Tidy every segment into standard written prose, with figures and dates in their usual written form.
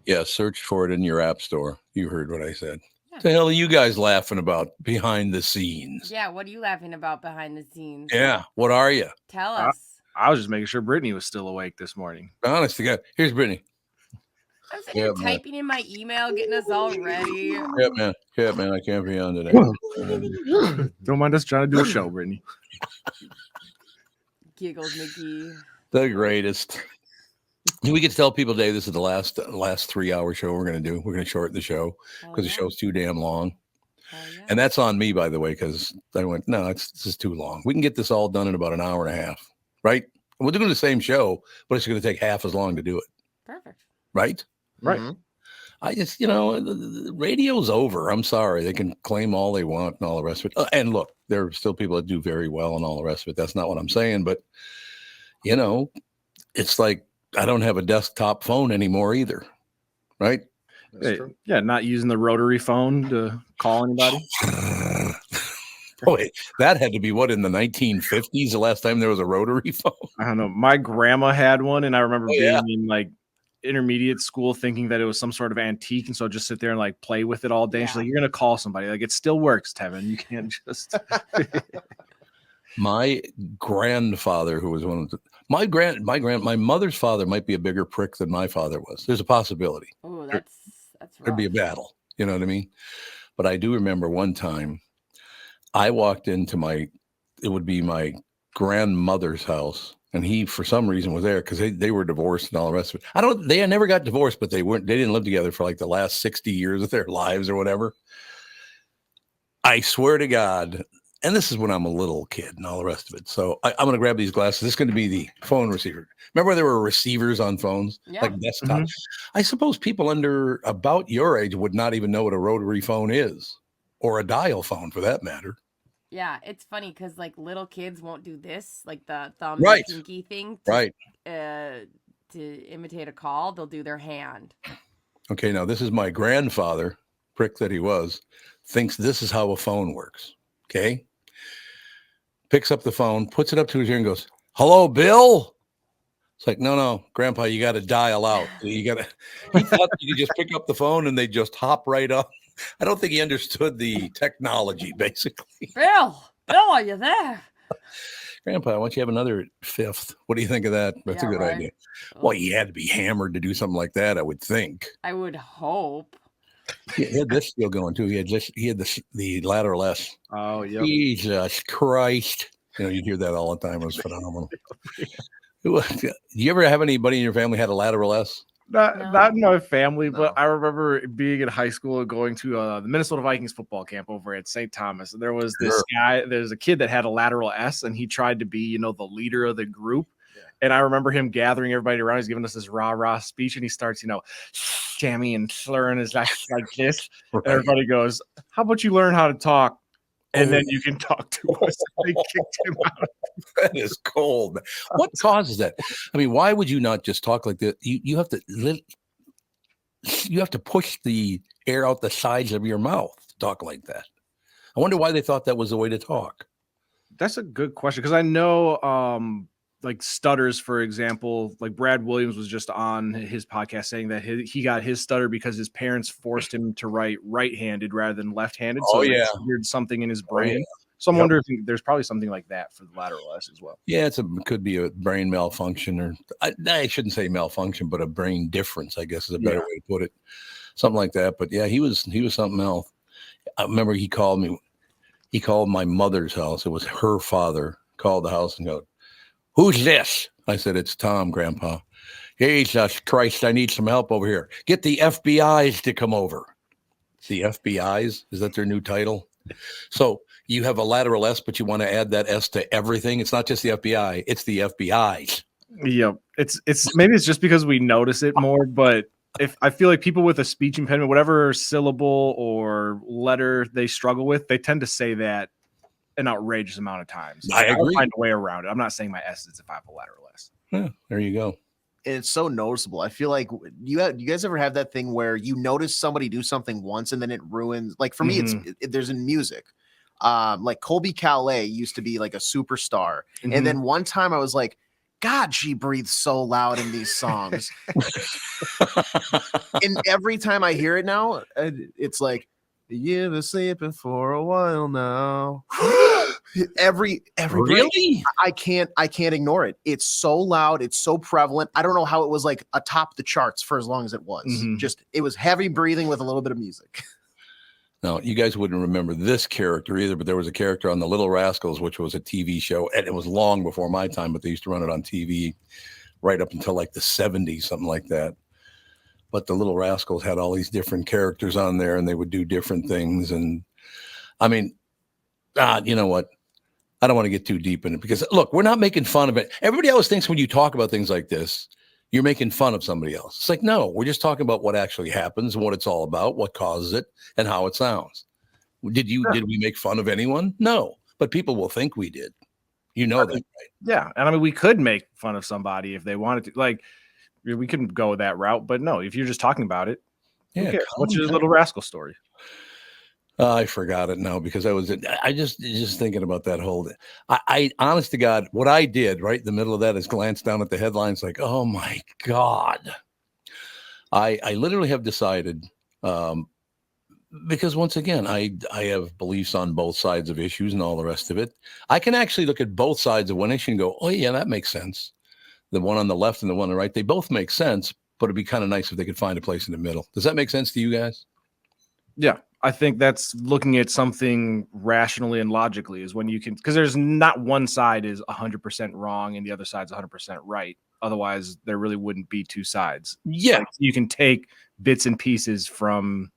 Yeah, search for it in your app store. You heard what I said. What the hell are you guys laughing about behind the scenes? Yeah, what are you laughing about behind the scenes? Yeah, what are you? Tell us. I was just making sure Brittany was still awake this morning. Honest to God. Here's Brittany. I'm sitting here typing in my email, getting us all ready. Yeah, man, I can't be on today. Don't mind us trying to do a show, Brittany. Giggles, Mickey. The greatest. We could tell people today this is the last 3-hour show we're going to do. We're going to shorten the show because the show's too damn long. And that's on me, by the way, because I went, no, this is too long. We can get this all done in about an hour and a half, right? We're doing the same show, but it's going to take half as long to do it. Perfect. Right? Right. Mm-hmm. I just, the radio's over. I'm sorry. They can claim all they want and all the rest of it. And look, there are still people that do very well and all the rest of it. That's not what I'm saying. But, it's like I don't have a desktop phone anymore either. Right? Yeah, not using the rotary phone to call anybody. Oh, wait, that had to be in the 1950s, the last time there was a rotary phone? I don't know. My grandma had one, and I remember being in like intermediate school thinking that it was some sort of antique, and so I'd just sit there and like play with it all day. Yeah. She's like, "You're gonna call somebody. Like, it still works, Tevin. You can't just." My grandfather, who was one of my mother's father, might be a bigger prick than my father was. There's a possibility. Oh, that's there'd be a battle. You know what I mean? But I do remember one time I walked into my grandmother's house, and he, for some reason, was there because they were divorced and all the rest of it. They never got divorced, but they didn't live together for like the last 60 years of their lives or whatever. I swear to God, and this is when I'm a little kid and all the rest of it. So I'm going to grab these glasses. This is going to be the phone receiver. Remember when there were receivers on phones? Yeah. Like desktop? Mm-hmm. I suppose people under about your age would not even know what a rotary phone is, or a dial phone for that matter. Yeah, it's funny because like little kids won't do this, like the thumb pinky thing, to imitate a call. They'll do their hand. Okay, now this is my grandfather, prick that he was, thinks this is how a phone works. Okay, picks up the phone, puts it up to his ear, and goes, "Hello, Bill." It's like, no, Grandpa, you got to dial out. He thought you could just pick up the phone and they just hop right up. I don't think he understood the technology, basically. Bill, are you there? Grandpa, why don't you have another fifth? What do you think of that? That's a good idea. Well, you had to be hammered to do something like that, I would think. I would hope. He had this still going, too. He had the lateral S. Oh, yeah. Jesus Christ. You hear that all the time. It was phenomenal. Do you ever have anybody in your family had a lateral S? Not in my family, but I remember being in high school and going to the Minnesota Vikings football camp over at St. Thomas. And there was this guy, there's a kid that had a lateral S, and he tried to be, the leader of the group. Yeah. And I remember him gathering everybody around. He's giving us this rah-rah speech, and he starts, jamming and slurring his like this. Right. And everybody goes, "How about you learn how to talk? And then you can talk to us." They kicked him out. That is cold. What causes that? I mean, why would you not just talk like that? You have to push the air out the sides of your mouth to talk like that. I wonder why they thought that was the way to talk. That's a good question, because I know like stutters, for example, like Brad Williams was just on his podcast saying that he got his stutter because his parents forced him to write right-handed rather than left-handed. So it triggered something in his brain. Yeah. So I'm wondering if there's probably something like that for the lateral S as well. Yeah, it could be a brain malfunction, or I shouldn't say malfunction, but a brain difference, I guess is a better way to put it. Something like that. But yeah, he was something else. I remember he called my mother's house. It was her father called the house and go, "Who's this?" I said, "It's Tom, Grandpa." "Jesus Christ, I need some help over here. Get the FBI's to come over." The FBI's? Is that their new title? So you have a lateral S, but you want to add that S to everything. It's not just the FBI, it's the FBI's. Yep. It's maybe it's just because we notice it more, but if I feel like people with a speech impediment, whatever syllable or letter they struggle with, they tend to say that an outrageous amount of times. I agree. I'll find a way around it. I'm not saying my S is if I have a lateral S. Yeah, there you go. And it's so noticeable. I feel like you guys ever have that thing where you notice somebody do something once and then it ruins? Like for me, there's in music. Like Colby Calais used to be like a superstar. And then one time I was like, God, she breathes so loud in these songs. And every time I hear it now, it's like, you've been sleeping for a while now. every Really? I can't ignore it. It's so loud, it's so prevalent. I don't know how it was like atop the charts for as long as it was. Just it was heavy breathing with a little bit of music. Now, you guys wouldn't remember this character either, but there was a character on The Little Rascals, which was a TV show, and it was long before my time, but they used to run it on TV right up until like the 70s, something like that. But The Little Rascals had all these different characters on there, and they would do different things. And I mean, you know what? I don't want to get too deep in it because, look, we're not making fun of it. Everybody always thinks when you talk about things like this, you're making fun of somebody else. It's like, no, we're just talking about what actually happens and what it's all about, what causes it, and how it sounds. Did we make fun of anyone? No, but people will think we did. You know that, right? Yeah, and I mean, we could make fun of somebody if they wanted to. Like, we couldn't go that route, but no, if you're just talking about it, yeah. What's your Little Rascal story? I forgot it now because I just thinking about that whole. I honest to God, what I did right in the middle of that is glance down at the headlines, like, oh my God. I literally have decided, because once again, I have beliefs on both sides of issues and all the rest of it. I can actually look at both sides of one issue and go, oh yeah, that makes sense. The one on the left and the one on the right, they both make sense, but it'd be kind of nice if they could find a place in the middle. Does that make sense to you guys? Yeah, I think that's looking at something rationally and logically is when you can, because there's not one side is 100% wrong and the other side's 100% right. Otherwise, there really wouldn't be two sides. Yeah. Like, you can take bits and pieces from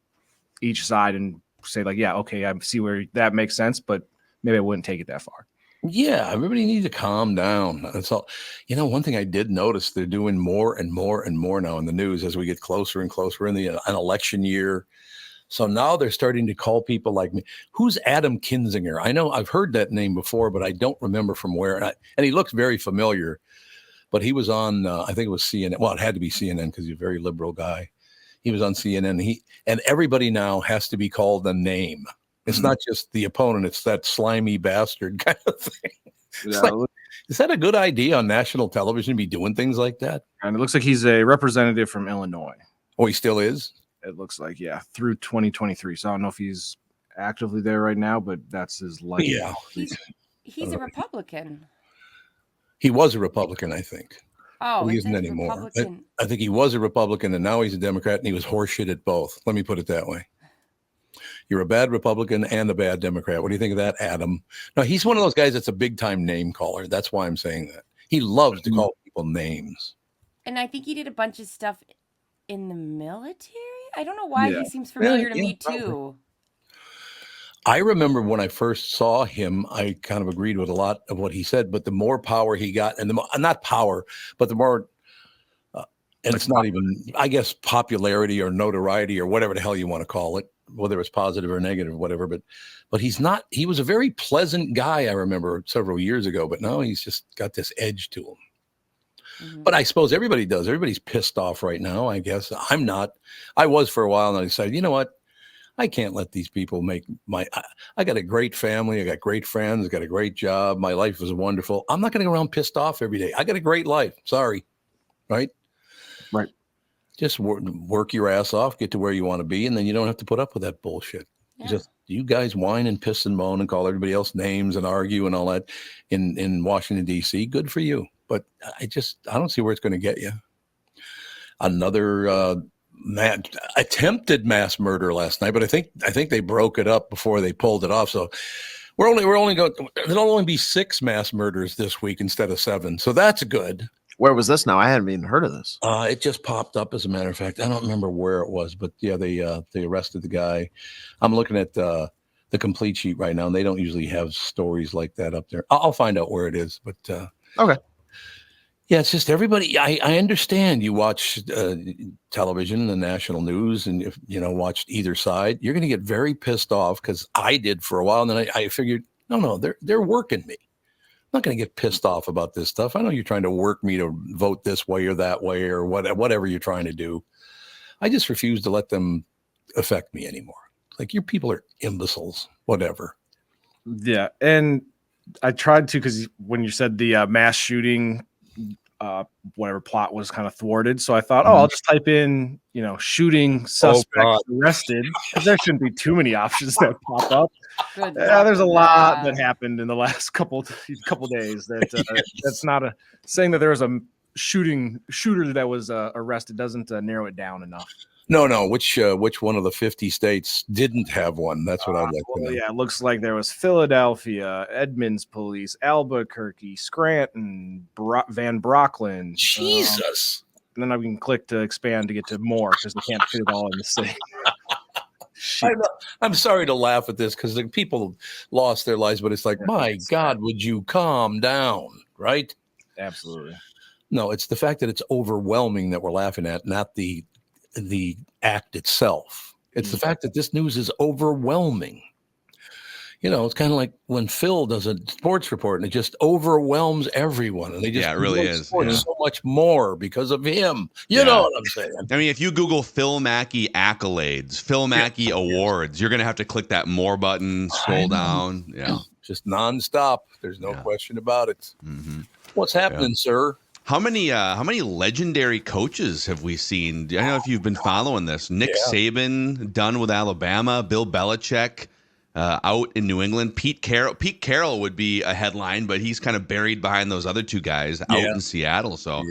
each side and say like, yeah, okay, I see where that makes sense, but maybe I wouldn't take it that far. Yeah, everybody needs to calm down. That's all. You know, one thing I did notice, they're doing more and more and more now in the news as we get closer and closer in an election year. So now they're starting to call people like me. Who's Adam Kinzinger? I know I've heard that name before, but I don't remember from where. And he looks very familiar, but he was on, I think it was CNN. Well, it had to be CNN because he's a very liberal guy. He was on CNN. And everybody now has to be called a name. It's not just the opponent. It's that slimy bastard kind of thing. Yeah, like, is that a good idea on national television to be doing things like that? And it looks like he's a representative from Illinois. Oh, he still is? It looks like, yeah, through 2023. So I don't know if he's actively there right now, but that's his life. Yeah. He's a Republican. He was a Republican, I think. Oh, he isn't anymore. I think he was a Republican and now he's a Democrat, and he was horseshit at both. Let me put it that way. You're a bad Republican and a bad Democrat. What do you think of that, Adam? No, he's one of those guys that's a big time name caller. That's why I'm saying that. He loves to call people names. And I think he did a bunch of stuff in the military. I don't know why he seems familiar to me too. I remember when I first saw him, I kind of agreed with a lot of what he said, but the more power he got, and the more, not power, but the more, and it's not even, I guess, popularity or notoriety or whatever the hell you want to call it, whether it's positive or negative or whatever, but he was a very pleasant guy. I remember several years ago, but now he's just got this edge to him. Mm-hmm. But I suppose everybody does. Everybody's pissed off right now. I guess I'm not. I was for a while, and I decided, you know what? I can't let these people make I got a great family. I got great friends. I got a great job. My life is wonderful. I'm not going to go around pissed off every day. I got a great life. Sorry. Right. Right. Just work your ass off, get to where you want to be, and then you don't have to put up with that bullshit. Yeah. Just you guys whine and piss and moan and call everybody else names and argue and all that in Washington, D.C. Good for you. But I don't see where it's going to get you. Another attempted mass murder last night, but I think they broke it up before they pulled it off. So we're only going. There'll only be 6 mass murders this week instead of 7. So that's good. Where was this now? I hadn't even heard of this. It just popped up, as a matter of fact. I don't remember where it was, but yeah, they arrested the guy. I'm looking at the complete sheet right now, and they don't usually have stories like that up there. I'll find out where it is, but okay. Yeah, it's just everybody. I understand you watch television, the national news, and if watched either side, you're going to get very pissed off, because I did for a while, and then I figured, no, they're working me. I'm not going to get pissed off about this stuff. I know you're trying to work me to vote this way or that way or whatever you're trying to do. I just refuse to let them affect me anymore. Like, your people are imbeciles, whatever. Yeah, and I tried to, because when you said the mass shooting, whatever plot was kind of thwarted, so I thought, I'll just type in, shooting suspects arrested, because there shouldn't be too many options that pop up. There's a lot that happened in the last couple days that's not saying that there was a shooter that was arrested doesn't narrow it down enough. No. Which one of the 50 states didn't have one? That's what I'd like to know. Yeah, it looks like there was Philadelphia, Edmonds Police, Albuquerque, Scranton, Van Brocklin. Jesus. And then I can click to expand to get to more because they can't fit it all in the city. I'm sorry to laugh at this because the people lost their lives, but it's like, my God, would you calm down, right? Absolutely. No, it's the fact that it's overwhelming that we're laughing at, not the act itself. It's the fact that this news is overwhelming. It's kind of like when Phil does a sports report and it just overwhelms everyone. And they just it really is so much more because of him. You know what I'm saying? I mean, if you Google Phil Mackey accolades, Phil Mackey awards, you're going to have to click that more button, scroll down. Yeah. Just nonstop. There's no question about it. Mm-hmm. What's happening, sir? How many legendary coaches have we seen? I don't know if you've been following this. Nick Saban done with Alabama, Bill Belichick out in New England. Pete Carroll would be a headline, but he's kind of buried behind those other two guys out in Seattle. So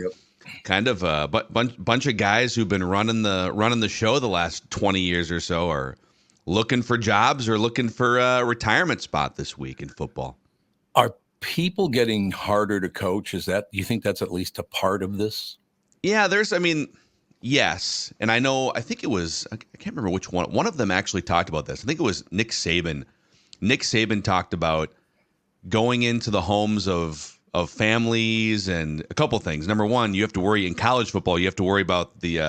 kind of a bunch of guys who've been running the show the last 20 years or so are looking for jobs or looking for a retirement spot this week in football. Are people getting harder to coach? You think that's at least a part of this? Yeah, yes. And I think it was, I can't remember which one. One of them actually talked about this. I think it was Nick Saban. Nick Saban talked about going into the homes of families and a couple things. Number one, you have to worry in college football. You have to worry about the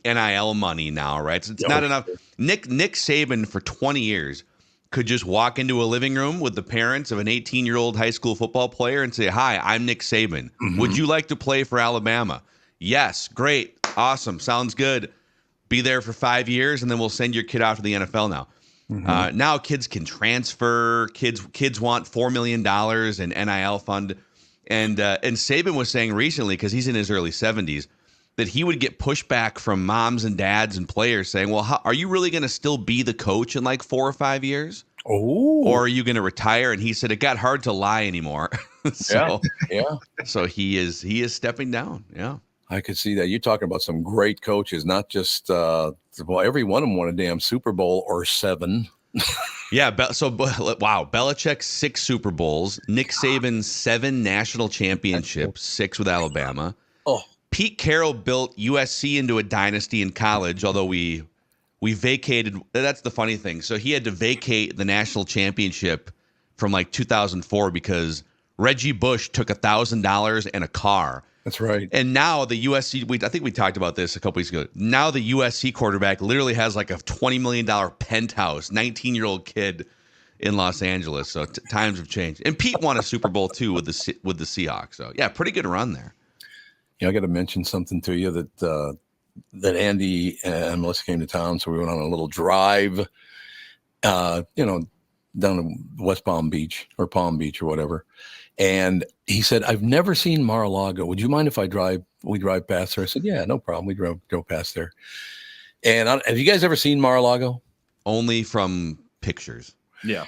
NIL money now, right? So it's not enough. Nick Saban for 20 years could just walk into a living room with the parents of an 18-year-old high school football player and say, "Hi, I'm Nick Saban. Mm-hmm. Would you like to play for Alabama?" "Yes." "Great. Awesome. Sounds good. Be there for 5 years, and then we'll send your kid out to the NFL now." Mm-hmm. Now kids can transfer. Kids want $4 million in NIL fund. And Saban was saying recently, because he's in his early 70s, that he would get pushback from moms and dads and players saying, "Well, are you really going to still be the coach in like 4 or 5 years? Or are you going to retire?" And he said it got hard to lie anymore. So he is stepping down. Yeah. I could see that. You're talking about some great coaches, not just every one of them won a damn Super Bowl or 7. Yeah. Wow. Belichick 6 Super Bowls. Nick Saban 7 national championships, 6 with Alabama. Oh. Pete Carroll built USC into a dynasty in college, although we vacated. That's the funny thing. So he had to vacate the national championship from like 2004 because Reggie Bush took $1,000 and a car. That's right. And now the USC, I think we talked about this a couple weeks ago. Now the USC quarterback literally has like a $20 million penthouse, 19-year-old kid in Los Angeles. So times have changed. And Pete won a Super Bowl too with the Seahawks. So yeah, pretty good run there. I got to mention something to you that Andy and Melissa came to town, so we went on a little drive, down to West Palm Beach or Palm Beach or whatever. And he said, "I've never seen Mar-a-Lago. Would you mind if we drive past there?" I said, "Yeah, no problem." We drove past there. And have you guys ever seen Mar-a-Lago? Only from pictures. Yeah.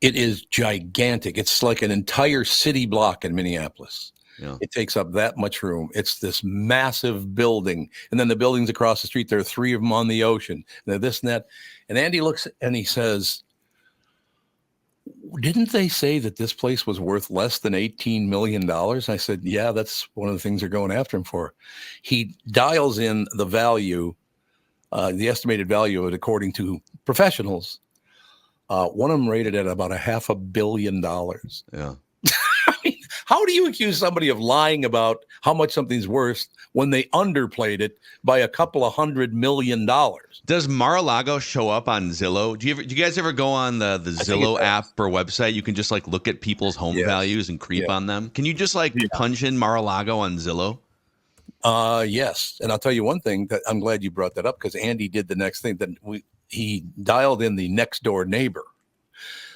It is gigantic. It's like an entire city block in Minneapolis. Yeah. It takes up that much room. It's this massive building. And then the buildings across the street, there are 3 of them on the ocean. They're this and that. And Andy looks and he says, "Didn't they say that this place was worth less than $18 million? I said, "Yeah, that's one of the things they're going after him for." He dials in the value, the estimated value of it according to professionals. One of them rated at about $500 million. Yeah. I mean, how do you accuse somebody of lying about how much something's worth when they underplayed it by a couple of $100 million? Does Mar-a-Lago show up on Zillow? Do you guys ever go on the Zillow app or website? You can just like look at people's home values and creep on them. Can you just punch in Mar-a-Lago on Zillow? Yes. And I'll tell you one thing that I'm glad you brought that up, because Andy did the next thing that he dialed in the next door neighbor.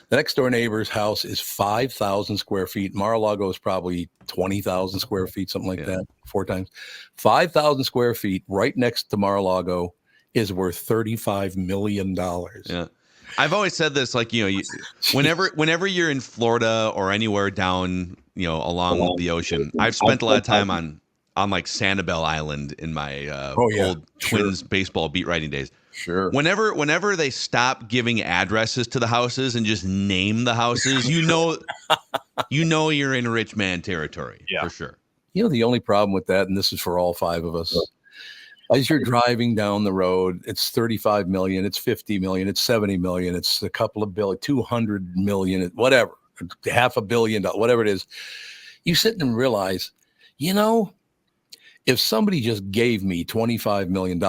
The next door neighbor's house is 5,000 square feet. Mar-a-Lago is probably 20,000 square feet, something like that, 4 times. 5,000 square feet right next to Mar-a-Lago is worth $35 million. Yeah. I've always said this, like, whenever you're in Florida or anywhere down, along the ocean, I've spent a lot of time on like Sanibel Island in my old Twins baseball beat writing days. Sure. Whenever they stop giving addresses to the houses and just name the houses, you're in rich man territory for sure. The only problem with that, and this is for all 5 of us, as you're driving down the road, it's 35 million, it's 50 million, it's 70 million, it's a couple of billion, 200 million, whatever, $500 million, whatever it is. You sit and realize, if somebody just gave me $25 million,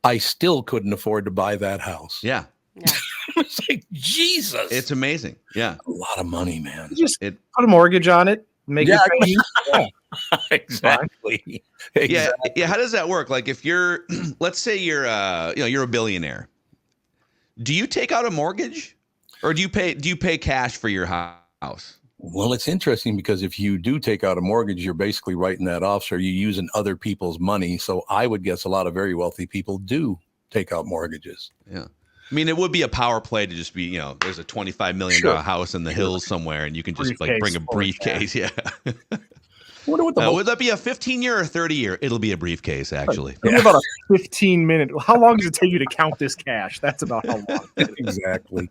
I still couldn't afford to buy that house. Yeah. It's like, Jesus. It's amazing. Yeah. A lot of money, man. Just put a mortgage on it. Make it pay. Exactly. Yeah. How does that work? Like, if you're, let's say you're a billionaire, do you take out a mortgage, or do you pay cash for your house? Well, it's interesting because if you do take out a mortgage, you're basically writing that off. So you're using other people's money. So I would guess a lot of very wealthy people do take out mortgages. Yeah. I mean, it would be a power play to just be, there's a $25 million house in the hills somewhere, and you can just bring a briefcase. Yeah. Would that be a 15-year or 30-year? It'll be a briefcase, actually. It'll be about a 15-minute. How long does it take you to count this cash? That's about how long. Exactly.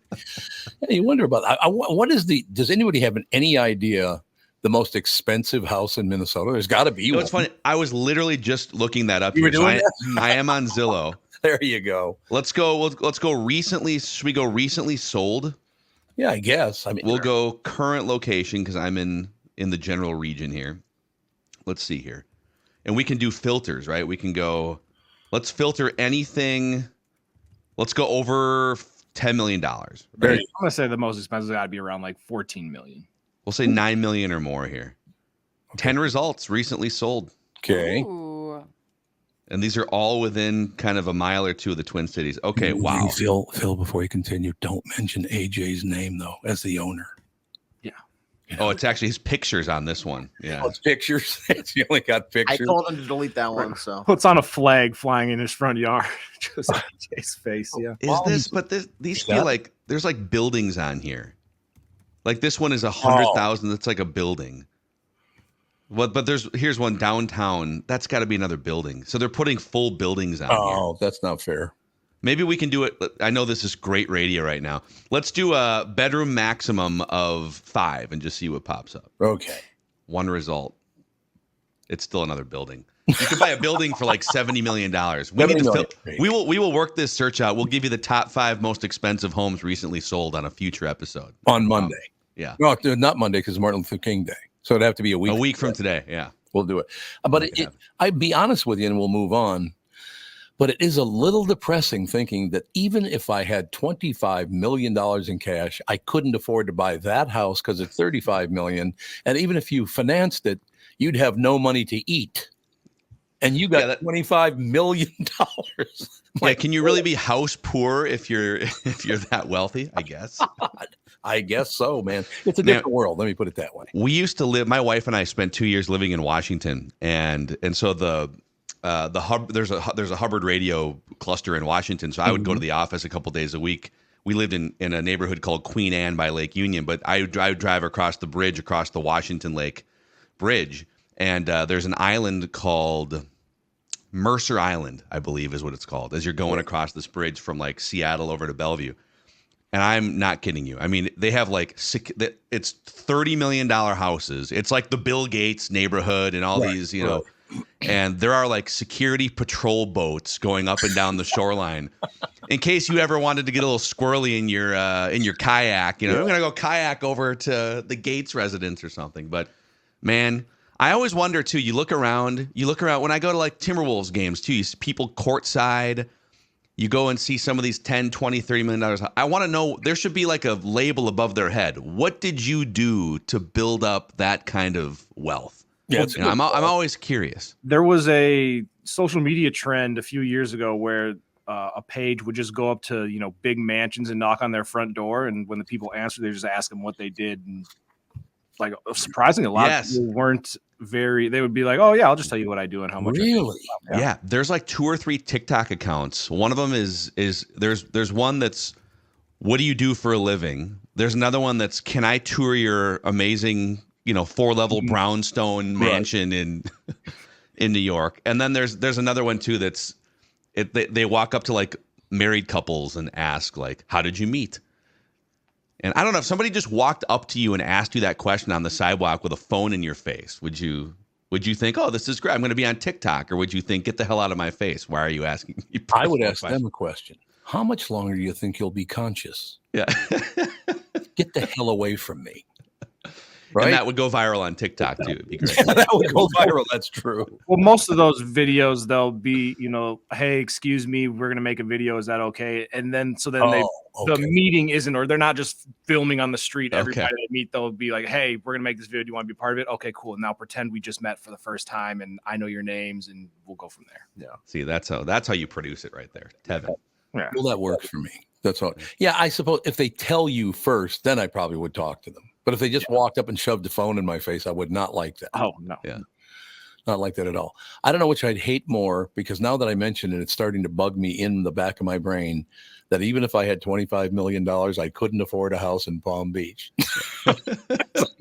Yeah, you wonder about what is does anybody have any idea the most expensive house in Minnesota? There's got to be one. It's funny. I was literally just looking that up. You were doing I am on Zillow. There you go. Let's go recently. Should we go recently sold? Yeah, I guess. I mean, we'll go current location because I'm in the general region here. Let's see here. And we can do filters, right? We can go, let's filter anything. Let's go over $10 million. Right? I'm going to say the most expensive got to be around like 14 million. We'll say 9 million or more here. 10 results recently sold. Okay. Ooh. And these are all within kind of a mile or two of the Twin Cities. Okay, wow. Phil, before you continue, don't mention AJ's name, though, as the owner. Yeah. Oh, it's actually his pictures on this one. Yeah. Oh, it's pictures. You only got pictures. I told him to delete that one. So puts on a flag flying in his front yard. Just AJ's face. Yeah. These feel like there's like buildings on here. Like this one is 100,000. That's like a building. But here's one downtown. That's got to be another building. So they're putting full buildings on here. Oh, that's not fair. Maybe we can do it. I know this is great radio right now. Let's do a bedroom maximum of 5 and just see what pops up. Okay. One result. It's still another building. You can buy a building for like $70 million. We will work this search out. We'll give you the top 5 most expensive homes recently sold on a future episode. On Monday. Yeah. No, not Monday because it's Martin Luther King Day. So it'd have to be a week. A week from today. Yeah. We'll do it. But I'd be honest with you and we'll move on. But it is a little depressing thinking that even if I had $25 million in cash, I couldn't afford to buy that house because it's $35 million. And even if you financed it, you'd have no money to eat. And you got $25 million. Yeah, can you really be house poor if you're that wealthy? I guess. I guess so, man. It's a different world. Let me put it that way. We used to live. My wife and I spent 2 years living in Washington, and so there's a Hubbard radio cluster in Washington. So I would go to the office a couple days a week. We lived in a neighborhood called Queen Anne by Lake Union, but I would drive across the bridge, across the Washington Lake Bridge, and there's an island called Mercer Island, I believe is what it's called, as you're going across this bridge from like Seattle over to Bellevue. And I'm not kidding you. I mean, they have like it's $30 million houses. It's like the Bill Gates neighborhood and all these, and there are like security patrol boats going up and down the shoreline in case you ever wanted to get a little squirrely in your kayak. I'm going to go kayak over to the Gates residence or something. But man, I always wonder too, you look around when I go to like Timberwolves games too, you see people courtside. You go and see some of these $10, $20, $30 million. I want to know, there should be like a label above their head. What did you do to build up that kind of wealth? Yeah, I'm always curious. There was a social media trend a few years ago where a page would just go up to, you know, big mansions and knock on their front door. And when the people answer, they just ask them what they did. And like, surprisingly, a lot of people weren't they would be like, oh yeah, I'll just tell you what I do and how much. Really? Yeah. There's like 2 or 3 TikTok accounts. One of them is there's one that's, what do you do for a living? There's another one that's, can I tour your amazing, you know, 4-level brownstone mansion in New York? And then there's another one too that's they walk up to like married couples and ask like, how did you meet? And I don't know, if somebody just walked up to you and asked you that question on the sidewalk with a phone in your face, would you think, oh, this is great, I'm going to be on TikTok? Or would you think, get the hell out of my face, why are you asking me? I would ask them a question. How much longer do you think you'll be conscious? Yeah. Get the hell away from me. Right? And that would go viral on TikTok too. It'd be great. Yeah, that would go viral. That's true. Well, most of those videos, they'll be, you know, hey, excuse me, we're going to make a video. Is that okay? And then, the meeting isn't, or they're not just filming on the street. Everybody they meet, they'll be like, hey, we're going to make this video. Do you want to be part of it? Okay, cool. Now pretend we just met for the first time and I know your names and we'll go from there. Yeah. See, that's how you produce it right there. Tevin. Yeah. Well, that works for me. That's all. Yeah, I suppose if they tell you first, then I probably would talk to them. But if they just walked up and shoved the phone in my face, I would not like that. Oh, no. Yeah. Not like that at all. I don't know which I'd hate more, because now that I mentioned it, it's starting to bug me in the back of my brain that even if I had $25 million, I couldn't afford a house in Palm Beach.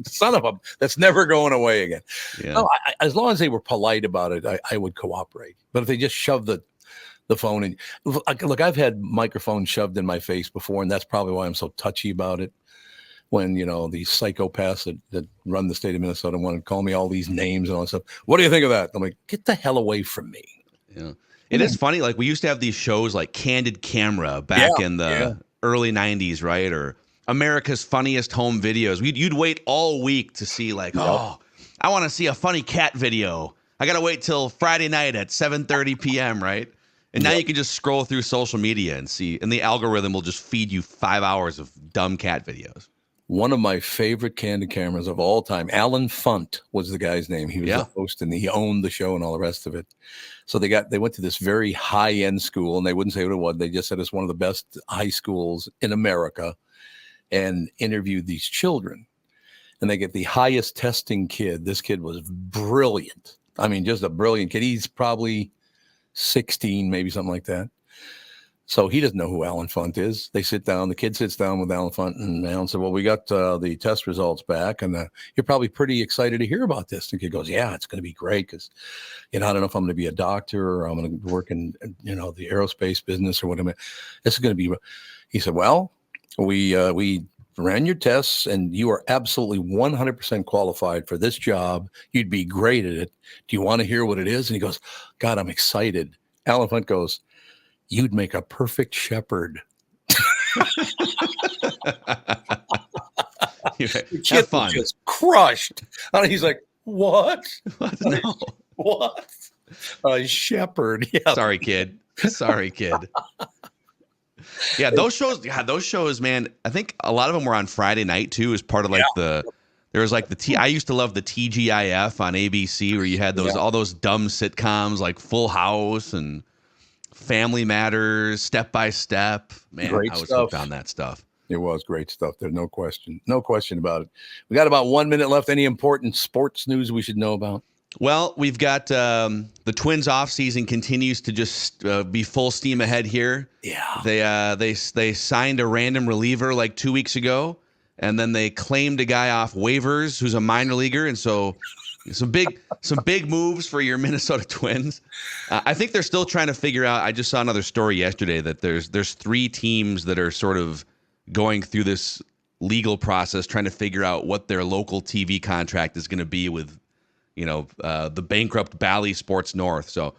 Son of a, that's never going away again. Yeah. No, as long as they were polite about it, I would cooperate. But if they just shoved the phone in, look, I've had microphones shoved in my face before, and that's probably why I'm so touchy about it. When, you know, these psychopaths that run the state of Minnesota want to call me all these names and all that stuff. What do you think of that? I'm like, get the hell away from me. Yeah. It is funny. Like, we used to have these shows like Candid Camera back in the early 90s, right? Or America's Funniest Home Videos. You'd wait all week to see like, oh, I want to see a funny cat video. I got to wait till Friday night at 7:30 p.m., right? And now you can just scroll through social media and see, and the algorithm will just feed you 5 hours of dumb cat videos. One of my favorite Candid Cameras of all time, Alan Funt was the guy's name. He was the host and he owned the show and all the rest of it. So they went to this very high-end school, and they wouldn't say what it was. They just said it's one of the best high schools in America, and interviewed these children. And they get the highest testing kid. This kid was brilliant. I mean, just a brilliant kid. He's probably 16, maybe something like that. So he doesn't know who Alan Funt is. They sit down. The kid sits down with Alan Funt, and Alan said, well, we got the test results back, and you're probably pretty excited to hear about this. And the kid goes, yeah, it's going to be great because, you know, I don't know if I'm going to be a doctor or I'm going to work in, you know, the aerospace business or whatever. This is going to be, he said, well, we ran your tests and you are absolutely 100% qualified for this job. You'd be great at it. Do you want to hear what it is? And he goes, God, I'm excited. Alan Funt goes, you'd make a perfect shepherd. The kid was just crushed. And he's like, what? No. What? A shepherd. Yeah. Sorry, kid. Yeah, those shows, man. I think a lot of them were on Friday night too, as part of like there was like I used to love the TGIF on ABC, where you had all those dumb sitcoms like Full House and Family Matters, Step by Step. Man, great I was stuff. hooked on that stuff. It was great stuff. There's no question about it. We got about 1 minute left. Any important sports news we should know about? Well, we've got the Twins off season continues to just be full steam ahead here. Yeah, they signed a random reliever like 2 weeks ago, and then they claimed a guy off waivers who's a minor leaguer, and so some big moves for your Minnesota Twins. I think they're still trying to figure out. I just saw another story yesterday that there's 3 teams that are sort of going through this legal process, trying to figure out what their local TV contract is going to be with, you know, the bankrupt Bally Sports North. So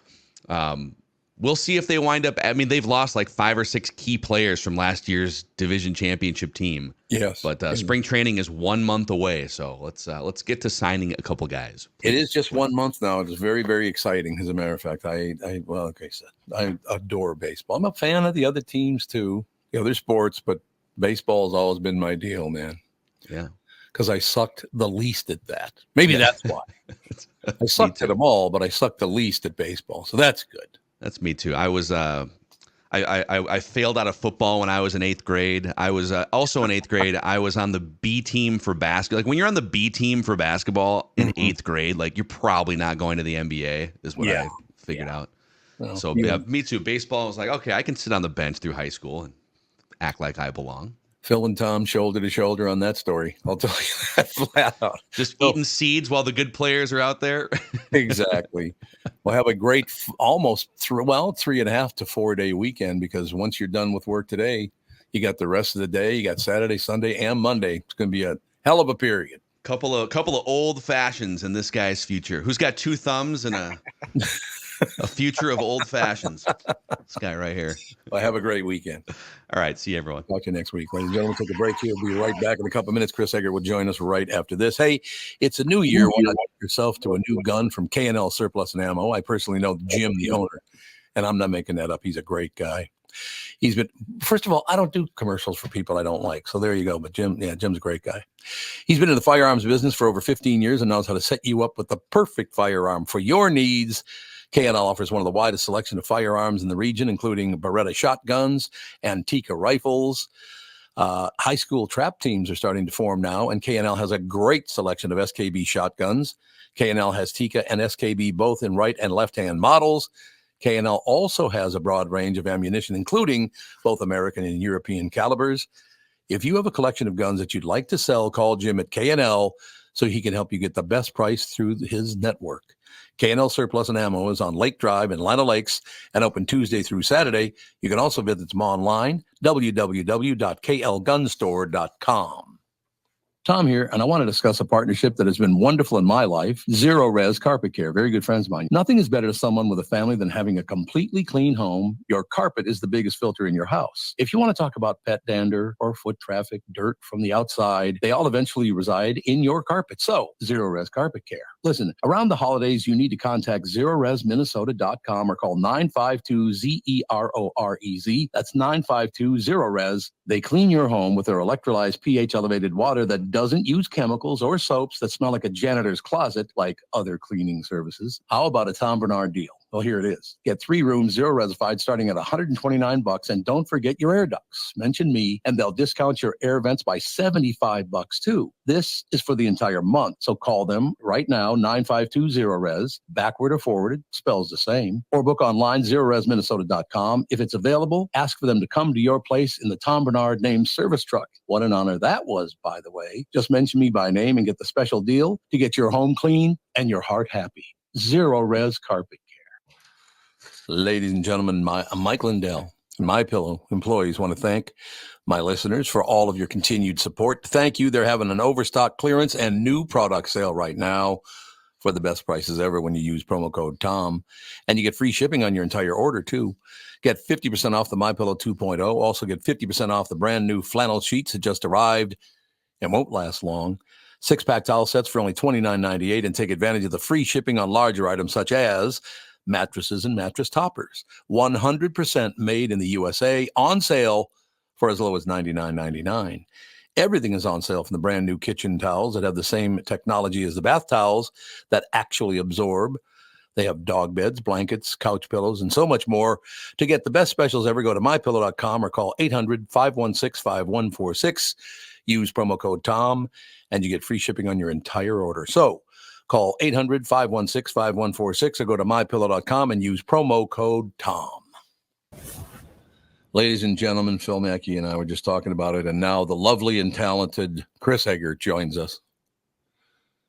we'll see if they wind up. I mean, they've lost like 5 or 6 key players from last year's division championship team. Yes, but spring training is 1 month away. So let's get to signing a couple guys. It is just 1 month now. It's very, very exciting. As a matter of fact, I adore baseball. I'm a fan of the other teams too, the other sports, but baseball has always been my deal, man. Yeah. Because I sucked the least at that. Maybe that's why. I sucked at them all, but I sucked the least at baseball. So that's good. That's me too. I I failed out of football when I was in 8th grade. I was also in 8th grade. I was on the B team for basketball. Like when you're on the B team for basketball in 8th grade, like you're probably not going to the NBA is what I figured out. Well, so me too. Baseball was like, okay, I can sit on the bench through high school and act like I belong. Phil and Tom shoulder to shoulder on that story. I'll tell you that flat out. Just eating seeds while the good players are out there. Exactly. We'll have a great almost 3.5 to 4 day weekend, because once you're done with work today, you got the rest of the day. You got Saturday, Sunday, and Monday. It's going to be a hell of a period. Couple of old fashions in this guy's future. Who's got 2 thumbs and a future of old fashions? This guy right here. Well, have a great weekend. All right. See you, everyone. Talk to you next week. Ladies and gentlemen, take a break here. We'll be right back in a couple of minutes. Chris Egger will join us right after this. Hey, it's a new year. Why not treat yourself to a new gun from K&L Surplus and Ammo? I personally know Jim, the owner, and I'm not making that up. He's a great guy. First of all, I don't do commercials for people I don't like. So there you go. But Jim's a great guy. He's been in the firearms business for over 15 years and knows how to set you up with the perfect firearm for your needs. K&L offers one of the widest selection of firearms in the region, including Beretta shotguns, Antica rifles. High school trap teams are starting to form now, and K&L has a great selection of SKB shotguns. K&L has Tika and SKB both in right and left-hand models. K&L also has a broad range of ammunition, including both American and European calibers. If you have a collection of guns that you'd like to sell, call Jim at K&L so he can help you get the best price through his network. K&L Surplus and Ammo is on Lake Drive in Lino Lakes and open Tuesday through Saturday. You can also visit them online, www.klgunstore.com. Tom here, and I want to discuss a partnership that has been wonderful in my life, Zero Res Carpet Care. Very good friends of mine. Nothing is better to someone with a family than having a completely clean home. Your carpet is the biggest filter in your house. If you want to talk about pet dander or foot traffic, dirt from the outside, they all eventually reside in your carpet. So, Zero Res Carpet Care. Listen, around the holidays, you need to contact ZeroResMinnesota.com or call 952-ZEROREZ. That's 952-ZERO-RES. They clean your home with their electrolyzed pH-elevated water that doesn't use chemicals or soaps that smell like a janitor's closet like other cleaning services. How about a Tom Barnard deal? Well, here it is. Get 3 rooms, zero resified, starting at $129, and don't forget your air ducts. Mention me, and they'll discount your air vents by $75 too. This is for the entire month, so call them right now, 952-0-RES, backward or forwarded, spells the same, or book online, ZeroResMinnesota.com. If it's available, ask for them to come to your place in the Tom Barnard named service truck. What an honor that was, by the way. Just mention me by name and get the special deal to get your home clean and your heart happy. Zero Res Carpet. Ladies and gentlemen, Mike Lindell and MyPillow employees want to thank my listeners for all of your continued support. Thank you. They're having an overstock clearance and new product sale right now for the best prices ever when you use promo code TOM. And you get free shipping on your entire order, too. Get 50% off the MyPillow 2.0. Also get 50% off the brand new flannel sheets that just arrived and won't last long. 6-pack towel sets for only $29.98, and take advantage of the free shipping on larger items such as mattresses and mattress toppers. 100% made in the USA, on sale for as low as $99.99. Everything is on sale, from the brand new kitchen towels that have the same technology as the bath towels that actually absorb. They have dog beds, blankets, couch pillows, and so much more. To get the best specials ever, go to mypillow.com or call 800-516-5146. Use promo code TOM, and you get free shipping on your entire order. So call 800-516-5146 or go to mypillow.com and use promo code TOM. Ladies and gentlemen, Phil Mackey and I were just talking about it, and now the lovely and talented Chris Egger joins us.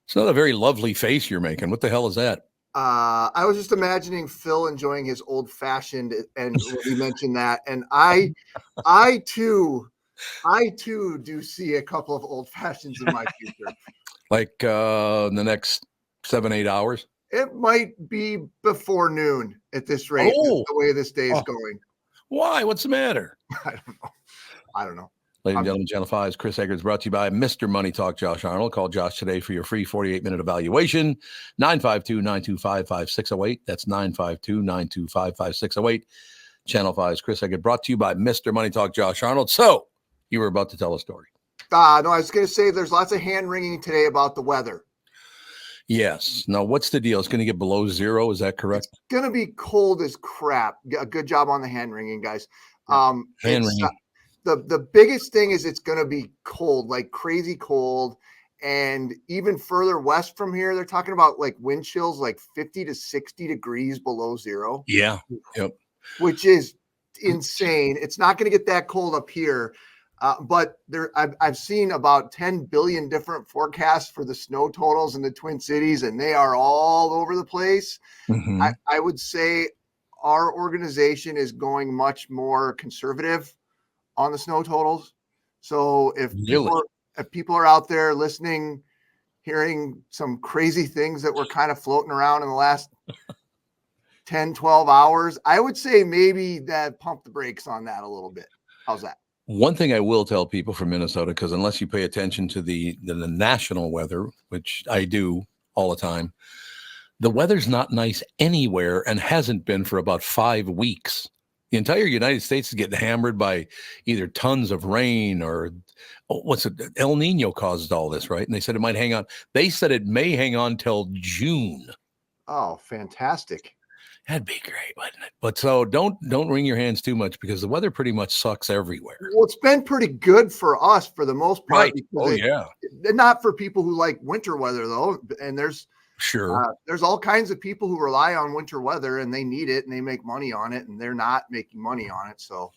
It's not a very lovely face you're making. What the hell is that? I was just imagining Phil enjoying his old-fashioned, and he mentioned that, and I too do see a couple of old-fashions in my future. Like in the next 7-8 hours? It might be before noon at this rate, the way this day is going. Why? What's the matter? I don't know. Ladies and gentlemen, Channel 5's Chris Egger is brought to you by Mr. Money Talk Josh Arnold. Call Josh today for your free 48-minute evaluation. 952-925-5608. That's 952-925-5608. Channel 5's Chris Egger brought to you by Mr. Money Talk Josh Arnold. So, you were about to tell a story. No, I was going to say there's lots of hand-wringing today about the weather. Yes. Now, what's the deal? It's going to get below 0. Is that correct? It's going to be cold as crap. A good job on the hand wringing, guys. Hand wringing. The biggest thing is it's going to be cold, like crazy cold. And even further west from here, they're talking about like wind chills, like 50 to 60 degrees below 0. Yeah. Yep. Which is insane. It's not going to get that cold up here. But I've seen about 10 billion different forecasts for the snow totals in the Twin Cities, and they are all over the place. Mm-hmm. I would say our organization is going much more conservative on the snow totals. So if people are out there listening, hearing some crazy things that were kind of floating around in the last 10, 12 hours, I would say maybe that pump the brakes on that a little bit. How's that? One thing I will tell people from Minnesota, because unless you pay attention to the national weather, which I do all the time, the weather's not nice anywhere and hasn't been for about 5 weeks. The entire United States is getting hammered by either tons of rain or El Nino caused all this, right? And they said it might hang on. They said it may hang on till June. Oh, fantastic. That'd be great, wouldn't it? But so don't wring your hands too much because the weather pretty much sucks everywhere. Well, it's been pretty good for us for the most part. Right. Oh, yeah. Not for people who like winter weather, though. And there's all kinds of people who rely on winter weather and they need it and they make money on it and they're not making money on it. So,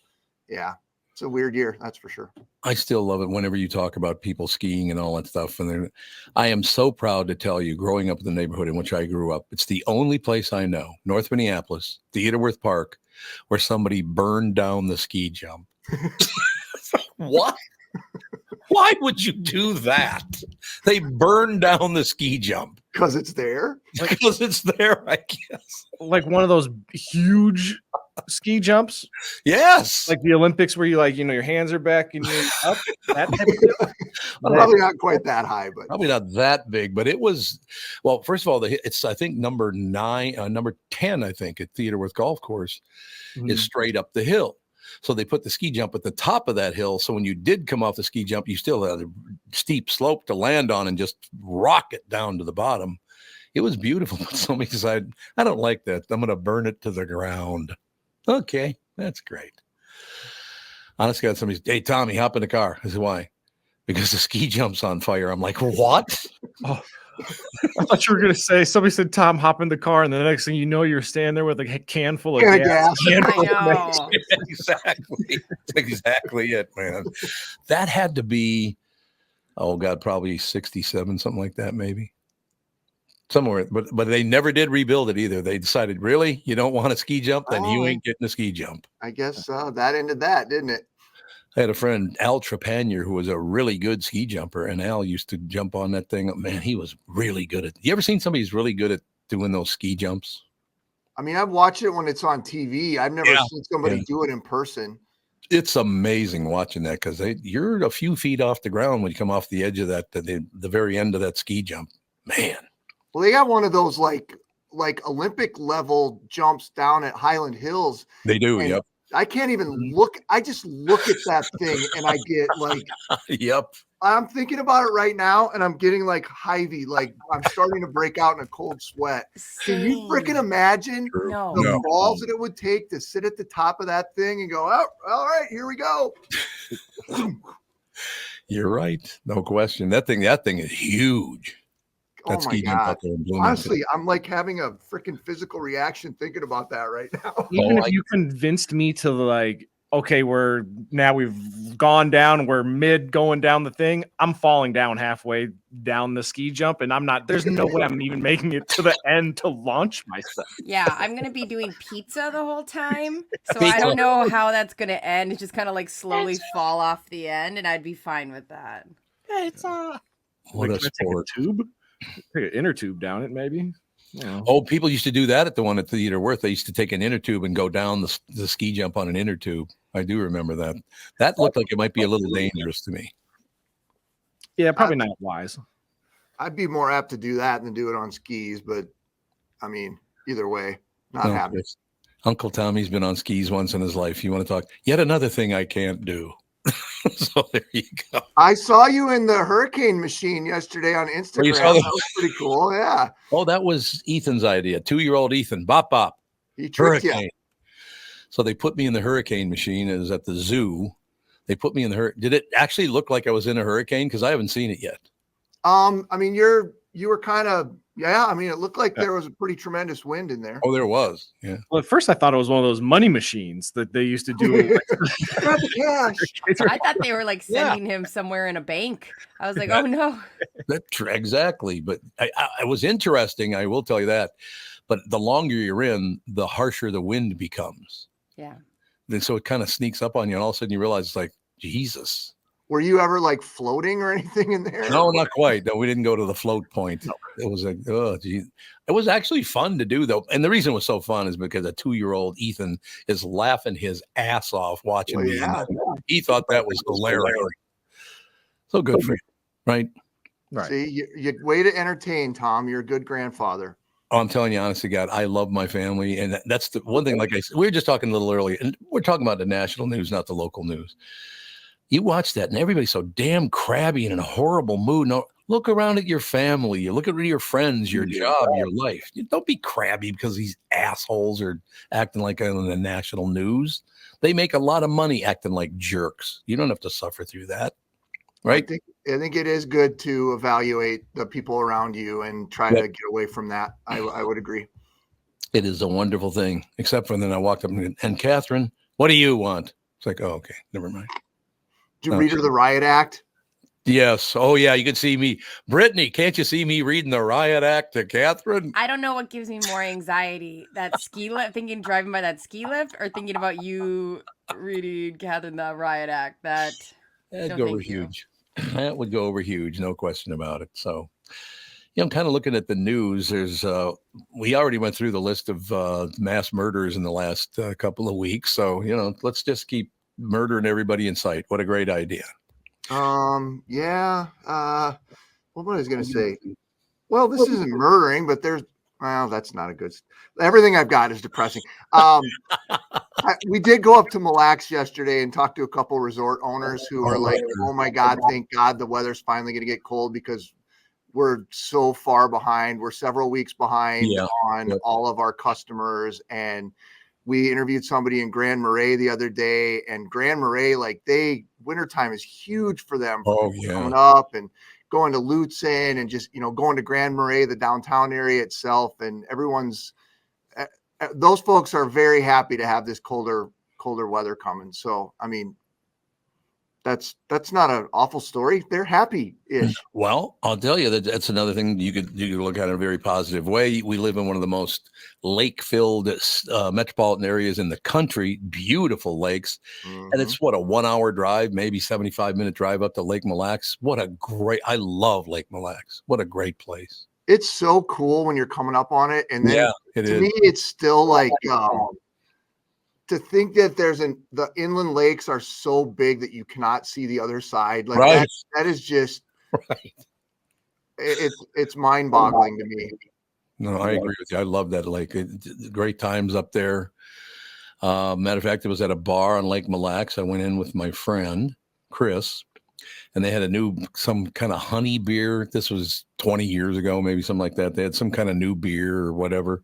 yeah, it's a weird year. That's for sure. I still love it whenever you talk about people skiing and all that stuff. And I am so proud to tell you, growing up in the neighborhood in which I grew up, it's the only place I know, North Minneapolis, Theodorworth Park, where somebody burned down the ski jump. What? Why would you do that? They burned down the ski jump. Because it's there? Because it's there, I guess. Like one of those huge ski jumps? Yes. Like the Olympics where you your hands are back and you're up? That type of deal? Probably not quite that high, but probably not that big, but it was, well, first of all, it's, I think, number 10, I think, at Theodorworth Golf Course is straight up the hill. So they put the ski jump at the top of that hill. So when you did come off the ski jump, you still had a steep slope to land on and just rock it down to the bottom. It was beautiful. But somebody decided, I don't like that. I'm going to burn it to the ground. Okay, that's great. Honestly, got somebody, hey, Tommy, hop in the car. I said, why? Because the ski jump's on fire. I'm like, what? Oh, I thought you were going to say, somebody said, Tom, hop in the car. And the next thing you know, you're standing there with a can full of gas. Exactly. Exactly it, man. That had to be, oh God, probably 67, something like that, maybe. Somewhere, but they never did rebuild it either. They decided, really, you don't want a ski jump, then you ain't getting a ski jump. I guess so. That ended that, didn't it? I had a friend, Al Trepanier, who was a really good ski jumper, and Al used to jump on that thing. Man, he was really good at. You ever seen somebody who's really good at doing those ski jumps? I mean, I've watched it when it's on TV. I've never seen somebody do it in person. It's amazing watching that because you're a few feet off the ground when you come off the edge of that, the very end of that ski jump. Man. Well, they got one of those like Olympic level jumps down at Highland Hills. They do, yep. I can't even look. I just look at that thing and I get like, yep. I'm thinking about it right now and I'm getting like Hy-Vee, like I'm starting to break out in a cold sweat. Can you freaking imagine the balls that it would take to sit at the top of that thing and go, oh, all right, here we go. You're right. No question. That thing is huge. Oh my God. Honestly, I'm like having a freaking physical reaction thinking about that right now. Even if you convinced me to like, okay, we've gone down, we're mid going down the thing, I'm falling down halfway down the ski jump and there's no way I'm even making it to the end to launch myself. Yeah, I'm going to be doing pizza the whole time. So I don't know how that's going to end. It's just kind of like slowly fall off the end and I'd be fine with that. Yeah, it's what a sport. Take a tube? Take an inner tube down it, maybe. Oh, people used to do that at the one at Theodorworth. They used to take an inner tube and go down the ski jump on an inner tube. I do remember that. That looked like it might be a little dangerous to me. Yeah, probably not wise. I'd be more apt to do that than do it on skis, but I mean, either way, not happening. Uncle Tommy's been on skis once in his life. You want to talk? Yet another thing I can't do. So there you go. I saw you in the hurricane machine yesterday on Instagram. You saw that was pretty cool. Yeah. Oh, that was Ethan's idea. 2-year-old Ethan. Bop, bop. He tricked Hurricane. you. So they put me in the hurricane machine. It was at the zoo. They put me in the hurricane. Did it actually look like I was in a hurricane? Because I haven't seen it yet. I mean, you were kind of, yeah. I mean, it looked like there was a pretty tremendous wind in there. Oh, there was. Yeah. Well, at first I thought it was one of those money machines that they used to do. Got the cash. I thought they were like sending him somewhere in a bank. I was like, oh no. Exactly. But it was interesting. I will tell you that. But the longer you're in, the harsher the wind becomes. Yeah. Then so it kind of sneaks up on you, and all of a sudden you realize it's like, Jesus. Were you ever like floating or anything in there? No, not quite. No, we didn't go to the float point. No. It was like, oh, geez. It was actually fun to do, though. And the reason it was so fun is because a 2-year-old Ethan is laughing his ass off watching me. Yeah. He thought that was hilarious. So good for you, right? Right. See, you way to entertain, Tom. You're a good grandfather. Oh, I'm telling you, honest to God, I love my family. And that's the one thing, like I said, we were just talking a little earlier, and we're talking about the national news, not the local news. You watch that, and everybody's so damn crabby and in a horrible mood. No, look around at your family. You look at your friends, your job, your life. Don't be crabby because these assholes are acting like on the national news. They make a lot of money acting like jerks. You don't have to suffer through that, right? I think it is good to evaluate the people around you and try to get away from that. I would agree. It is a wonderful thing, except for then I walked up and Catherine, what do you want? It's like, oh, okay, never mind. Did you read her the riot act? Yes. Oh, yeah. You can see me. Brittany, can't you see me reading the riot act to Catherine? I don't know what gives me more anxiety, that ski lift, driving by that ski lift, or thinking about you reading Catherine the riot act. That'd go over huge. That would go over huge. No question about it. So, I'm kind of looking at the news. There's, we already went through the list of mass murders in the last couple of weeks. So, let's just keep murdering everybody in sight. What a great idea. Yeah. What was I going to say? Well, this isn't murdering, but that's not a good. Everything I've got is depressing. We did go up to Mille Lacs yesterday and talk to a couple resort owners who are like, oh my God, thank God the weather's finally going to get cold because we're so far behind. We're several weeks behind on all of our customers. And we interviewed somebody in Grand Marais the other day, and Grand Marais, wintertime is huge for them. Coming up and going to Lutzen and just, going to Grand Marais, the downtown area itself. And those folks are very happy to have this colder weather coming. So, I mean, that's not an awful story. They're happy-ish. Well, I'll tell you that's another thing you could look at in a very positive way. We live in one of the most lake-filled metropolitan areas in the country, beautiful lakes. Mm-hmm. And it's a 1-hour drive, maybe 75-minute drive up to Lake Mille Lacs. I love Lake Mille Lacs. What a great place. It's so cool when you're coming up on it. And then to me, it's still like, to think that the inland lakes are so big that you cannot see the other side. Like that is just, it's mind boggling to me. No, I agree with you. I love that lake. Great times up there. Matter of fact, it was at a bar on Lake Mille Lacs. I went in with my friend, Chris, and they had some kind of honey beer. This was 20 years ago, maybe something like that. They had some kind of new beer or whatever.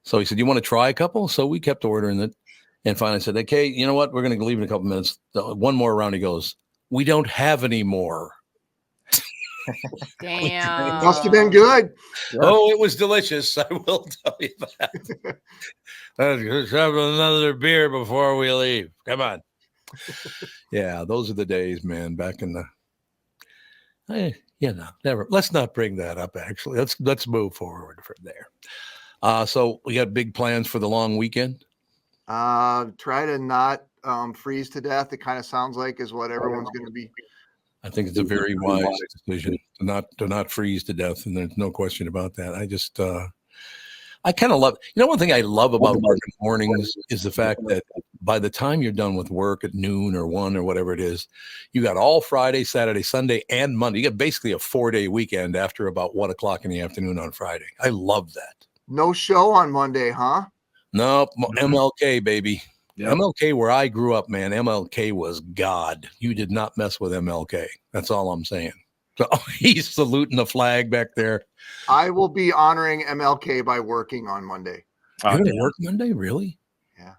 So he said, you want to try a couple? So we kept ordering it. And finally said, okay, you know what? We're going to leave in a couple minutes. One more round. He goes, we don't have any more. Damn. Must have been good. Oh, it was delicious. I will tell you that. Let's have another beer before we leave. Come on. Yeah, those are the days, man, back in never. Let's not bring that up, actually. Let's move forward from there. So we got big plans for the long weekend. Try to not freeze to death. It kind of sounds like is what everyone's going to be. I think it's a very wise decision to not freeze to death, and there's no question about that. I kind of love. One thing I love about working mornings is the fact that by the time you're done with work at noon or 1 or whatever it is, you got all Friday, Saturday, Sunday, and Monday. You got basically a 4-day weekend after about 1:00 in the afternoon on Friday. I love that. No show on Monday, huh? No, MLK, baby. Yep. MLK, where I grew up, man, MLK was God. You did not mess with MLK. That's all I'm saying. So he's saluting the flag back there. I will be honoring MLK by working on Monday. You're going to work Monday? Really? Yeah.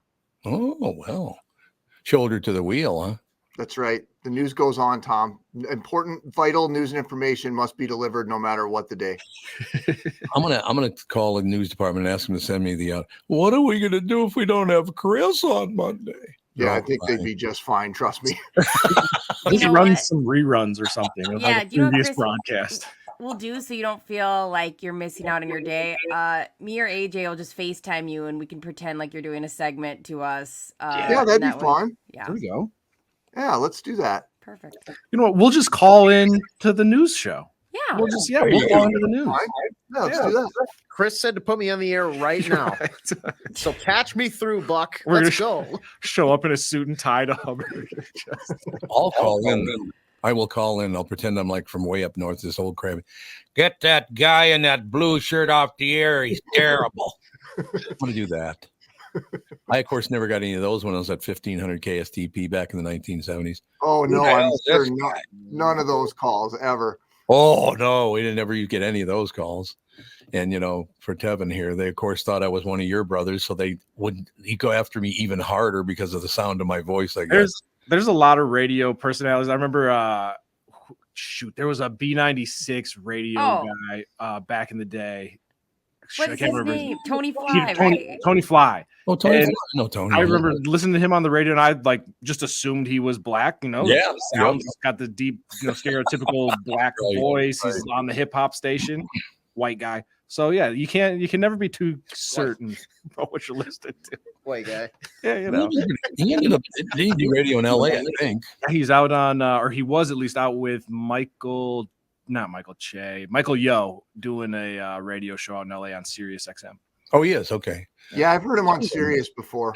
Oh, well. Shoulder to the wheel, huh? That's right. The news goes on, Tom. Important, vital news and information must be delivered no matter what the day. I'm gonna call the news department and ask them to send me the what are we gonna do if we don't have Chris on Monday? Yeah, I think they'd be just fine. Trust me. Just run some reruns or something. Yeah, like a previous broadcast. We'll do so you don't feel like you're missing out on your day. Me or AJ will just FaceTime you and we can pretend like you're doing a segment to us. Yeah, that'd be fun. Yeah. There we go. Yeah, let's do that. Perfect. You know what? We'll just call in to the news show. Yeah. We'll call into the news. Yeah, let's do that. Chris said to put me on the air right now. So catch me through, Buck. Let's go. Show up in a suit and tie to Hubbard. I'll call in. I will call in. I'll pretend I'm like from way up north, this old crab. Get that guy in that blue shirt off the air. He's terrible. I'm going to do that. I, of course, never got any of those when I was at 1500 KSTP back in the 1970s. Oh, no, I'm sure none of those calls ever. Oh, no, we didn't ever get any of those calls. And, you know, for Tevin here, they, of course, thought I was one of your brothers. So he'd go after me even harder because of the sound of my voice, I guess. There's a lot of radio personalities. I remember, there was a B96 radio guy back in the day. What's his name? Tony Fly, right? Tony Fly. Oh, Tony Fly. No, Tony. I remember listening to him on the radio, and I just assumed he was black. You know, yeah, he's got the deep, stereotypical black voice. He's on the hip hop station, white guy. So yeah, you can never be too certain about what you're listening to. White guy. Yeah, you know. He ended up doing radio in LA, I think. He's out on, or he was at least out with Michael Yo doing a radio show out in LA on Sirius XM. Oh, he is. Okay. Yeah, I've heard him on Sirius before.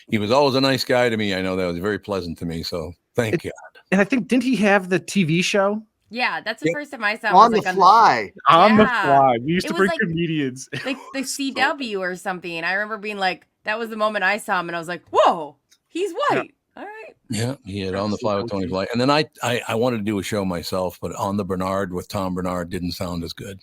He was always a nice guy to me. I know that was very pleasant to me. So thank God. And I think, didn't he have the TV show? Yeah, that's the first time I saw him. On the fly. On the fly. We used to bring comedians. Like the CW or something. I remember being like, that was the moment I saw him and I was like, whoa, he's white. Yeah. All right. Yeah, he had On the Fly with Tony Fly. And then I wanted to do a show myself, but On the Barnard with Tom Barnard didn't sound as good.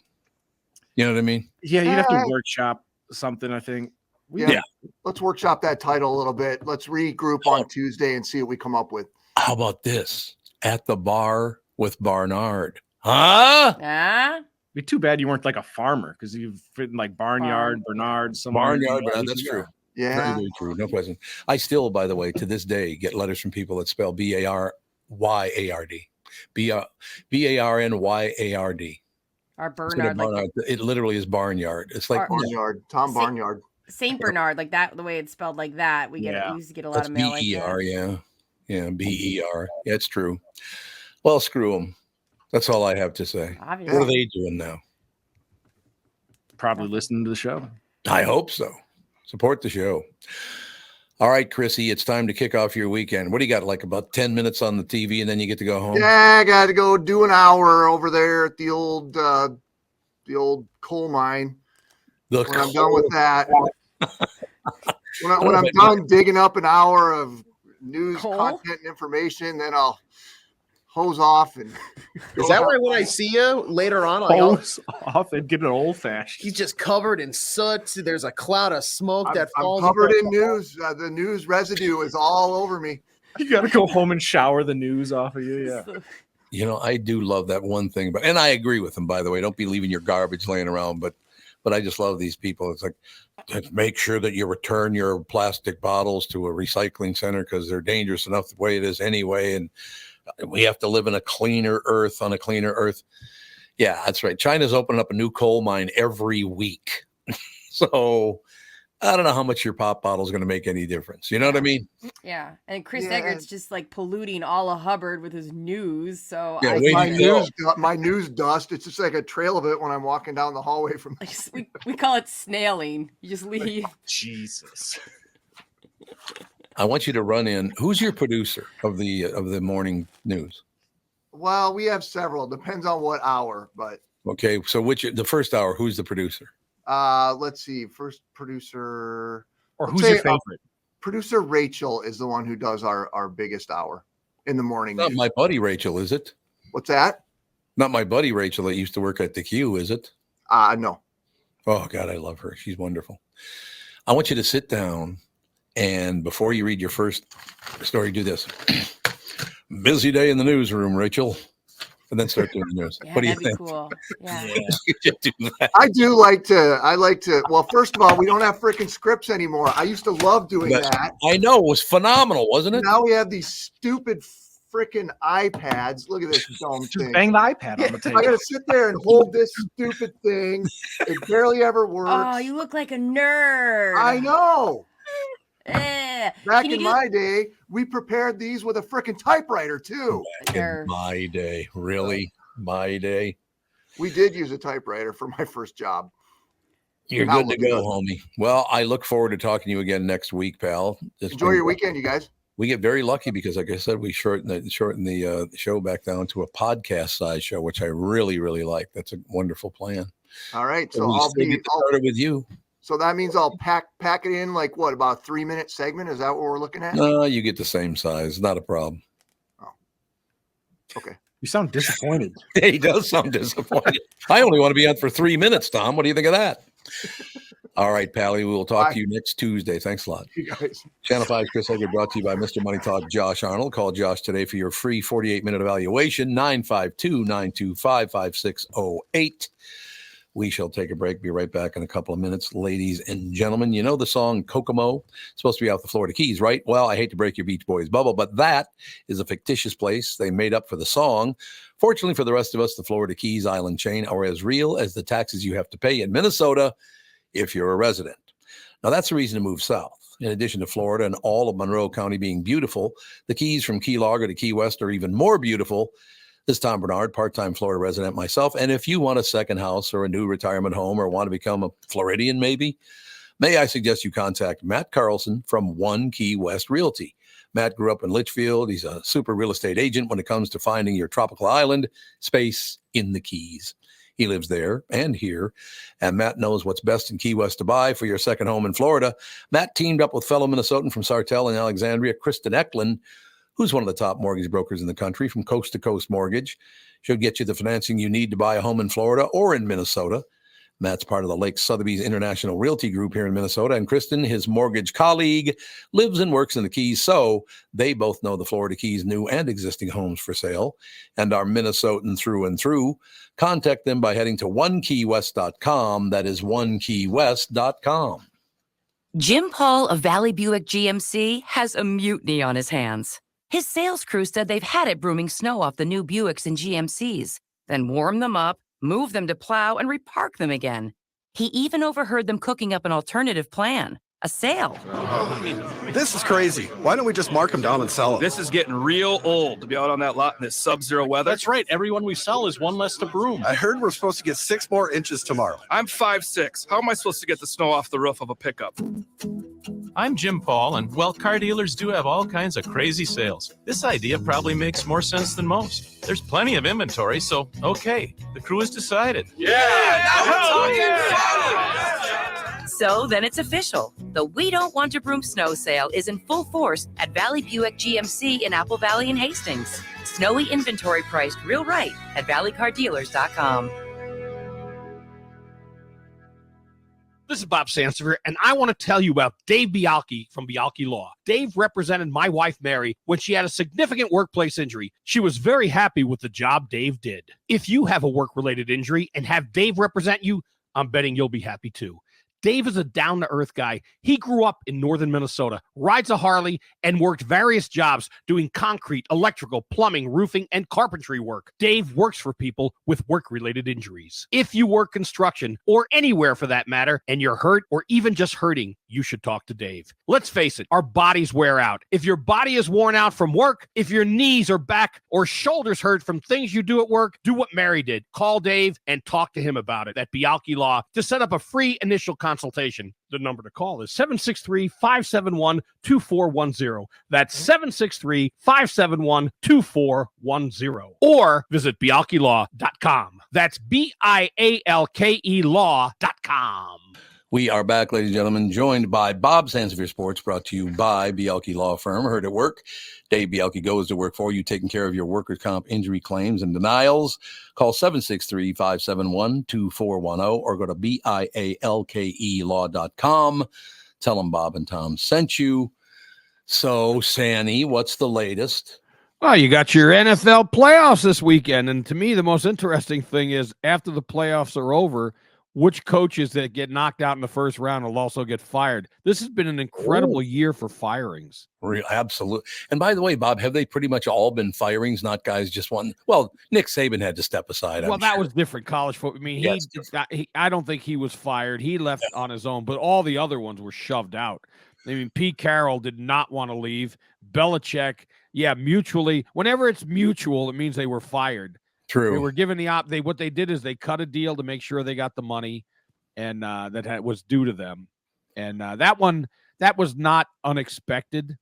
You know what I mean? Yeah, you'd have to workshop something, I think. Yeah. Let's workshop that title a little bit. Let's regroup on Tuesday and see what we come up with. How about this? At the Bar with Barnard. Huh? Be too bad you weren't like a farmer because you've written like Barnyard, Barnard, Barnyard, Barnard. That's true. Yeah. Very, very true. No question. I still, by the way, to this day, get letters from people that spell Barnyard. Barnyard. Our Bernard. Barnard. It literally is Barnyard. It's like Barnyard. Tom Barnyard. St. Bernard, like that, the way it's spelled like that. We used to get a lot of mail like that. Yeah. Yeah, BER. Yeah, it's true. Well, screw them. That's all I have to say. Obviously. What are they doing now? Probably listening to the show. I hope so. Support the show. All right, Chrissy, it's time to kick off your weekend. What do you got, like about 10 minutes on the TV and then you get to go home? Yeah, I got to go do an hour over there at the old coal mine. When I'm done with that, when I'm done digging up an hour of news content and information, then I'll hose off. And is that why when I see you later on, hose off and get an old fashioned? He's just covered in soot. There's a cloud of smoke that falls. I'm covered in news. The news residue is all over me. You got to go home and shower the news off of you. Yeah. You know, I do love that one thing, and I agree with them, by the way. Don't be leaving your garbage laying around, but I just love these people. It's like, make sure that you return your plastic bottles to a recycling center because they're dangerous enough the way it is anyway. And we have to live in a cleaner earth on a cleaner earth. Yeah, that's right. China's opening up a new coal mine every week. So I don't know how much your pop bottle is going to make any difference. You know what I mean? Yeah. And Chris Eggert's just like polluting all of Hubbard with his news. So my news dust, it's just like a trail of it when I'm walking down the hallway from we call it snailing. You just leave. Jesus. I want you to run in. Who's your producer of the morning news? Well, we have several. Depends on what hour, but okay. So the first hour, who's the producer? Let's see. First producer. Or who's your favorite? Producer Rachel is the one who does our biggest hour in the morning. Not my buddy Rachel, is it? What's that? Not my buddy Rachel that used to work at the Q, is it? No. Oh, God, I love her. She's wonderful. I want you to sit down, and before you read your first story, do this. Busy day in the newsroom, Rachel. And then start doing the news. Yeah, what do you that'd be think? cool. Yeah. You should do that. I like to. Well, first of all, we don't have freaking scripts anymore. I used to love doing that. I know. It was phenomenal, wasn't it? Now we have these stupid freaking iPads. Look at this dumb Just thing. bang the iPad on the table. I gotta sit there and hold this stupid thing. It barely ever works. Oh, you look like a nerd. I know. Back Can in my day, we prepared these with a freaking typewriter too. Back in my day. Really? My day. We did use a typewriter for my first job. You're good to go, homie. Well, I look forward to talking to you again next week, pal. Enjoy your weekend, you guys. We get very lucky because, like I said, we shorten the show back down to a podcast size show, which I really, really like. That's a wonderful plan. All right, so I'll start with you. So that means I'll pack it in like what, about a 3-minute segment? Is that what we're looking at? No, you get the same size. Not a problem. Oh, okay. You sound disappointed. He does sound disappointed. I only want to be on for 3 minutes, Tom. What do you think of that? All right, Pally. We will talk to you next Tuesday. Thanks a lot. You guys. Channel 5 Chris Egger brought to you by Mr. Money Talk Josh Arnold. Call Josh today for your free 48-minute evaluation, 952-925-5608. We shall take a break. Be right back in a couple of minutes. Ladies and gentlemen, you know the song Kokomo? It's supposed to be off the Florida Keys, right? Well, I hate to break your Beach Boys bubble, but that is a fictitious place they made up for the song. Fortunately for the rest of us, the Florida Keys island chain are as real as the taxes you have to pay in Minnesota if you're a resident. Now, that's the reason to move south. In addition to Florida and all of Monroe County being beautiful, the Keys from Key Largo to Key West are even more beautiful. This is Tom Barnard, part-time Florida resident myself. And if you want a second house or a new retirement home or want to become a Floridian maybe, may I suggest you contact Matt Carlson from One Key West Realty. Matt grew up in Litchfield. He's a super real estate agent when it comes to finding your tropical island space in the Keys. He lives there and here, and Matt knows what's best in Key West to buy for your second home in Florida. Matt teamed up with fellow Minnesotan from Sartell and Alexandria, Kristen Eklund, who's one of the top mortgage brokers in the country from Coast to Coast Mortgage. She'll get you the financing you need to buy a home in Florida or in Minnesota. Matt's part of the Lake Sotheby's International Realty Group here in Minnesota, and Kristen, his mortgage colleague, lives and works in the Keys, so they both know the Florida Keys' new and existing homes for sale and are Minnesotan through and through. Contact them by heading to onekeywest.com. That is onekeywest.com. Jim Paul of Valley Buick GMC has a mutiny on his hands. His sales crew said they've had it brooming snow off the new Buicks and GMCs, then warm them up, move them to plow, and repark them again. He even overheard them cooking up an alternative plan, a sale. This is crazy. Why don't we just mark them down and sell them? This is getting real old to be out on that lot in this sub-zero weather. That's right. Everyone we sell is one less to broom. I heard we're supposed to get 6 more inches tomorrow. I'm 5'6". How am I supposed to get the snow off the roof of a pickup? I'm Jim Paul, and well, car dealers do have all kinds of crazy sales. This idea probably makes more sense than most. There's plenty of inventory, so okay, the crew has decided. So then it's official. The We Don't Want to Broom snow sale is in full force at Valley Buick GMC in Apple Valley and Hastings. Snowy inventory priced real right at valleycardealers.com. This is Bob Sansevier, and I want to tell you about Dave Bialki from Bialki Law. Dave represented my wife, Mary, when she had a significant workplace injury. She was very happy with the job Dave did. If you have a work-related injury and have Dave represent you, I'm betting you'll be happy too. Dave is a down-to-earth guy. He grew up in northern Minnesota, rides a Harley, and worked various jobs doing concrete, electrical, plumbing, roofing, and carpentry work. Dave works for people with work-related injuries. If you work construction, or anywhere for that matter, and you're hurt or even just hurting, you should talk to Dave. Let's face it, our bodies wear out. If your body is worn out from work, if your knees or back or shoulders hurt from things you do at work, do what Mary did. Call Dave and talk to him about it at Bialki Law to set up a free initial consultation. The number to call is 763-571-2410. That's 763-571-2410. Or visit bialkilaw.com. That's BIALKE law.com. We are back, ladies and gentlemen, joined by Bob Sansevier Sports, brought to you by Bielke Law Firm. Heard at work. Dave Bielke goes to work for you, taking care of your workers' comp injury claims and denials. Call 763-571-2410 or go to BIALKElaw.com. Tell them Bob and Tom sent you. So, Sanny, what's the latest? Well, you got your NFL playoffs this weekend. And to me, the most interesting thing is after the playoffs are over, which coaches that get knocked out in the first round will also get fired. This has been an incredible year for firings. Absolutely. And by the way, Bob, have they pretty much all been firings, not guys just one? Well, Nick Saban had to step aside. Well, that was different. College football. I mean, I don't think he was fired. He left on his own, but all the other ones were shoved out. I mean, Pete Carroll did not want to leave. Belichick, mutually. Whenever it's mutual, it means they were fired. True. They were given the what they did is they cut a deal to make sure they got the money, and that was due to them. And that was not unexpected.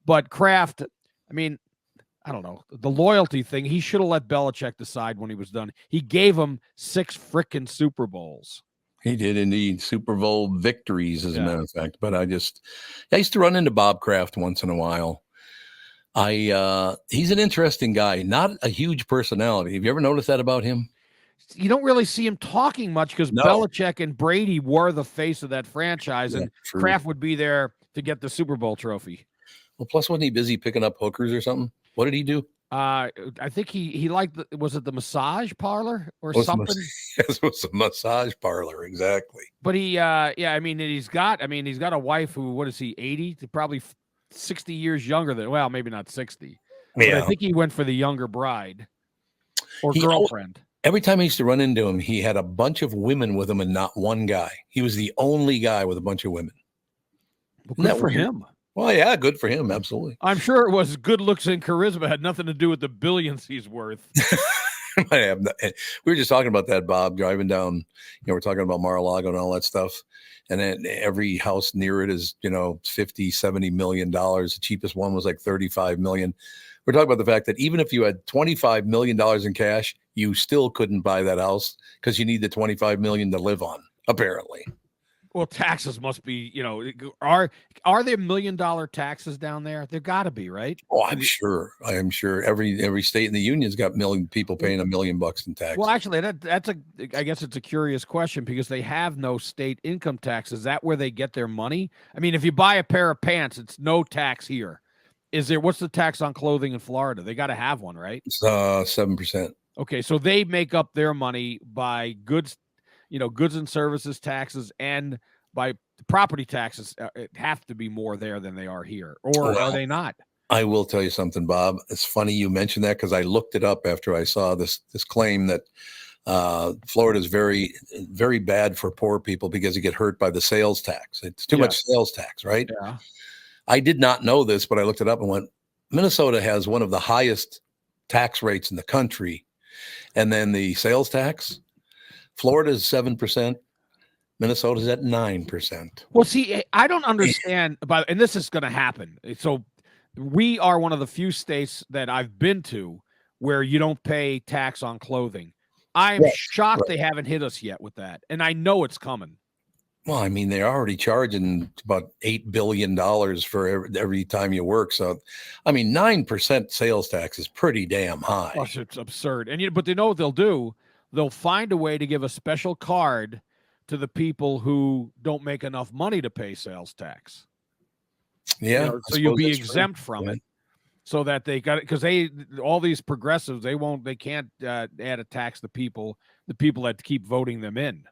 But Kraft, I mean, I don't know, the loyalty thing. He should have let Belichick decide when he was done. He gave him 6 frickin' Super Bowls. He did indeed. Super Bowl victories, as a matter of fact. But I used to run into Bob Kraft once in a while. He's an interesting guy, not a huge personality. Have you ever noticed that about him? You don't really see him talking much because Belichick and Brady were the face of that franchise, and Kraft would be there to get the Super Bowl trophy. Well, plus wasn't he busy picking up hookers or something? What did he do? I think he liked was it the massage parlor or something? Yes, it was a massage parlor, exactly. But I mean he's got a wife who, what is he, 80? Probably 60 years younger than, well, maybe not 60. Yeah. But I think he went for the younger bride or girlfriend. Every time I used to run into him, he had a bunch of women with him and not one guy. He was the only guy with a bunch of women. Well, good for him. Well, yeah, good for him. Absolutely. I'm sure it was good looks and charisma. Had nothing to do with the billions he's worth. We were just talking about that, Bob, driving down, we're talking about Mar-a-Lago and all that stuff. And then every house near it is, $50, $70 million. The cheapest one was like $35 million. We're talking about the fact that even if you had $25 million in cash, you still couldn't buy that house because you need the $25 million to live on, apparently. Well, taxes must be, are there $1 million taxes down there? There got to be, right? Oh, I'm sure. I am sure every state in the union's got people paying $1 million in taxes. Well, actually, I guess it's a curious question because they have no state income tax. Is that where they get their money? I mean, if you buy a pair of pants, it's no tax here. What's the tax on clothing in Florida? They got to have one, right? It's 7%. Okay, so they make up their money by goods and services taxes and by property taxes. It have to be more there than they are here, or are they not? I will tell you something, Bob. It's funny you mentioned that because I looked it up after I saw this claim that Florida is very, very bad for poor people because you get hurt by the sales tax. It's too much sales tax, right? Yeah. I did not know this, but I looked it up and went, Minnesota has one of the highest tax rates in the country. And then the sales tax, Florida is 7%. Minnesota's at 9%. Well, see, I don't understand about, and this is going to happen. So we are one of the few states that I've been to where you don't pay tax on clothing. I'm shocked they haven't hit us yet with that. And I know it's coming. Well, I mean, they're already charging about $8 billion for every time you work. So, I mean, 9% sales tax is pretty damn high. Oh, it's absurd. But they know what they'll do. They'll find a way to give a special card to the people who don't make enough money to pay sales tax. Yeah. So you'll be exempt from it, so that they got it, because all these progressives, they can't add a tax to the people that keep voting them in.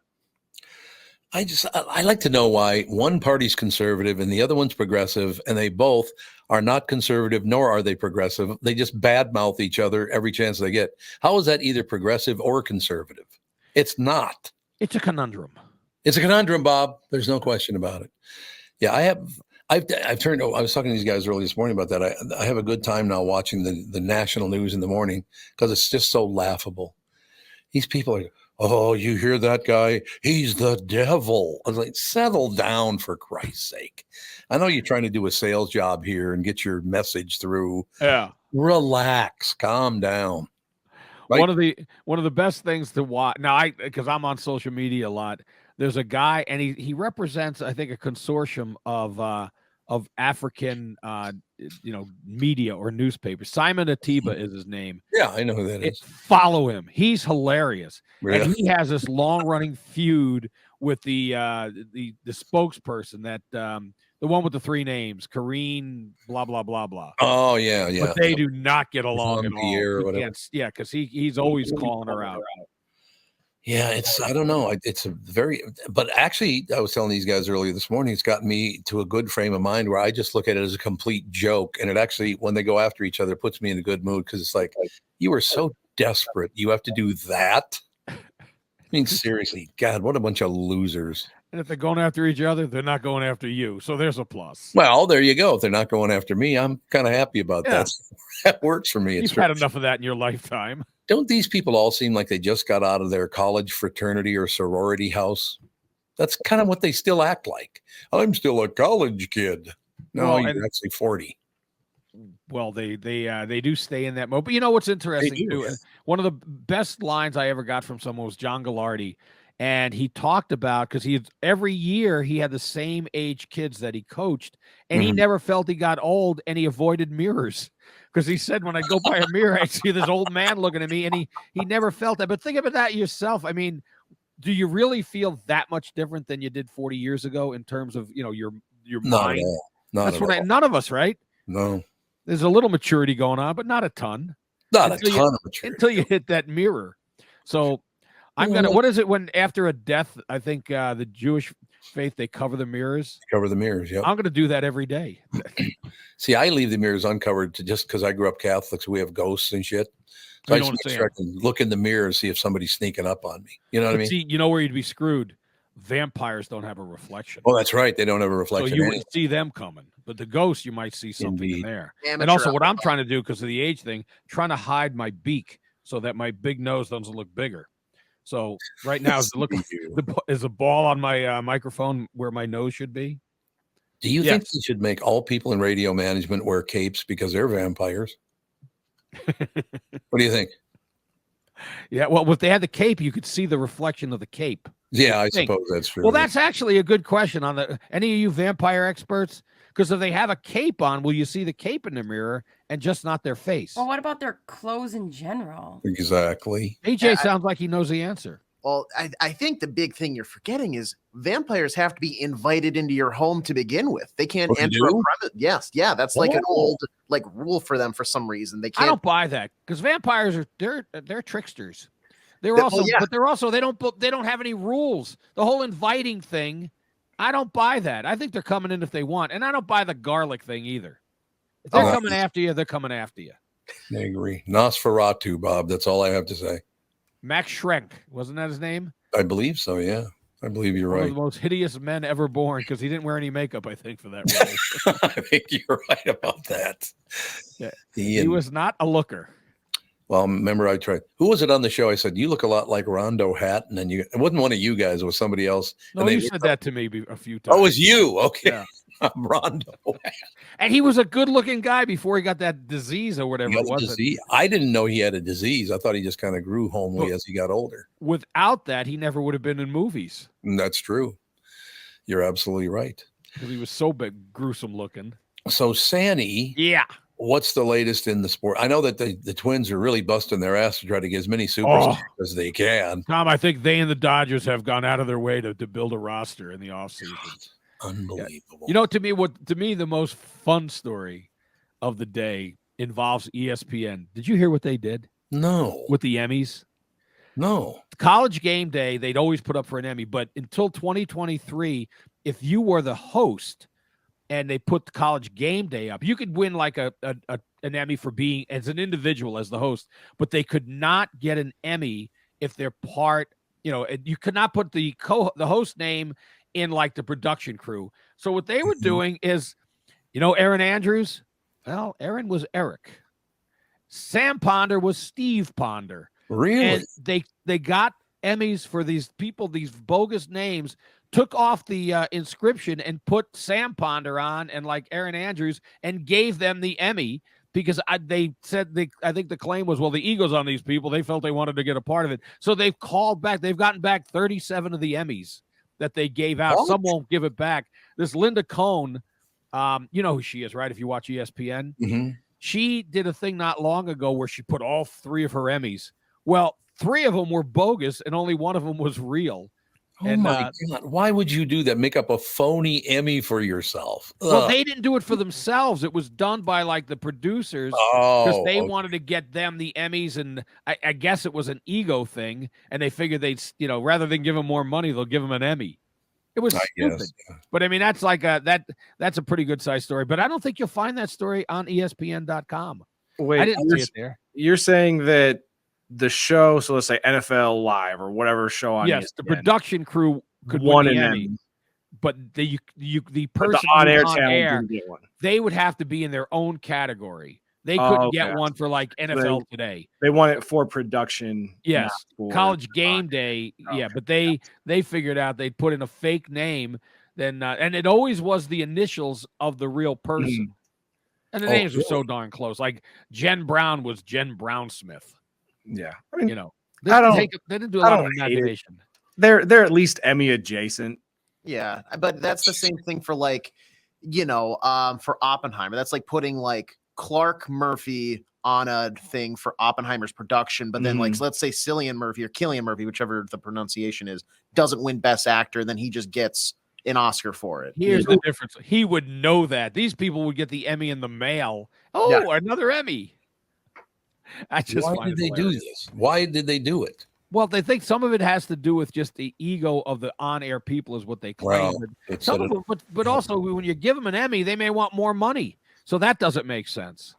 I like to know why one party's conservative and the other one's progressive, and they both are not conservative, nor are they progressive. They just badmouth each other every chance they get. How is that either progressive or conservative? It's not. It's a conundrum. It's a conundrum, Bob. There's no question about it. Yeah, I've turned. I was talking to these guys early this morning about that. I have a good time now watching the national news in the morning because it's just so laughable. These people are, oh, you hear that guy? He's the devil. I was like, settle down for Christ's sake. I know you're trying to do a sales job here and get your message through. Yeah. Relax, calm down. Right? One of the best things to watch now, because I'm on social media a lot. there's a guy, and he represents, I think, a consortium of African media or newspapers. Simon Atiba is his name. Yeah, I know who that is. Follow him. He's hilarious. Really? And he has this long-running feud with the spokesperson, that the one with the 3 names, Kareen, blah blah blah blah. Oh yeah. But they do not get along at all. Or whatever. Yeah, because he's always calling her out. Yeah, I don't know. But actually, I was telling these guys earlier this morning, it's gotten me to a good frame of mind where I just look at it as a complete joke. And it actually, when they go after each other, puts me in a good mood, because it's like, you are so desperate. You have to do that. I mean, seriously, God, what a bunch of losers. And if they're going after each other, they're not going after you. So there's a plus. Well, there you go. If they're not going after me, I'm kind of happy about that. That works for me. You've had enough of that in your lifetime. Don't these people all seem like they just got out of their college fraternity or sorority house? That's kind of what they still act like. I'm still a college kid. No, you're actually 40. Well, they do stay in that mode. But you know what's interesting too? One of the best lines I ever got from someone was John Gallardi. And he talked about, because every year he had the same age kids that he coached, and he never felt he got old, and he avoided mirrors. Because he said, when I go by a mirror, I see this old man looking at me, and he never felt that. But think about that yourself. I mean, do you really feel that much different than you did 40 years ago in terms of, your mind? None of us, right? No. There's a little maturity going on, but not a ton. Not a ton of maturity. Until you hit that mirror. So what is it when after a death, I think the Jewish faith, they cover the mirrors? Cover the mirrors, yeah. I'm going to do that every day. See, I leave the mirrors uncovered just because I grew up Catholic, so we have ghosts and shit. So I just make sure I can look in the mirror and see if somebody's sneaking up on me. You know what I mean? See, you know where you'd be screwed? Vampires don't have a reflection. Oh, that's right. They don't have a reflection. So you wouldn't see them coming. But the ghosts, you might see something in there. Amateur and also what I'm trying to do, because of the age thing, trying to hide my beak so that my big nose doesn't look bigger. So right now, is a ball on my microphone where my nose should be? Do you think we should make all people in radio management wear capes because they're vampires? What do you think? Yeah, well, if they had the cape, you could see the reflection of the cape. Yeah, I suppose that's true. Well, that's actually a good question on any of you vampire experts, because if they have a cape on, will you see the cape in the mirror and just not their face? Well, what about their clothes in general? Exactly. AJ sounds like he knows the answer. Well, I think the big thing you're forgetting is vampires have to be invited into your home to begin with. They can't enter a premise. Yes, yeah, that's like an old rule for them for some reason. They can't. I don't buy that, because vampires they're tricksters. But they're also they don't have any rules. The whole inviting thing, I don't buy that. I think they're coming in if they want, and I don't buy the garlic thing either. If they're coming after you, they're coming after you. I agree. Nosferatu, Bob. That's all I have to say. Max Schreck, wasn't that his name? I believe so, yeah. I believe you're right. One of the most hideous men ever born, because he didn't wear any makeup, I think, for that role. I think you're right about that. Yeah. He was not a looker. Well, remember I tried. Who was it on the show? I said, you look a lot like Rondo Hatton. And it wasn't one of you guys. It was somebody else. No, you said that to me a few times. Oh, it was you. Okay. Yeah. I'm Rondo. And he was a good-looking guy before he got that disease or whatever it was. I didn't know he had a disease. I thought he just kind of grew homely as he got older. Without that, he never would have been in movies. And that's true. You're absolutely right. Because he was so big, gruesome looking. So, Sandy. Yeah. What's the latest in the sport? I know that the Twins are really busting their ass to try to get as many superstars as they can. Tom, I think they and the Dodgers have gone out of their way to build a roster in the offseason. Unbelievable. You know, to me, the most fun story of the day involves ESPN. Did you hear what they did? No. With the Emmys? No. College Game Day, they'd always put up for an Emmy, but until 2023, if you were the host and they put the College Game Day up, you could win like an Emmy for being as an individual as the host, but they could not get an Emmy if they're part, you could not put the host name in like the production crew. So what they were doing is, Aaron Andrews, well, Aaron was Eric. Sam Ponder was Steve Ponder. Really? And they got Emmys for these people, these bogus names, took off the inscription and put Sam Ponder on and like Aaron Andrews and gave them the Emmy because they said I think the claim was, well, the ego's on these people. They felt they wanted to get a part of it. So they've called back. They've gotten back 37 of the Emmys. that they gave out. What? Some won't give it back. This Linda Cohn, you know who she is, right? If you watch ESPN, she did a thing not long ago where she put all 3 of her Emmys. Well, 3 of them were bogus, and only one of them was real. Oh my God! Why would you do that? Make up a phony Emmy for yourself? Well, they didn't do it for themselves. It was done by like the producers because they wanted to get them the Emmys, and I guess it was an ego thing. And they figured they'd, rather than give them more money, they'll give them an Emmy. It was stupid. But I mean, that's like that's a pretty good size story. But I don't think you'll find that story on ESPN.com. Wait, I didn't see it there. You're saying that the show, so let's say NFL Live or whatever show on ESPN, the production crew could win win an the Emmy. Emmy, but the person the on-air on talent air, didn't get one. they would have to be in their own category. They couldn't get one for like NFL Today. They want it for production. Yes, for College Game Day. Okay. Yeah, but they figured out they'd put in a fake name, then and it always was the initials of the real person, and the names were so darn close. Like Jen Brown was Jen Brown Smith. Yeah, I mean, they didn't do a lot of imagination. They're at least Emmy adjacent. Yeah, but that's the same thing for like, for Oppenheimer. That's like putting like Clark Murphy on a thing for Oppenheimer's production, but then like let's say Cillian Murphy or Killian Murphy, whichever the pronunciation is, doesn't win Best Actor, then he just gets an Oscar for it. Here's the difference. He would know that. These people would get the Emmy in the mail. Oh, another Emmy. Why did they do this? Why did they do it? Well, they think some of it has to do with just the ego of the on-air people, is what they claim. Well, some of them, but also when you give them an Emmy, they may want more money. So that doesn't make sense.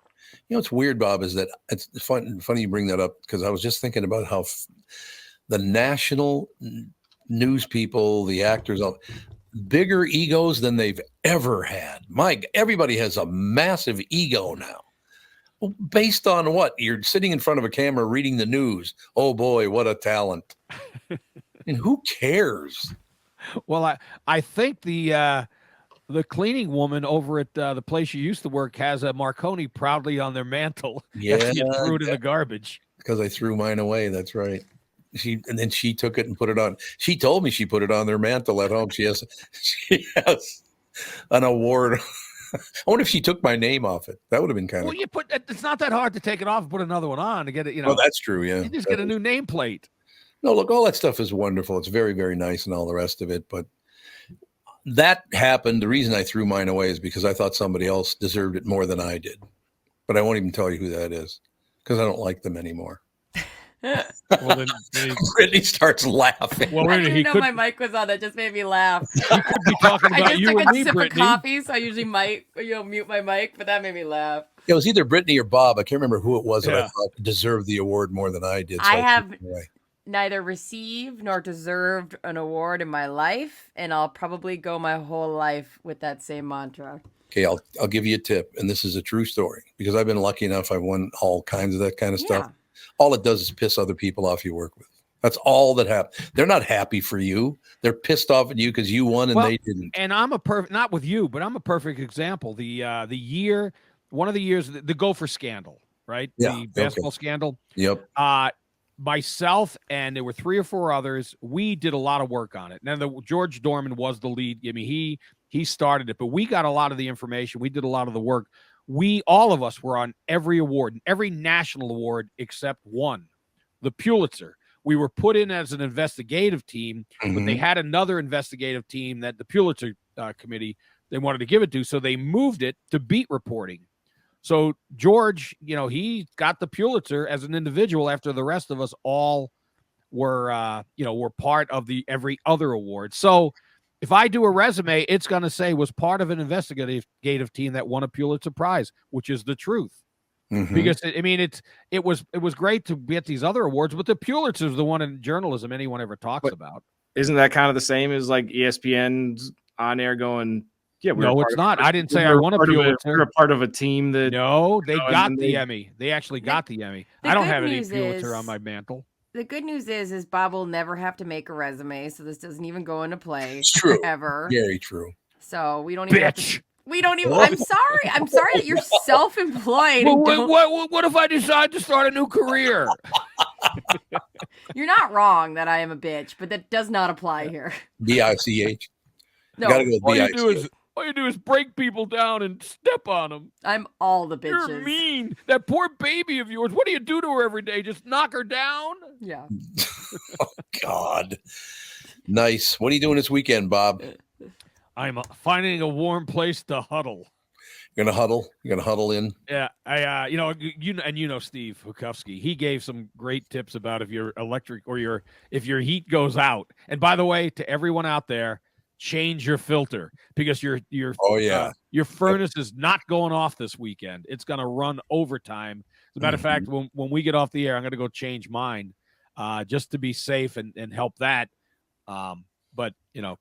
What's weird, Bob, is that it's funny you bring that up, because I was just thinking about how the national news people, the actors, bigger egos than they've ever had. Everybody has a massive ego now. Well, based on what? You're sitting in front of a camera reading the news. Oh boy, what a talent. And who cares? Well, I think the cleaning woman over at the place you used to work has a Marconi proudly on their mantle. Yeah, she threw it in the garbage. Because I threw mine away. That's right. And then she took it and put it on. She told me she put it on their mantle at home. She has an award. I wonder if she took my name off it. That would have been kind of. Well, it's not that hard to take it off and put another one on to get it. Oh, that's true. Yeah, you just get a new nameplate. No, look, all that stuff is wonderful. It's very, very nice and all the rest of it. But that happened. The reason I threw mine away is because I thought somebody else deserved it more than I did. But I won't even tell you who that is because I don't like them anymore. Well, then Brittany starts laughing. Well, I didn't know my mic was on. That just made me laugh. He could be talking about I just you took and a me, sip Brittany. of coffee, so I usually might mute my mic, but that made me laugh. It was either Brittany or Bob. I can't remember who it was that I thought deserved the award more than I did. So I have neither received nor deserved an award in my life, and I'll probably go my whole life with that same mantra. Okay, I'll give you a tip, and this is a true story because I've been lucky enough. I've won all kinds of that kind of stuff. All it does is piss other people off you work with. That's all that happens. They're not happy for you. They're pissed off at you because you won and they didn't. And I'm not with you, but I'm a perfect example. One of the years, the Gopher scandal, right? Yeah, the basketball scandal. Yep. Myself and there were 3 or 4 others. We did a lot of work on it. Now, George Dorman was the lead. I mean, he started it, but we got a lot of the information. We did a lot of the work. All of us were on every award, every national award except one, the Pulitzer. We were put in as an investigative team, but they had another investigative team that the Pulitzer committee, they wanted to give it to, so they moved it to beat reporting. So George, he got the Pulitzer as an individual after the rest of us all were part of the every other award. So if I do a resume, it's going to say was part of an investigative team that won a Pulitzer Prize, which is the truth. Because it was great to get these other awards, but the Pulitzer is the one in journalism anyone ever talks about. Isn't that kind of the same as like ESPN's on air going? Yeah, no, it's not. I didn't say I won a Pulitzer. We're a part of a team that. No, they got the Emmy. They actually got the Emmy. I don't have any Pulitzer on my mantle. The good news is Bob will never have to make a resume, so this doesn't even go into play. It's true. Ever. Very true. So we don't even have to. We don't even. I'm sorry that you're self-employed. What if I decide to start a new career? You're not wrong that I am a bitch, but that does not apply here. B-I-C-H. No. Gotta go with B-I-C-H. All you do is break people down and step on them. I'm all the bitches. You're mean. That poor baby of yours. What do you do to her every day? Just knock her down? Yeah. Oh, God. Nice. What are you doing this weekend, Bob? I'm finding a warm place to huddle. You're gonna huddle? You're gonna huddle in? Yeah, you know Steve Hukowski. He gave some great tips about if your electric or if your heat goes out. And by the way, to everyone out there, change your filter because your furnace is not going off this weekend. It's going to run overtime. As a matter of fact, when we get off the air, I'm going to go change mine just to be safe and help that. But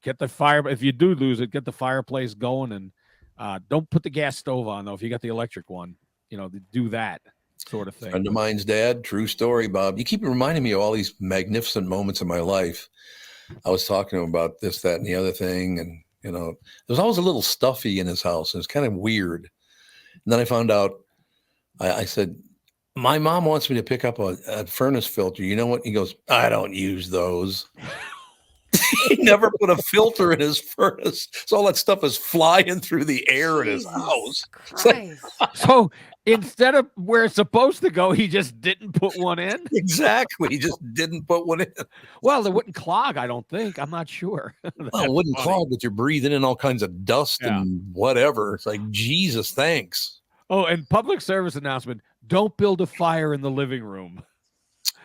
get the fire. If you do lose it, get the fireplace going and don't put the gas stove on though. If you got the electric one, do that sort of thing. Friend of mine's dad. True story, Bob. You keep reminding me of all these magnificent moments in my life. I was talking to him about this, that, and the other thing. And, there's always a little stuffy in his house. And it's kind of weird. And then I found out, I said, my mom wants me to pick up a furnace filter. You know what? He goes, I don't use those. He never put a filter in his furnace. So all that stuff is flying through the air in his house. So instead of where it's supposed to go, he just didn't put one in? Exactly. He just didn't put one in. Well, it wouldn't clog, I don't think. I'm not sure. Well, it wouldn't clog, but you're breathing in all kinds of dust and whatever. It's like, Jesus, thanks. Oh, and public service announcement, don't build a fire in the living room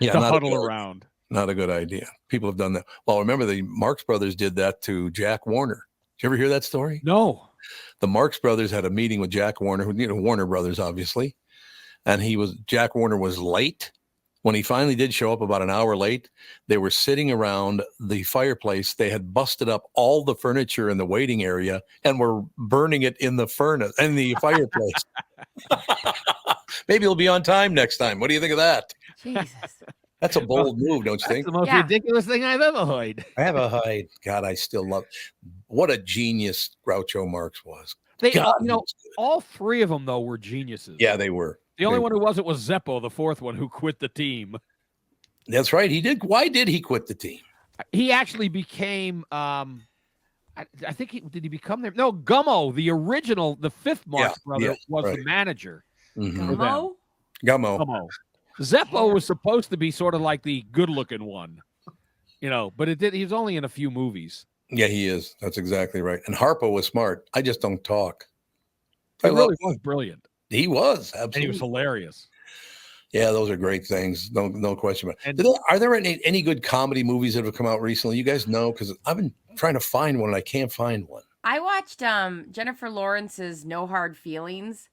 to huddle around. Not a good idea. People have done that. Well, remember the Marx Brothers did that to Jack Warner. Did you ever hear that story? No. The Marx Brothers had a meeting with Jack Warner, Warner Brothers, obviously. And Jack Warner was late. When he finally did show up about an hour late, they were sitting around the fireplace. They had busted up all the furniture in the waiting area and were burning it in the furnace and the fireplace. Maybe he'll be on time next time. What do you think of that? Jesus. That's a bold move, don't you think? That's the most ridiculous thing I've ever heard. God, I still love. What a genius Groucho Marx was. All three of them though were geniuses. Yeah, they were. The only one who wasn't was Zeppo, the fourth one, who quit the team. That's right. He did. Why did he quit the team? He actually became. I think did he become there? No, Gummo, the original, the fifth Marx brother, was the manager. Gummo. Zeppo was supposed to be sort of like the good-looking one, but he was only in a few movies. Yeah, he is. That's exactly right. And Harpo was smart. I just don't talk. He really was brilliant. He was, absolutely. And he was hilarious. Yeah, those are great things. No question about it. Are there any good comedy movies that have come out recently? You guys know? Because I've been trying to find one and I can't find one. I watched Jennifer Lawrence's No Hard Feelings.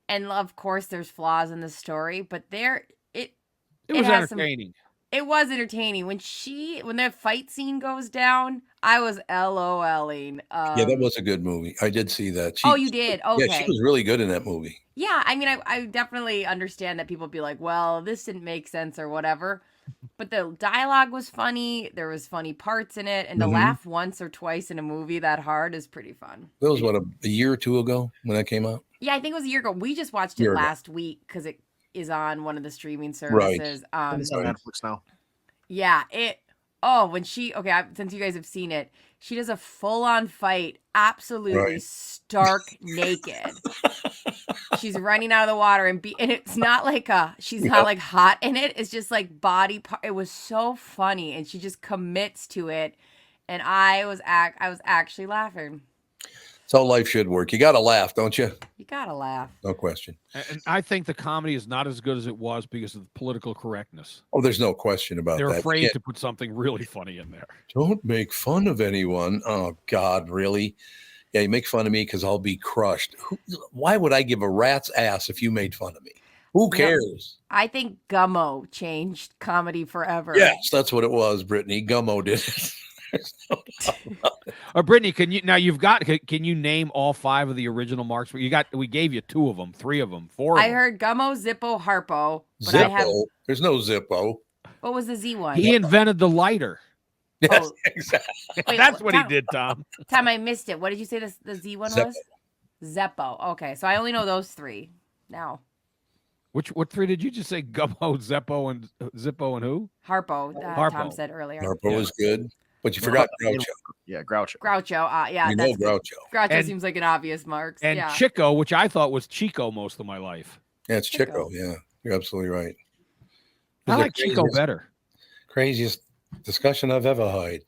And of course, there's flaws in the story, but it was entertaining. It was entertaining. When the fight scene goes down, I was LOLing. Yeah, that was a good movie. I did see that. You did? Okay. Yeah, she was really good in that movie. Yeah, I mean, I definitely understand that people be like, well, this didn't make sense or whatever. But the dialogue was funny. There was funny parts in it. And to laugh once or twice in a movie that hard is pretty fun. That was, a year or two ago when that came out? Yeah, I think it was a year ago. We just watched it last week because it is on one of the streaming services. Right. It's on Netflix now. Yeah, since you guys have seen it, she does a full-on fight, absolutely stark naked. She's running out of the water and it's not like she's not like hot in it. It's just like body part. It was so funny, and she just commits to it, and I was actually laughing. That's how life should work. You got to laugh, don't you? You got to laugh. No question. And I think the comedy is not as good as it was because of the political correctness. Oh, there's no question about that. They're afraid to put something really funny in there. Don't make fun of anyone. Oh, God, really? Yeah, you make fun of me because I'll be crushed. Why would I give a rat's ass if you made fun of me? Who cares? I think Gummo changed comedy forever. Yes, that's what it was, Brittany. Gummo did it. Brittany, can you name all five of the original Marx? We gave you two of them, three of them, four. I heard Gummo, Zippo, Harpo. But Zippo. There's no Zippo. What was the Z one? He invented the lighter. Yes, exactly. Wait, that's what he did, Tom. Tom, I missed it. What did you say the Z one was? Zeppo. Okay, so I only know those three now. What three did you just say? Gumbo, Zeppo, and who? Harpo. Harpo. Tom said earlier. Harpo was good, but you forgot Groucho. Yeah, Groucho. Groucho. Yeah, You that's know good. Groucho. Groucho And- seems like an obvious Marx. And Yeah. Chico, which I thought was Chico most of my life. Yeah, it's Chico. Yeah, you're absolutely right. I The like Chico better. Craziest discussion I've ever had.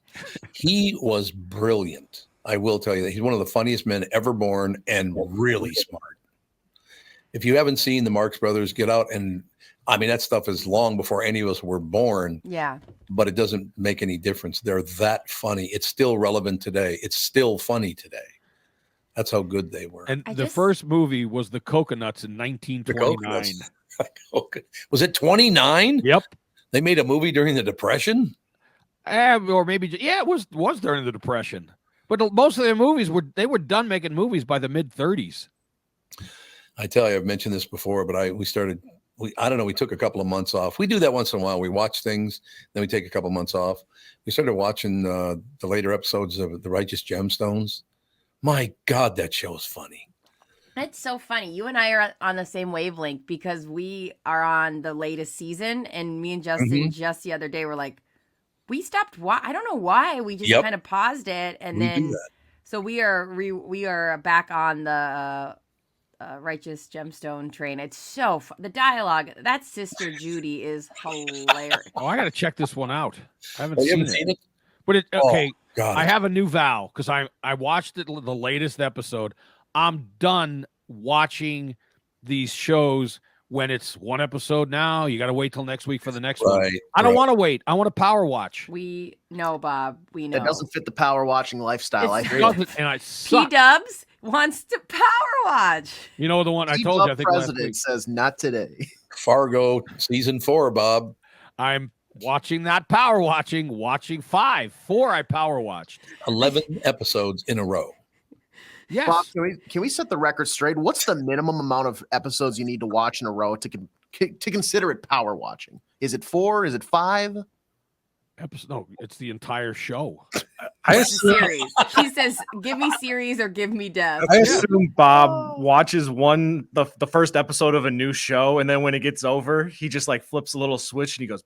He was brilliant. I will tell you that he's one of the funniest men ever born and really smart. If you haven't seen the Marx Brothers, get out and I mean that stuff is long before any of us were born. Yeah. But it doesn't make any difference. They're that funny. It's still relevant today. It's still funny today. That's how good they were. And the first movie was The Coconuts in The 1929. Coconuts. Was it 29? Yep. They made a movie during the Depression? Or maybe, it was during the Depression. But most of their movies were done making movies by the mid 30s. I tell you, I've mentioned this before, but I don't know, we took a couple of months off. We do that once in a while. We watch things, then we take a couple of months off. We started watching the later episodes of The Righteous Gemstones. My God, that show is funny. It's so funny. You and I are on the same wavelength because we are on the latest season, and me and Justin just the other day were like, we stopped. I don't know why. We just kind of paused it, and then so we are back on the Righteous Gemstone train. It's so the dialogue. That Sister Judy is hilarious. Oh, I got to check this one out. I haven't You seen haven't seen it? But okay. God. I have a new vow because I watched the latest episode. I'm done watching these shows when it's one episode now. You got to wait till next week for the next one. I don't want to wait. I want to power watch. We know, Bob. We know. That doesn't fit the power watching lifestyle. I hear you. And I suck. P-Dubs wants to power watch. You know the one I told you. I think last President week. says not today. Fargo season 4, Bob. I'm watching that power watching 4 I power watched 11 episodes in a row. Yes. Bob, can we set the record straight? What's the minimum amount of episodes you need to watch in a row to consider it power watching? Is it 4? Is it 5? No, it's the entire show. I assume series. She says, "Give me series or give me death." I assume Bob watches the first episode of a new show, and then when it gets over, he just like flips a little switch and he goes,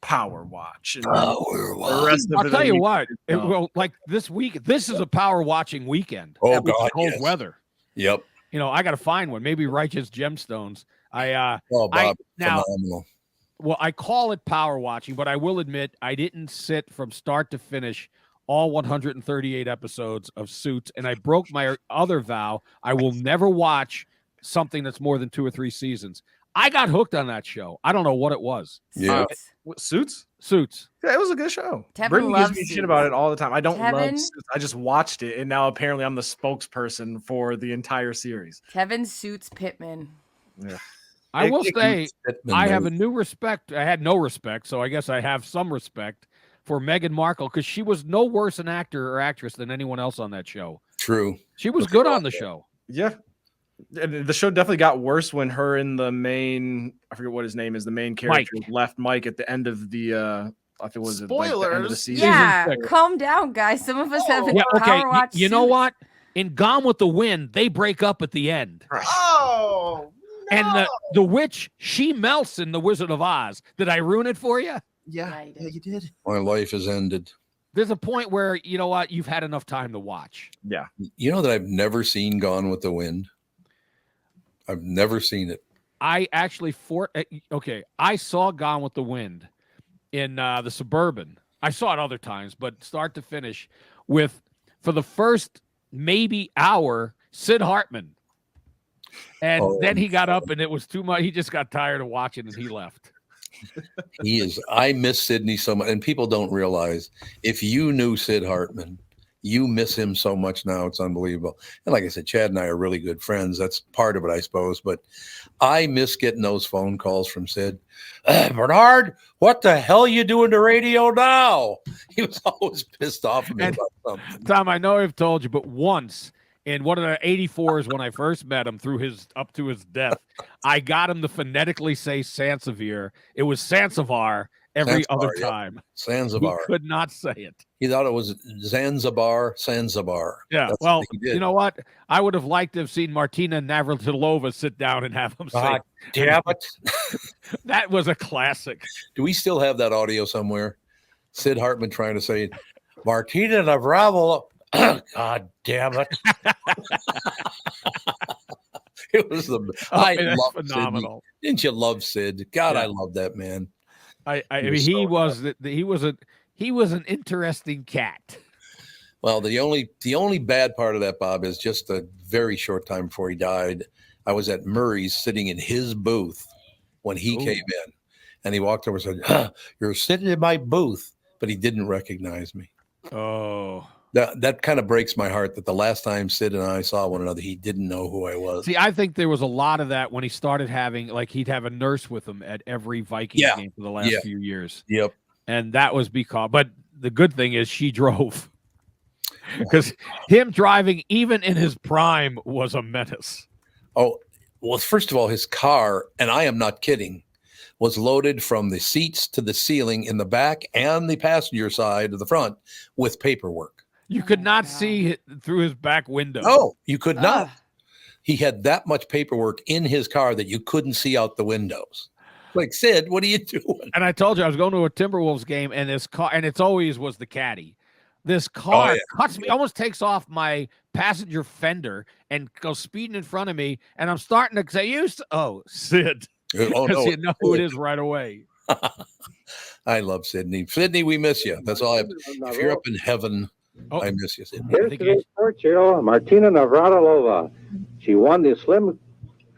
"Power watch." And I'll tell you what. Well, like this week, this is a power watching weekend. Oh with God, cold weather. Yep. You know, I got to find one. Maybe Righteous Gemstones. Bob, phenomenal. Well, I call it power watching, but I will admit I didn't sit from start to finish all 138 episodes of Suits, and I broke my other vow. I will never watch something that's more than 2 or 3 seasons. I got hooked on that show. I don't know what it was. Yeah. Suits? Suits. Yeah, it was a good show. Tevin Brittany loves gives me Suits. shit about it all the time. I don't love Tevin? Suits. I just watched it, and now apparently I'm the spokesperson for the entire series. Kevin Suits Pittman. Yeah. I will say I have a new respect. I had no respect, so I guess I have some respect for Meghan Markle because she was no worse an actor or actress than anyone else on that show. True. She was good on the show. Yeah. And the show definitely got worse when her and the main, I forget what his name is, the main character left Mike at the end of the, I think it was like the end of the season. Yeah, calm down, guys. Some of us haven't power watched. You know Suits. what? In Gone with the Wind, they break up at the end. Oh, no. And the witch, she melts in The Wizard of Oz. Did I ruin it for you? Yeah, you did. My life has ended. There's a point where, you know what, you've had enough time to watch. Yeah. You know that I've never seen Gone with the Wind? I've never seen it. I actually I saw Gone with the Wind in the Suburban. I saw it other times, but start to finish for the first maybe hour, Sid Hartman. And then he got up and it was too much. He just got tired of watching and he left. I miss Sidney so much. And people don't realize if you knew Sid Hartman, you miss him so much now. It's unbelievable. And like I said, Chad and I are really good friends. That's part of it, I suppose. But I miss getting those phone calls from Sid. Bernard, what the hell are you doing to radio now? He was always pissed off at me about something. Tom, I know I've told you, but once in one of the 84s when I first met him up to his death, I got him to phonetically say Sansevier. It was Sansevar, every Zanzibar, other yep. time. Zanzibar. He could not say it. He thought it was Zanzibar. Yeah. That's Well, what he did. you know what? I would have liked to have seen Martina Navratilova sit down and have him say, God damn it. that was a classic. Do we still have that audio somewhere? Sid Hartman trying to say, Martina Navratilova. God damn it. It was I that's love phenomenal. Sid. Didn't you love Sid? God, Yeah. I love that man. I mean, he was an interesting cat. Well, the only bad part of that, Bob, is just a very short time before he died. I was at Murray's sitting in his booth when he came in, and he walked over and said, "You're sitting in my booth," but he didn't recognize me. Oh. That kind of breaks my heart that the last time Sid and I saw one another, he didn't know who I was. See, I think there was a lot of that when he started having, like, he'd have a nurse with him at every Vikings game for the last few years. Yep. And that was because, but the good thing is she drove. Because him driving, even in his prime, was a menace. Oh, well, first of all, his car, and I am not kidding, was loaded from the seats to the ceiling in the back and the passenger side of the front with paperwork. You could not see it through his back window. No, you could not. He had that much paperwork in his car that you couldn't see out the windows. Like, Sid, what are you doing? And I told you I was going to a Timberwolves game, and this car, and it's always was the caddy. This car cuts me, almost takes off my passenger fender and goes speeding in front of me. And I'm starting to say, Sid. Oh, no. You know who it is right away. I love Sydney. Sydney, we miss you. That's all I have. If you're up in heaven, I miss you, Sydney. Here's today's sports hero, Martina Navratilova. She won the slim...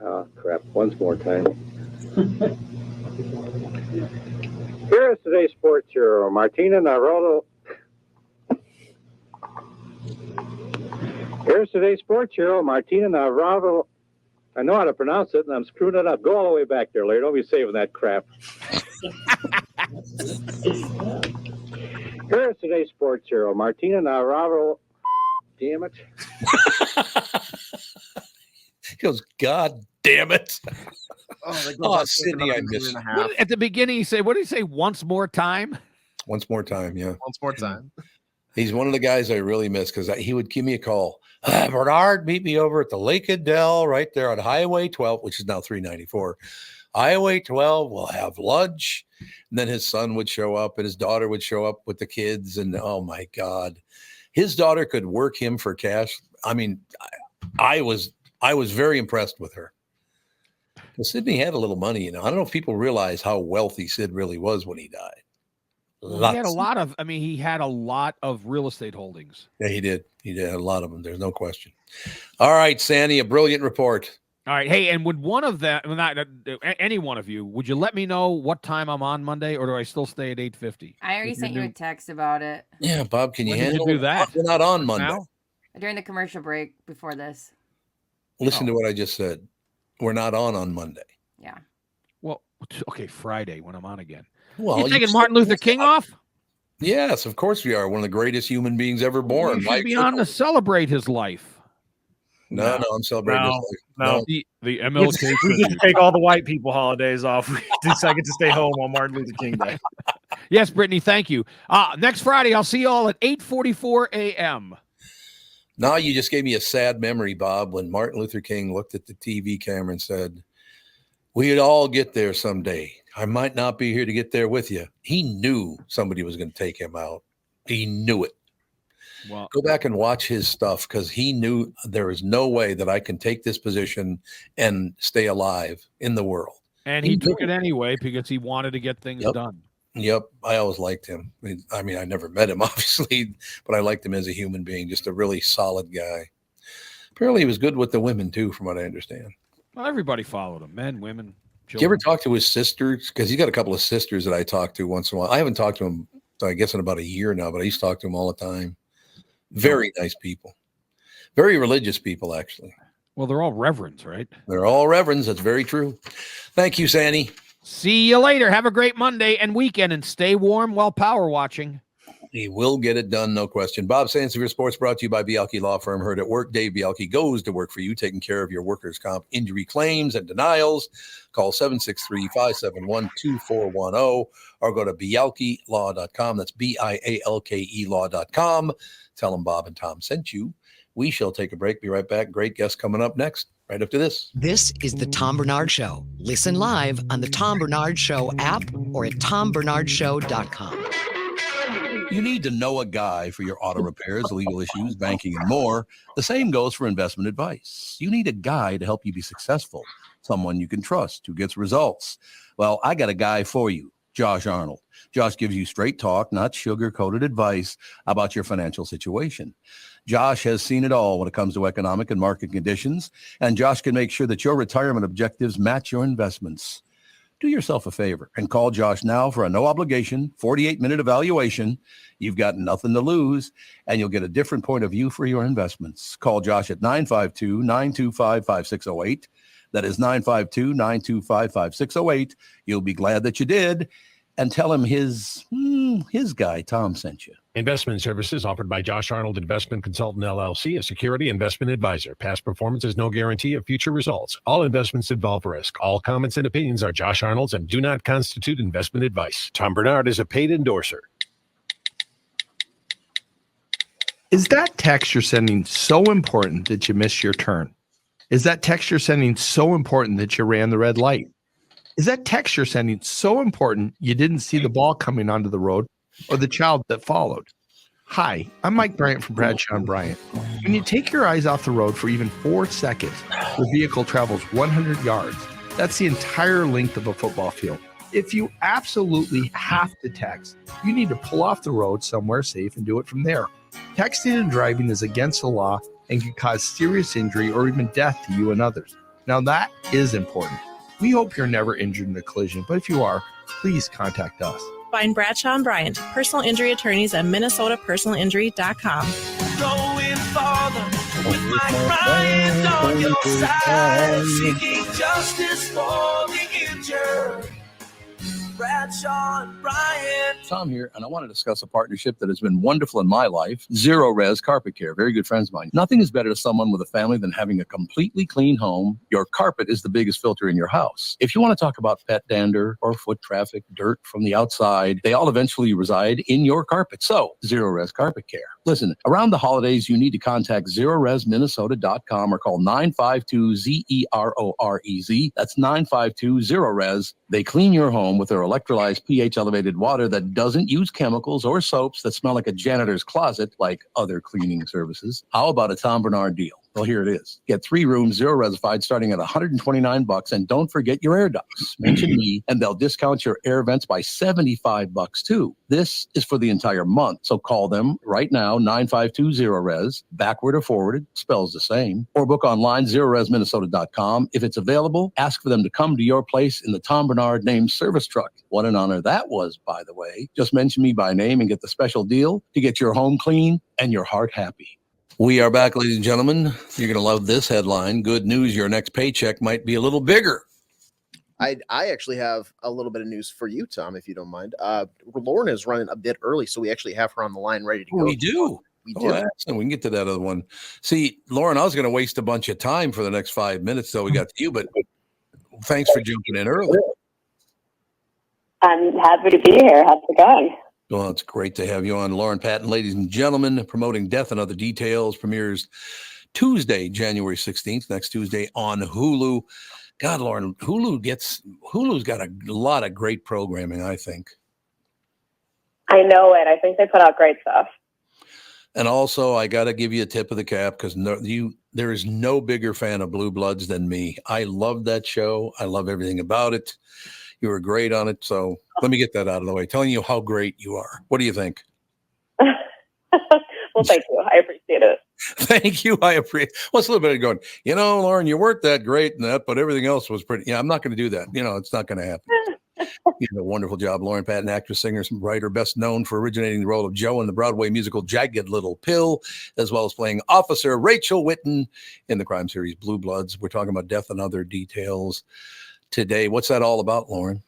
Oh, crap. Once more time. Here's today's sports hero, Martina Navratilova. Here's today's sports hero, Martina Navratilova. I know how to pronounce it, and I'm screwing it up. Go all the way back there, Larry. Don't be saving that crap. Here's today's sports hero, Martina Navratilova. Damn it. He goes, God damn it. Oh, Sydney, I miss you. At the beginning, what did he say? Once more time? Once more time, yeah. Once more time. He's one of the guys I really miss because he would give me a call. Bernard, meet me over at the Lake Adele right there on Highway 12, which is now 394. Highway 12, we'll have lunch. And then his son would show up and his daughter would show up with the kids. And oh my God, his daughter could work him for cash. I mean, I was very impressed with her. Well, Sydney had a little money, you know. I don't know if people realize how wealthy Sid really was when he died. He had a lot of real estate holdings. Yeah, he did. He had a lot of them. There's no question. All right, Sandy, a brilliant report. All right. Hey, and would one of them, not any one of you, would you let me know what time I'm on Monday, or do I still stay at 8:50? I already sent you a text about it. Yeah, Bob, can you When did handle you do that? We're not on Monday. Now? During the commercial break before this. Listen to what I just said. We're not on Monday. Yeah. Well, okay, Friday when I'm on again. Well, you taking Martin Luther King off? Yes, of course we are. One of the greatest human beings ever born. You should be on to celebrate his life. No, I'm celebrating his life. No. The MLK. We just take all the white people holidays off. I get to stay home on Martin Luther King Day. Yes, Brittany, thank you. Next Friday, I'll see you all at 8:44 a.m. Now you just gave me a sad memory, Bob, when Martin Luther King looked at the TV camera and said, we'd all get there someday. I might not be here to get there with you. He knew somebody was going to take him out. He knew it. Well, go back and watch his stuff because he knew there is no way that I can take this position and stay alive in the world. And he took it anyway because he wanted to get things done. Yep. I always liked him. I mean, I never met him, obviously, but I liked him as a human being, just a really solid guy. Apparently he was good with the women, too, from what I understand. Well, everybody followed him, men, women, children. Did you ever talk to his sisters? Because he's got a couple of sisters that I talk to once in a while. I haven't talked to him, I guess, in about a year now, but I used to talk to him all the time. Very nice people. Very religious people, actually. Well, they're all reverends, right? They're all reverends. That's very true. Thank you, Sandy. See you later. Have a great Monday and weekend, and stay warm while power watching. He will get it done, no question. Bob Sansevier Sports brought to you by Bialke Law Firm. Heard at work. Dave Bialke goes to work for you, taking care of your workers' comp injury claims and denials. Call 763-571-2410 or go to bialkelaw.com. That's BIALKE law.com. Tell them Bob and Tom sent you. We shall take a break. Be right back. Great guest coming up next, right after this. This is the Tom Barnard Show. Listen live on the Tom Barnard Show app or at tombernardshow.com. You need to know a guy for your auto repairs, legal issues, banking, and more. The same goes for investment advice. You need a guy to help you be successful, someone you can trust who gets results. Well, I got a guy for you, Josh Arnold. Josh gives you straight talk, not sugar-coated advice about your financial situation. Josh has seen it all when it comes to economic and market conditions, and Josh can make sure that your retirement objectives match your investments. Do yourself a favor and call Josh now for a no-obligation 48-minute evaluation. You've got nothing to lose, and you'll get a different point of view for your investments. Call Josh at 952-925-5608. That is 952-925-5608. You'll be glad that you did. And tell him his guy, Tom, sent you. Investment services offered by Josh Arnold Investment Consultant, LLC, a security investment advisor. Past performance is no guarantee of future results. All investments involve risk. All comments and opinions are Josh Arnold's and do not constitute investment advice. Tom Barnard is a paid endorser. Is that text you're sending so important that you missed your turn? Is that text you're sending so important that you ran the red light? Is that text you're sending so important you didn't see the ball coming onto the road or the child that followed? Hi, I'm Mike Bryant from Bradshaw & Bryant. When you take your eyes off the road for even 4 seconds, the vehicle travels 100 yards. That's the entire length of a football field. If you absolutely have to text, you need to pull off the road somewhere safe and do it from there. Texting and driving is against the law and can cause serious injury or even death to you and others. Now that is important. We hope you're never injured in a collision, but if you are, please contact us. Find Bradshaw & Bryant, personal injury attorneys at minnesotapersonalinjury.com. Going farther with Mike Bryant on your side, seeking justice for the injured. Bradshaw & Bryant. Tom here, and I want to discuss a partnership that has been wonderful in my life, Zero Res Carpet Care. Very good friends of mine. Nothing is better to someone with a family than having a completely clean home. Your carpet is the biggest filter in your house. If you want to talk about pet dander or foot traffic, dirt from the outside, they all eventually reside in your carpet. So, Zero Res Carpet Care. Listen, around the holidays, you need to contact ZeroResMinnesota.com or call 952-ZEROREZ. That's 952-ZERO-RES. They clean your home with their electrolyzed pH-elevated water that doesn't use chemicals or soaps that smell like a janitor's closet like other cleaning services. How about a Tom Barnard deal? Well, here it is. Get 3 rooms, 0 resified, starting at $129, and don't forget your air ducts. Mention me, and they'll discount your air vents by $75 too. This is for the entire month, so call them right now, 952-0-RES, backward or forward, spells the same, or book online, ZeroResMinnesota.com. If it's available, ask for them to come to your place in the Tom Barnard named service truck. What an honor that was, by the way. Just mention me by name and get the special deal to get your home clean and your heart happy. We are back, ladies and gentlemen. You're going to love this headline. Good news, your next paycheck might be a little bigger. I actually have a little bit of news for you, Tom, if you don't mind. Lauren is running a bit early, so we actually have her on the line ready to go. We do. We can get to that other one. See, Lauren, I was going to waste a bunch of time for the next 5 minutes till we got to you, but thanks for jumping in early. I'm happy to be here. How's it going? Well, it's great to have you on. Lauren Patton, ladies and gentlemen, Promoting Death and Other Details premieres Tuesday, January 16th, next Tuesday on Hulu. God, Lauren, Hulu's got a lot of great programming, I think. I know it. I think they put out great stuff. And also, I got to give you a tip of the cap because there is no bigger fan of Blue Bloods than me. I love that show. I love everything about it. You were great on it. So let me get that out of the way, telling you how great you are. What do you think? Well, thank you. I appreciate it. Thank you. I appreciate. Well, it's a little bit of going, Lauren, you weren't that great in that, but everything else was pretty. Yeah, I'm not going to do that. It's not going to happen. You did a wonderful job. Lauren Patton, actress, singer, writer, best known for originating the role of Jo in the Broadway musical Jagged Little Pill, as well as playing Officer Rachel Whitten in the crime series Blue Bloods. We're talking about Death and Other Details today. What's that all about, Lauren?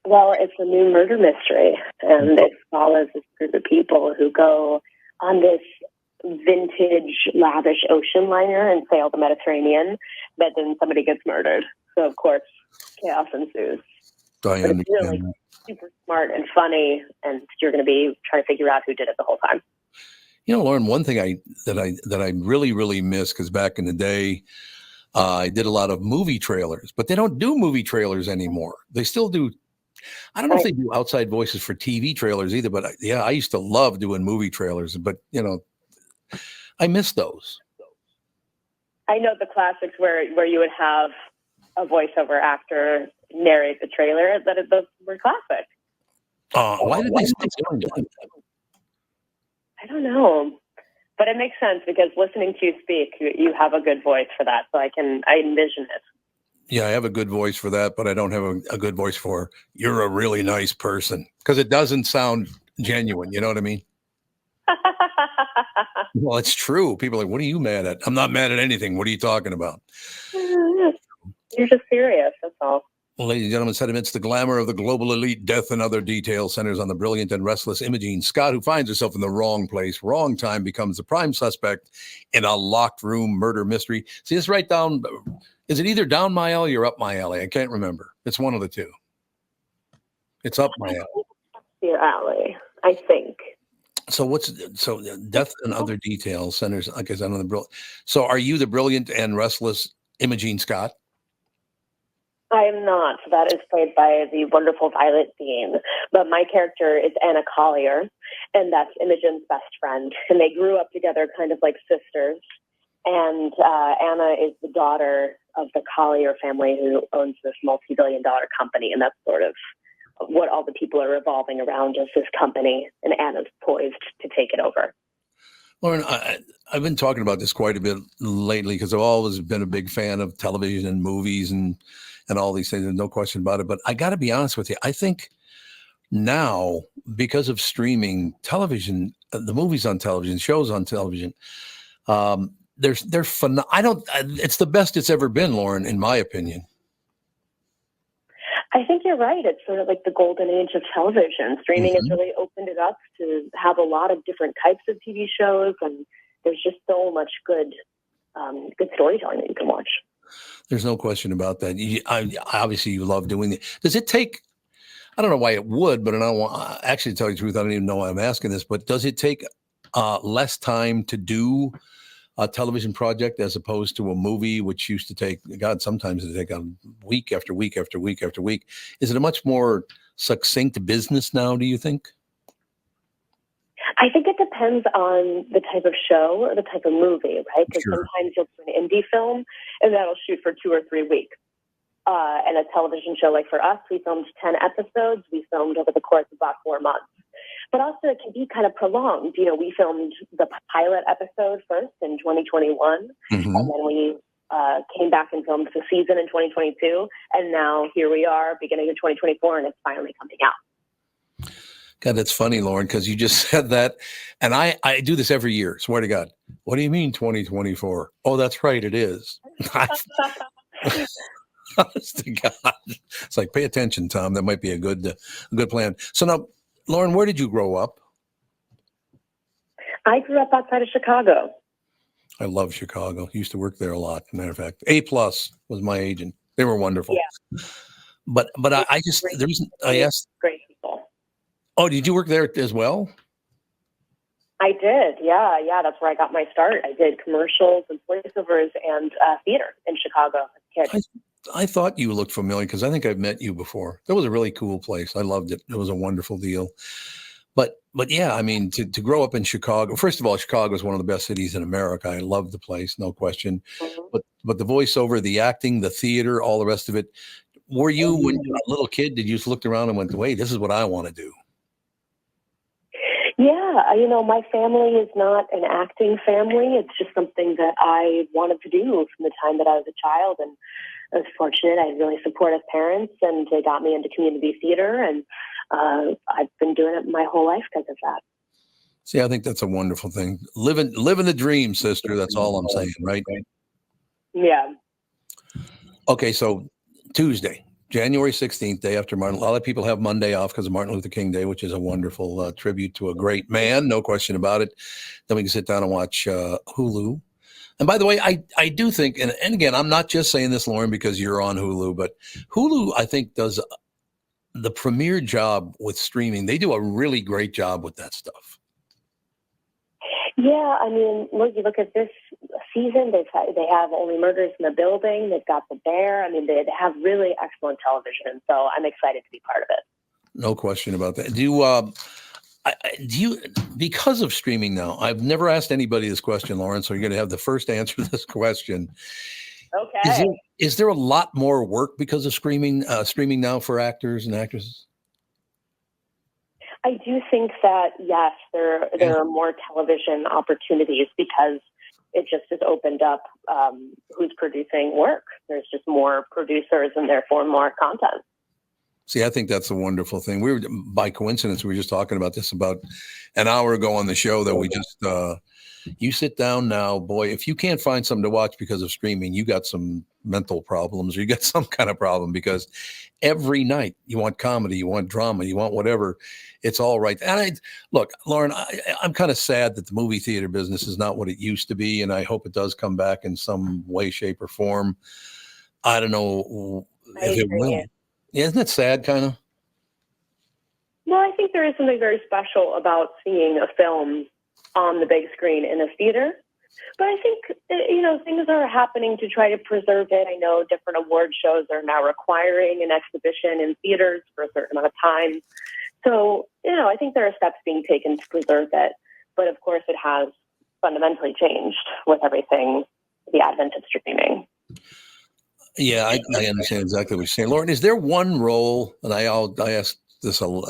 Well, it's a new murder mystery, and it follows this group of people who go on this vintage, lavish ocean liner and sail the Mediterranean, but then somebody gets murdered. So, of course, chaos ensues. But it's really super smart and funny, and you're going to be trying to figure out who did it the whole time. Lauren, one thing that I really, really miss, because back in the day, I did a lot of movie trailers, but they don't do movie trailers anymore. They still do. I don't know if they do outside voices for TV trailers either, but I used to love doing movie trailers, but I miss those. I know the classics where you would have a voiceover actor narrate the trailer. Those were classic. Why did they stop doing that? I don't know, but it makes sense because listening to you speak, you have a good voice for that. So I envision it. Yeah, I have a good voice for that, but I don't have a good voice for "you're a really nice person," because it doesn't sound genuine. You know what I mean? Well, it's true. People are like, "What are you mad at?" I'm not mad at anything. What are you talking about? You're just serious. That's all. Well, ladies and gentlemen, set amidst the glamour of the global elite, death and other details centers on the brilliant and restless Imogene Scott, who finds herself in the wrong place, wrong time, becomes the prime suspect in a locked room murder mystery. See, it's right down. Is it either down my alley or up my alley? I can't remember. It's one of the two. It's up my alley. Your alley, I think. So death and other details centers, like I said, on the brilliant. So are you the brilliant and restless Imogene Scott? I am not. That is played by the wonderful Violet Dean. But my character is Anna Collier, and that's Imogen's best friend. And they grew up together kind of like sisters. And Anna is the daughter of the Collier family who owns this multi-billion-dollar company. And that's sort of what all the people are revolving around is this company. And Anna's poised to take it over. Lauren, I've been talking about this quite a bit lately because I've always been a big fan of television and movies and all these things. There's no question about it. But I got to be honest with you. I think now, because of streaming television, the movies on television, shows on television, they're fun. It's the best it's ever been, Lauren, in my opinion. I think you're right. It's sort of like the golden age of television. Streaming has really opened it up to have a lot of different types of TV shows, and there's just so much good storytelling that you can watch. There's no question about that. Obviously, you love doing it. Does it take? I don't know why it would, but I don't want. Actually, to tell you the truth, I don't even know why I'm asking this. But does it take less time to do a television project as opposed to a movie, which used to take, sometimes it take a week after week after week after week? Is it a much more succinct business now, do you think? I think it depends on the type of show or the type of movie, right? Because sometimes you'll do an indie film and that'll shoot for 2 or 3 weeks. And a television show, like for us, we filmed 10 episodes. We filmed over the course of about 4 months. But also it can be kind of prolonged. We filmed the pilot episode first in 2021, and then we came back and filmed the season in 2022. And now here we are, beginning of 2024, and it's finally coming out. God, that's funny, Lauren, because you just said that. And I do this every year, swear to God. What do you mean 2024? Oh, that's right, it is. Honest to God. It's like, pay attention, Tom. That might be a good plan. So now, Lauren, where did you grow up? I grew up outside of Chicago. I love Chicago. Used to work there a lot. Matter of fact, A+ was my agent. They were wonderful. Yeah. But I just, the reason I asked. Great people. Oh, did you work there as well? I did. Yeah. That's where I got my start. I did commercials and voiceovers and theater in Chicago as a kid. I thought you looked familiar because I think I've met you before. That was a really cool place. I loved it. It was a wonderful deal. But yeah, I mean, to grow up in Chicago, first of all, Chicago is one of the best cities in America. I love the place, no question. But the voiceover, the acting, the theater, all the rest of it. Were you, when you were a little kid, did you just look around and went, wait, this is what I want to do? Yeah, my family is not an acting family. It's just something that I wanted to do from the time that I was a child. And I was fortunate. I had really supportive parents, and they got me into community theater. And I've been doing it my whole life because of that. See, I think that's a wonderful thing. Living the dream, sister. That's all I'm saying, right? Yeah. Okay, so Tuesday, January 16th, day after Martin. A lot of people have Monday off because of Martin Luther King Day, which is a wonderful tribute to a great man, no question about it. Then we can sit down and watch Hulu. And by the way, I do think, and again, I'm not just saying this, Lauren, because you're on Hulu, but Hulu, I think, does the premier job with streaming. They do a really great job with that stuff. Yeah, I mean, you look at this season. They have Only Murders in the Building. They've got The Bear. I mean, they have really excellent television. So I'm excited to be part of it. No question about that. Do you, because of streaming now? I've never asked anybody this question, Lauren. So you're going to have the first answer to this question. Okay. Is there a lot more work because of streaming now for actors and actresses? I do think that, yes, there are more television opportunities because it just has opened up who's producing work. There's just more producers and therefore more content. See, I think that's a wonderful thing. By coincidence, we were just talking about this about an hour ago on the show that we just, you sit down now, boy, if you can't find something to watch because of streaming, you got some mental problems or you got some kind of problem because every night you want comedy, you want drama, you want whatever. It's all right. And look, Lauren, I'm kind of sad that the movie theater business is not what it used to be. And I hope it does come back in some way, shape, or form. I don't know if it will. Yeah, isn't that sad, kind of? No, I think there is something very special about seeing a film on the big screen in a theater. But I think, things are happening to try to preserve it. I know different award shows are now requiring an exhibition in theaters for a certain amount of time. So, I think there are steps being taken to preserve it. But of course, it has fundamentally changed with everything, the advent of streaming. Yeah, I understand exactly what you're saying. Lauren, is there one role, and I ask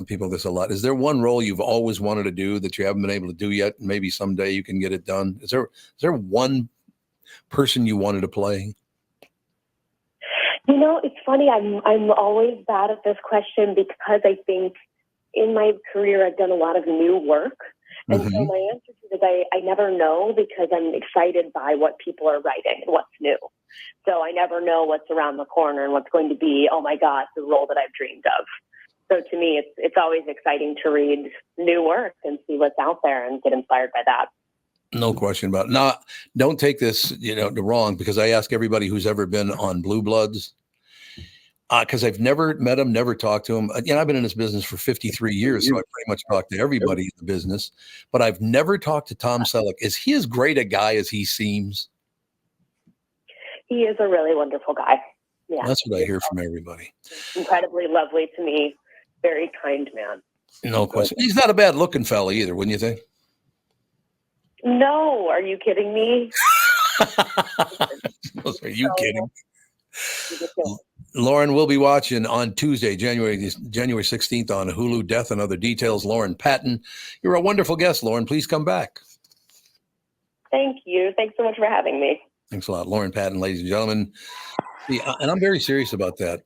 people this a lot, is there one role you've always wanted to do that you haven't been able to do yet? And maybe someday you can get it done. Is there one person you wanted to play? It's funny. I'm always bad at this question because I think in my career I've done a lot of new work. And so my answer to it is I never know because I'm excited by what people are writing and what's new. So I never know what's around the corner and what's going to be, oh my God, the role that I've dreamed of. So to me, it's always exciting to read new work and see what's out there and get inspired by that. No question about it. Now, don't take this, wrong, because I ask everybody who's ever been on Blue Bloods, because I've never met him, never talked to him. I've been in this business for 53 years, so I pretty much talked to everybody in the business, but I've never talked to Tom Selleck. Is he as great a guy as he seems? He is a really wonderful guy. Yeah. That's what I hear from everybody. Incredibly lovely to me. Very kind man. No question. He's not a bad looking fella either, wouldn't you think? No, are you kidding me? Are you kidding? Lauren, we'll be watching on Tuesday, January 16th on Hulu, Death and Other Details. Lauren Patton, you're a wonderful guest, Lauren. Please come back. Thank you. Thanks so much for having me. Thanks a lot. Lauren Patton, ladies and gentlemen. And I'm very serious about that.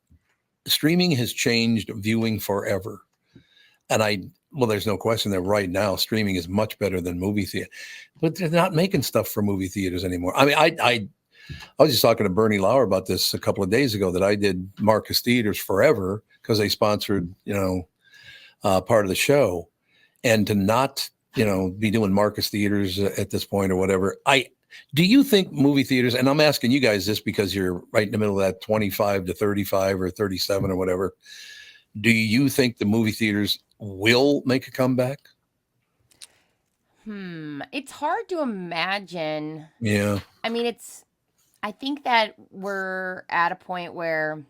Streaming has changed viewing forever. And there's no question that right now streaming is much better than movie theater. But they're not making stuff for movie theaters anymore. I mean, I was just talking to Bernie Lauer about this a couple of days ago that I did Marcus Theaters forever because they sponsored, part of the show. And to not, be doing Marcus Theaters at this point or whatever. Do you think movie theaters, and I'm asking you guys this because you're right in the middle of that 25 to 35 or 37 or whatever, do you think the movie theaters will make a comeback? It's hard to imagine. Yeah. I mean, I think that we're at a point where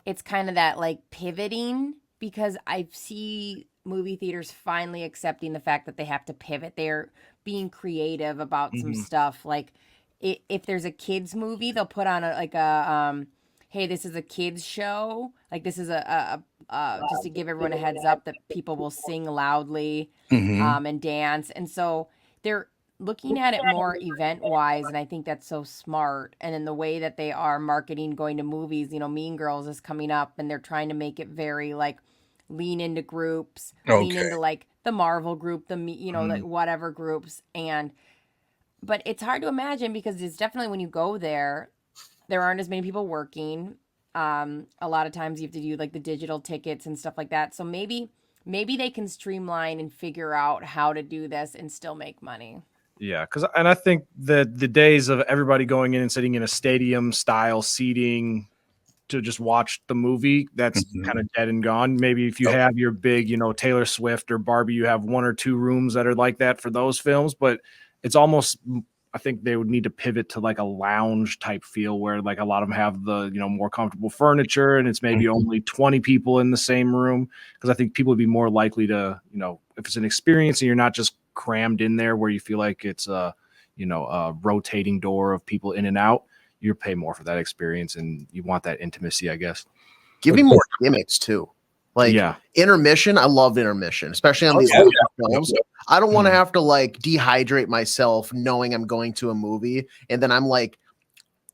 it's kind of that like pivoting because I see movie theaters finally accepting the fact that they have to pivot. They're being creative about some stuff. Like if there's a kids movie, they'll put on hey, this is a kids show. Like this is just to give everyone a heads up that people will sing loudly and dance. And so they're looking at it more event wise. And I think that's so smart. And in the way that they are marketing going to movies, Mean Girls is coming up and they're trying to make it very like lean into groups, lean into like the Marvel group, like whatever groups. But it's hard to imagine because it's definitely when you go there aren't as many people working. A lot of times you have to do like the digital tickets and stuff like that. So maybe they can streamline and figure out how to do this and still make money. Yeah, and I think that the days of everybody going in and sitting in a stadium style seating to just watch the movie, that's kind of dead and gone. Maybe if you have your big, Taylor Swift or Barbie, you have 1 or 2 rooms that are like that for those films, but it's almost, I think they would need to pivot to like a lounge type feel where like a lot of them have the, more comfortable furniture and it's maybe only 20 people in the same room. Cause I think people would be more likely to, if it's an experience and you're not just crammed in there where you feel like it's a rotating door of people in and out, you pay more for that experience and you want that intimacy, I guess. Give me more gimmicks too. Like intermission. I love intermission, especially on these films. I don't want to have to like dehydrate myself knowing I'm going to a movie. And then I'm like,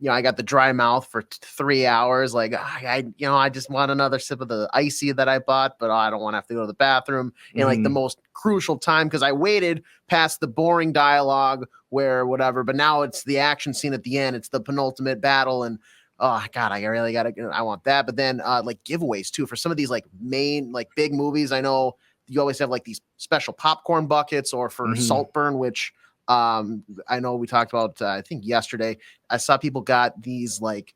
I got the dry mouth for 3 hours. Like I just want another sip of the icy that I bought, but I don't want to have to go to the bathroom in like the most crucial time. Cause I waited past the boring dialogue where whatever, but now it's the action scene at the end. It's the penultimate battle. And oh God, I really I want that. But then like giveaways too, for some of these like main, like big movies. I know you always have like these special popcorn buckets or for Saltburn, which I know we talked about, I think yesterday, I saw people got these like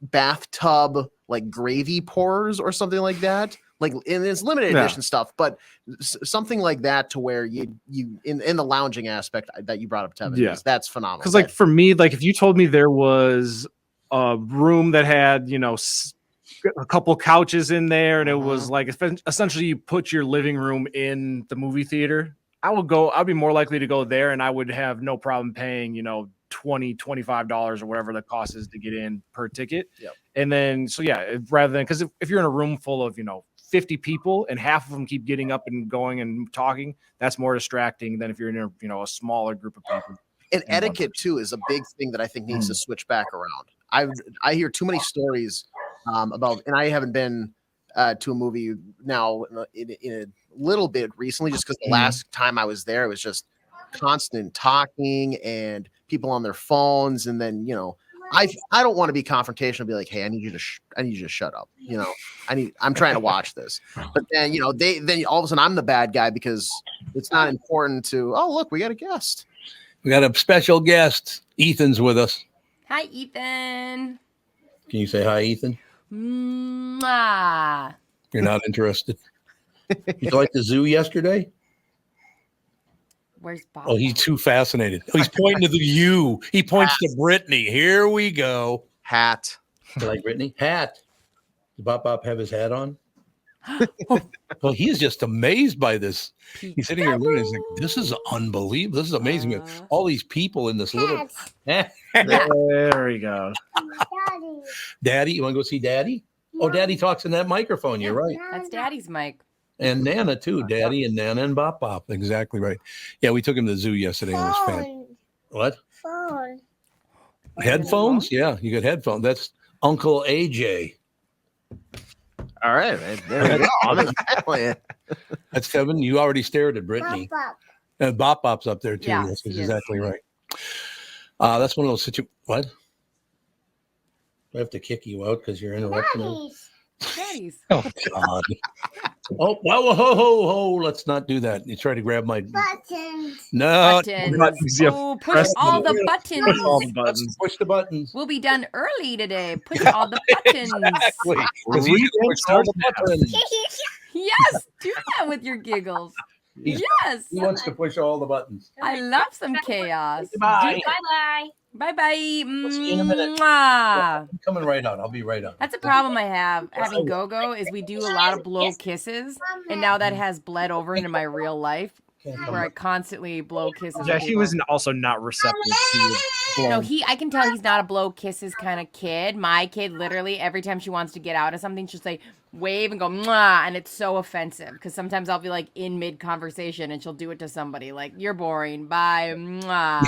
bathtub, like gravy pours or something like that. Like in it's limited edition stuff, but something like that to where you in the lounging aspect that you brought up, Tevin, that's phenomenal. Because like for me, like if you told me there was a room that had, a couple couches in there and it was like essentially you put your living room in the movie theater, I'd be more likely to go there and I would have no problem paying, $20, $25 or whatever the cost is to get in per ticket. Yep. And then, so rather than, because if you're in a room full of, 50 people and half of them keep getting up and going and talking, that's more distracting than if you're in a smaller group of people. And etiquette too is a big thing that I think needs to switch back around. I hear too many stories about, and I haven't been to a movie now in a little bit recently, just because the last time I was there, it was just constant talking and people on their phones. And then, I don't want to be confrontational, be like, hey, I need you to shut up. I'm trying to watch this. But then, then all of a sudden I'm the bad guy because it's not important to, oh, look, we got a guest. We got a special guest. Ethan's with us. Hi, Ethan. Can you say hi, Ethan? Mwah. You're not interested. You like the zoo yesterday? Where's Bob? Oh, he's too fascinated. Oh, he's pointing to the U. He points to Brittany. Here we go. Hat. You like Brittany? Hat. Did Bob have his hat on? Well, he's just amazed by this. He's sitting here looking. He's like, "This is unbelievable. This is amazing. All these people in this little." There we go. Daddy, you want to go see Daddy? Oh, Daddy talks in that microphone. You're right. That's Daddy's mic. And Nana too. Daddy and Nana and Bop. Exactly right. Yeah, we took him to the zoo yesterday. And it was fun. What? Phone. Headphones? Yeah, you got headphones. That's Uncle AJ. All right, there we go. That's Kevin. You already stared at Brittany. And Bop's up there too. Yeah, That's exactly right. That's one of those situations. What? I have to kick you out because you're interrupting. Daddy's. Oh God. Oh, whoa. Let's not do that. You try to grab my buttons. No. Buttons. Oh, push all the buttons. Push all the buttons. Push the buttons. We'll be done early today. Push all the buttons. Exactly. Because you push all the buttons. Yes, do that with your giggles. Yes. He wants to push all the buttons. I love some chaos. Bye. Bye-bye. Bye-bye. We'll see you in a minute. Mwah. I'm coming right out. I'll be right out. That's a problem I have having Go-Go is we do a lot of blow kisses, and now that has bled over into my real life where I constantly blow kisses. Yeah, he was also not receptive to No, I can tell he's not a blow kisses kind of kid. My kid, literally, every time she wants to get out of something, she'll say, wave and go, mwah, and it's so offensive because sometimes I'll be like in mid-conversation and she'll do it to somebody like, you're boring, bye, mwah.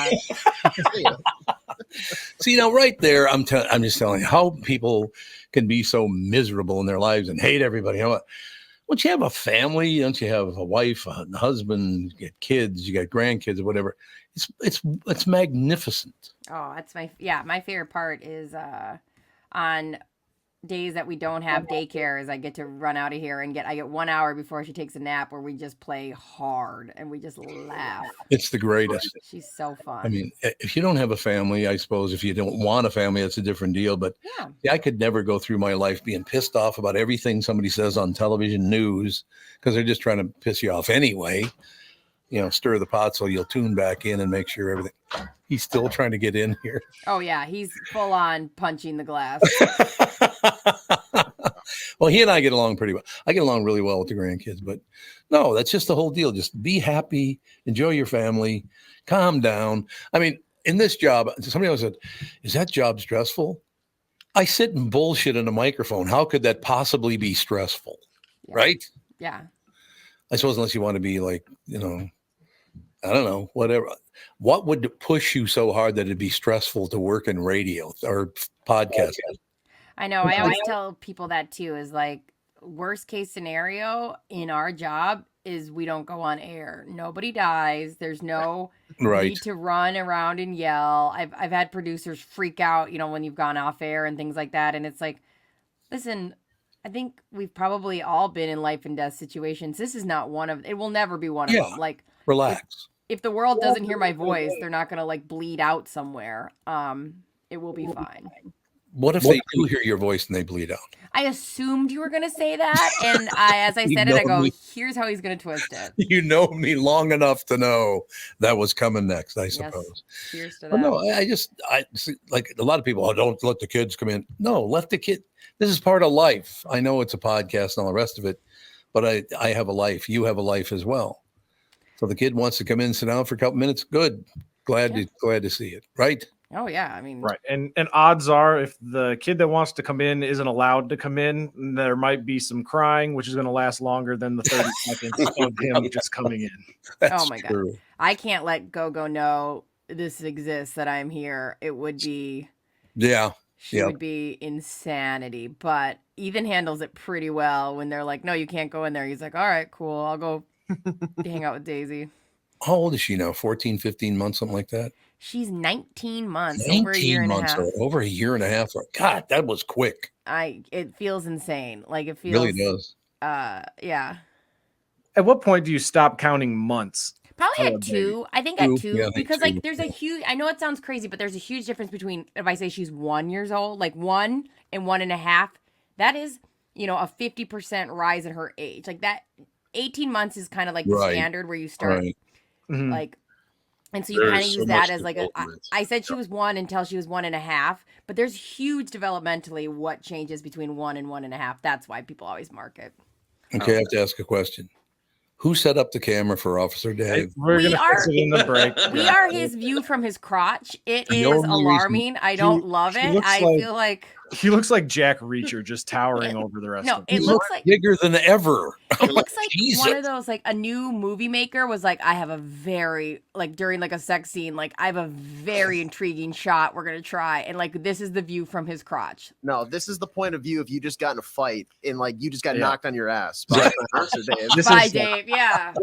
See, now right there, I'm just telling you how people can be so miserable in their lives and hate everybody. Once you have a family, once you have a wife, a husband, you get kids, you got grandkids or whatever, it's magnificent. Oh, that's my favorite part is on days that we don't have daycare is I get to run out of here and I get 1 hour before she takes a nap where we just play hard and we just laugh. It's the greatest. She's so fun. I mean, if you don't have a family, I suppose if you don't want a family, that's a different deal. But yeah, I could never go through my life being pissed off about everything somebody says on television news because they're just trying to piss you off anyway. You know, stir the pot so you'll tune back in and make sure everything. He's still trying to get in here. Oh, yeah. He's full on punching the glass. Well, he and I get along pretty well. I get along really well with the grandkids, but no, that's just the whole deal. Just be happy, enjoy your family, calm down. I mean, in this job, somebody else said, is that job stressful? I sit and bullshit in a microphone. How could that possibly be stressful? Yeah. Right? Yeah. I suppose unless you want to be like, you know, I don't know, whatever. What would push you so hard that it'd be stressful to work in radio or podcasting? I know. I always tell people that too, is like worst case scenario in our job is we don't go on air. Nobody dies. There's no need to run around and yell. I've had producers freak out, you know, when you've gone off air and things like that. And it's like, listen, I think we've probably all been in life and death situations. This is not one of, it will never be one of them. Like, relax. If the world doesn't hear my voice, they're not going to like bleed out somewhere. It will be fine. What if they do hear your voice and they bleed out? I assumed you were going to say that. And as I said it, I go, here's how he's going to twist it. You know me long enough to know that was coming next, I suppose. Yes. Cheers to that. But no, I like a lot of people, don't let the kids come in. No, let the kid. This is part of life. I know it's a podcast and all the rest of it, but I have a life. You have a life as well. So the kid wants to come in, sit down for a couple minutes. Good. Glad to see it. Right. Oh yeah, I mean, right, and odds are, if the kid that wants to come in isn't allowed to come in, there might be some crying, which is going to last longer than the 30 seconds of him just coming in. That's true. God, I can't let Gogo know this exists, that I'm here. It would be, she would be insanity. But Ethan handles it pretty well when they're like, "No, you can't go in there." He's like, "All right, cool, I'll go hang out with Daisy." How old is she now? 14, 15 months, something like that? She's 19 months, 19 over a year and a half. Over a year and a half. God, that was quick. It feels insane. Like it feels really does. Yeah. At what point do you stop counting months? Probably at 2. I think at 2 Yeah, because 2. like there's a huge. I know it sounds crazy, but there's a huge difference between if I say she's 1 year old, like 1 and 1.5. That is, you know, a 50% rise in her age. Like that, 18 months is kind of like the standard where you start like. And so you kind of use that as like I said she was 1 until she was 1.5, but there's huge developmentally what changes between 1 and 1.5. That's why people always mark it. Okay, I have to ask a question. Who set up the camera for Officer Dave? We're going to fix it in the break. We are his view from his crotch. It is alarming. I don't love it. I feel like he looks like Jack Reacher just towering over the rest of them. It looks like bigger than ever. It looks like one of those, like a new movie maker was like, I have a very, like during like a sex scene, like I have a very intriguing shot we're going to try. And like, this is the view from his crotch. No, this is the point of view if you just got in a fight and like you just got knocked on your ass by Dave. Dave, yeah.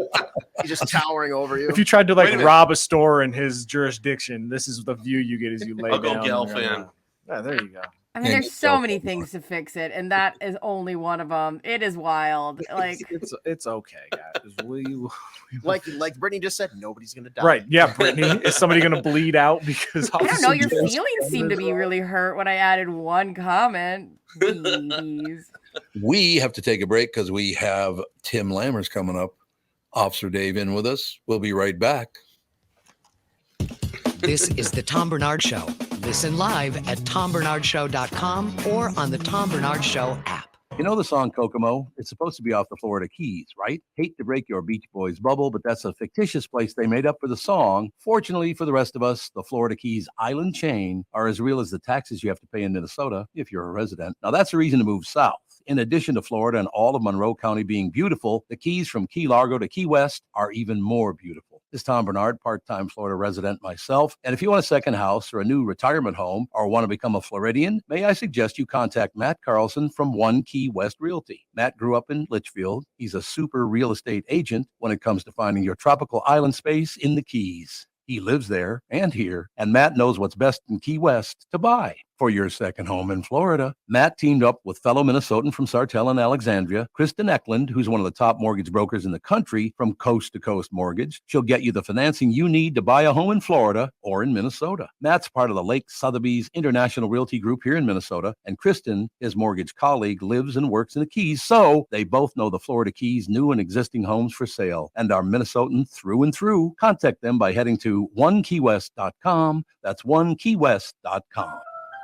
He's just towering over you. If you tried to like rob a store in his jurisdiction, this is the view you get as you lay down. I'll go gal fan. Yeah, there you go. I mean, there's so many things to fix it, and that is only one of them. It is wild. Like it's okay, guys. Like Brittany just said, nobody's gonna die. Right? Yeah, Brittany. Is somebody gonna bleed out because I don't know? Your feelings seem to be really hurt when I added one comment. Please. We have to take a break because we have Tim Lammers coming up. Officer Dave in with us. We'll be right back. This is the Tom Barnard Show. Listen live at tombernardshow.com or on the Tom Barnard Show app. You know the song Kokomo? It's supposed to be off the Florida Keys, right? Hate to break your Beach Boys bubble, but that's a fictitious place they made up for the song. Fortunately for the rest of us, the Florida Keys island chain are as real as the taxes you have to pay in Minnesota if you're a resident. Now that's a reason to move south. In addition to Florida and all of Monroe County being beautiful, the Keys from Key Largo to Key West are even more beautiful. This is Tom Barnard, part-time Florida resident myself. And if you want a second house or a new retirement home or want to become a Floridian, may I suggest you contact Matt Carlson from One Key West Realty. Matt grew up in Litchfield. He's a super real estate agent when it comes to finding your tropical island space in the Keys. He lives there and here, and Matt knows what's best in Key West to buy. for your second home in Florida. Matt teamed up with fellow Minnesotan from Sartell and Alexandria, Kristen Eklund, who's one of the top mortgage brokers in the country from Coast to Coast Mortgage. She'll get you the financing you need to buy a home in Florida or in Minnesota. Matt's part of the Lake Sotheby's International Realty Group here in Minnesota, and Kristen, his mortgage colleague, lives and works in the Keys, so they both know the Florida Keys' new and existing homes for sale and are Minnesotan through and through. Contact them by heading to onekeywest.com. That's onekeywest.com.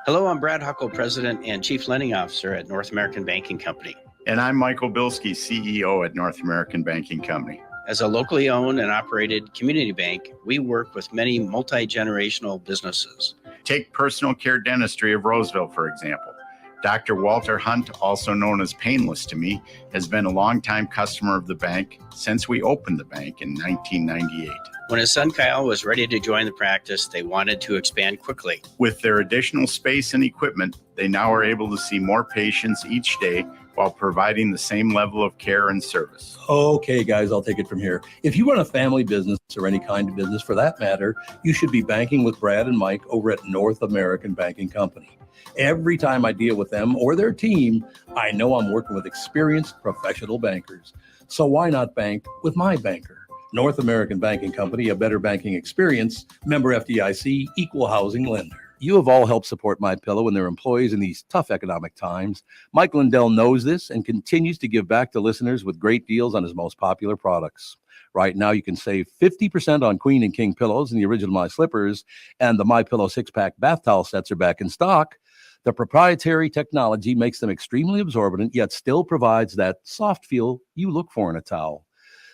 Hello, I'm Brad Huckle, President and Chief Lending Officer at North American Banking Company. And I'm Michael Bilski, CEO at North American Banking Company. As a locally owned and operated community bank, we work with many multi-generational businesses. Take personal care dentistry of Roseville, for example. Dr. Walter Hunt, also known as Painless to Me, has been a longtime customer of the bank since we opened the bank in 1998. When his son Kyle was ready to join the practice, they wanted to expand quickly. With their additional space and equipment, they now are able to see more patients each day while providing the same level of care and service. Okay, guys, I'll take it from here. If you run a family business or any kind of business for that matter, you should be banking with Brad and Mike over at North American Banking Company. Every time I deal with them or their team, I know I'm working with experienced professional bankers. So why not bank with my banker? North American Banking Company, a better banking experience, member FDIC, equal housing lender. You have all helped support MyPillow and their employees in these tough economic times. Mike Lindell knows this and continues to give back to listeners with great deals on his most popular products. Right now, you can save 50% on Queen and King pillows and the original My Slippers, and the MyPillow 6-pack bath towel sets are back in stock. The proprietary technology makes them extremely absorbent, yet still provides that soft feel you look for in a towel.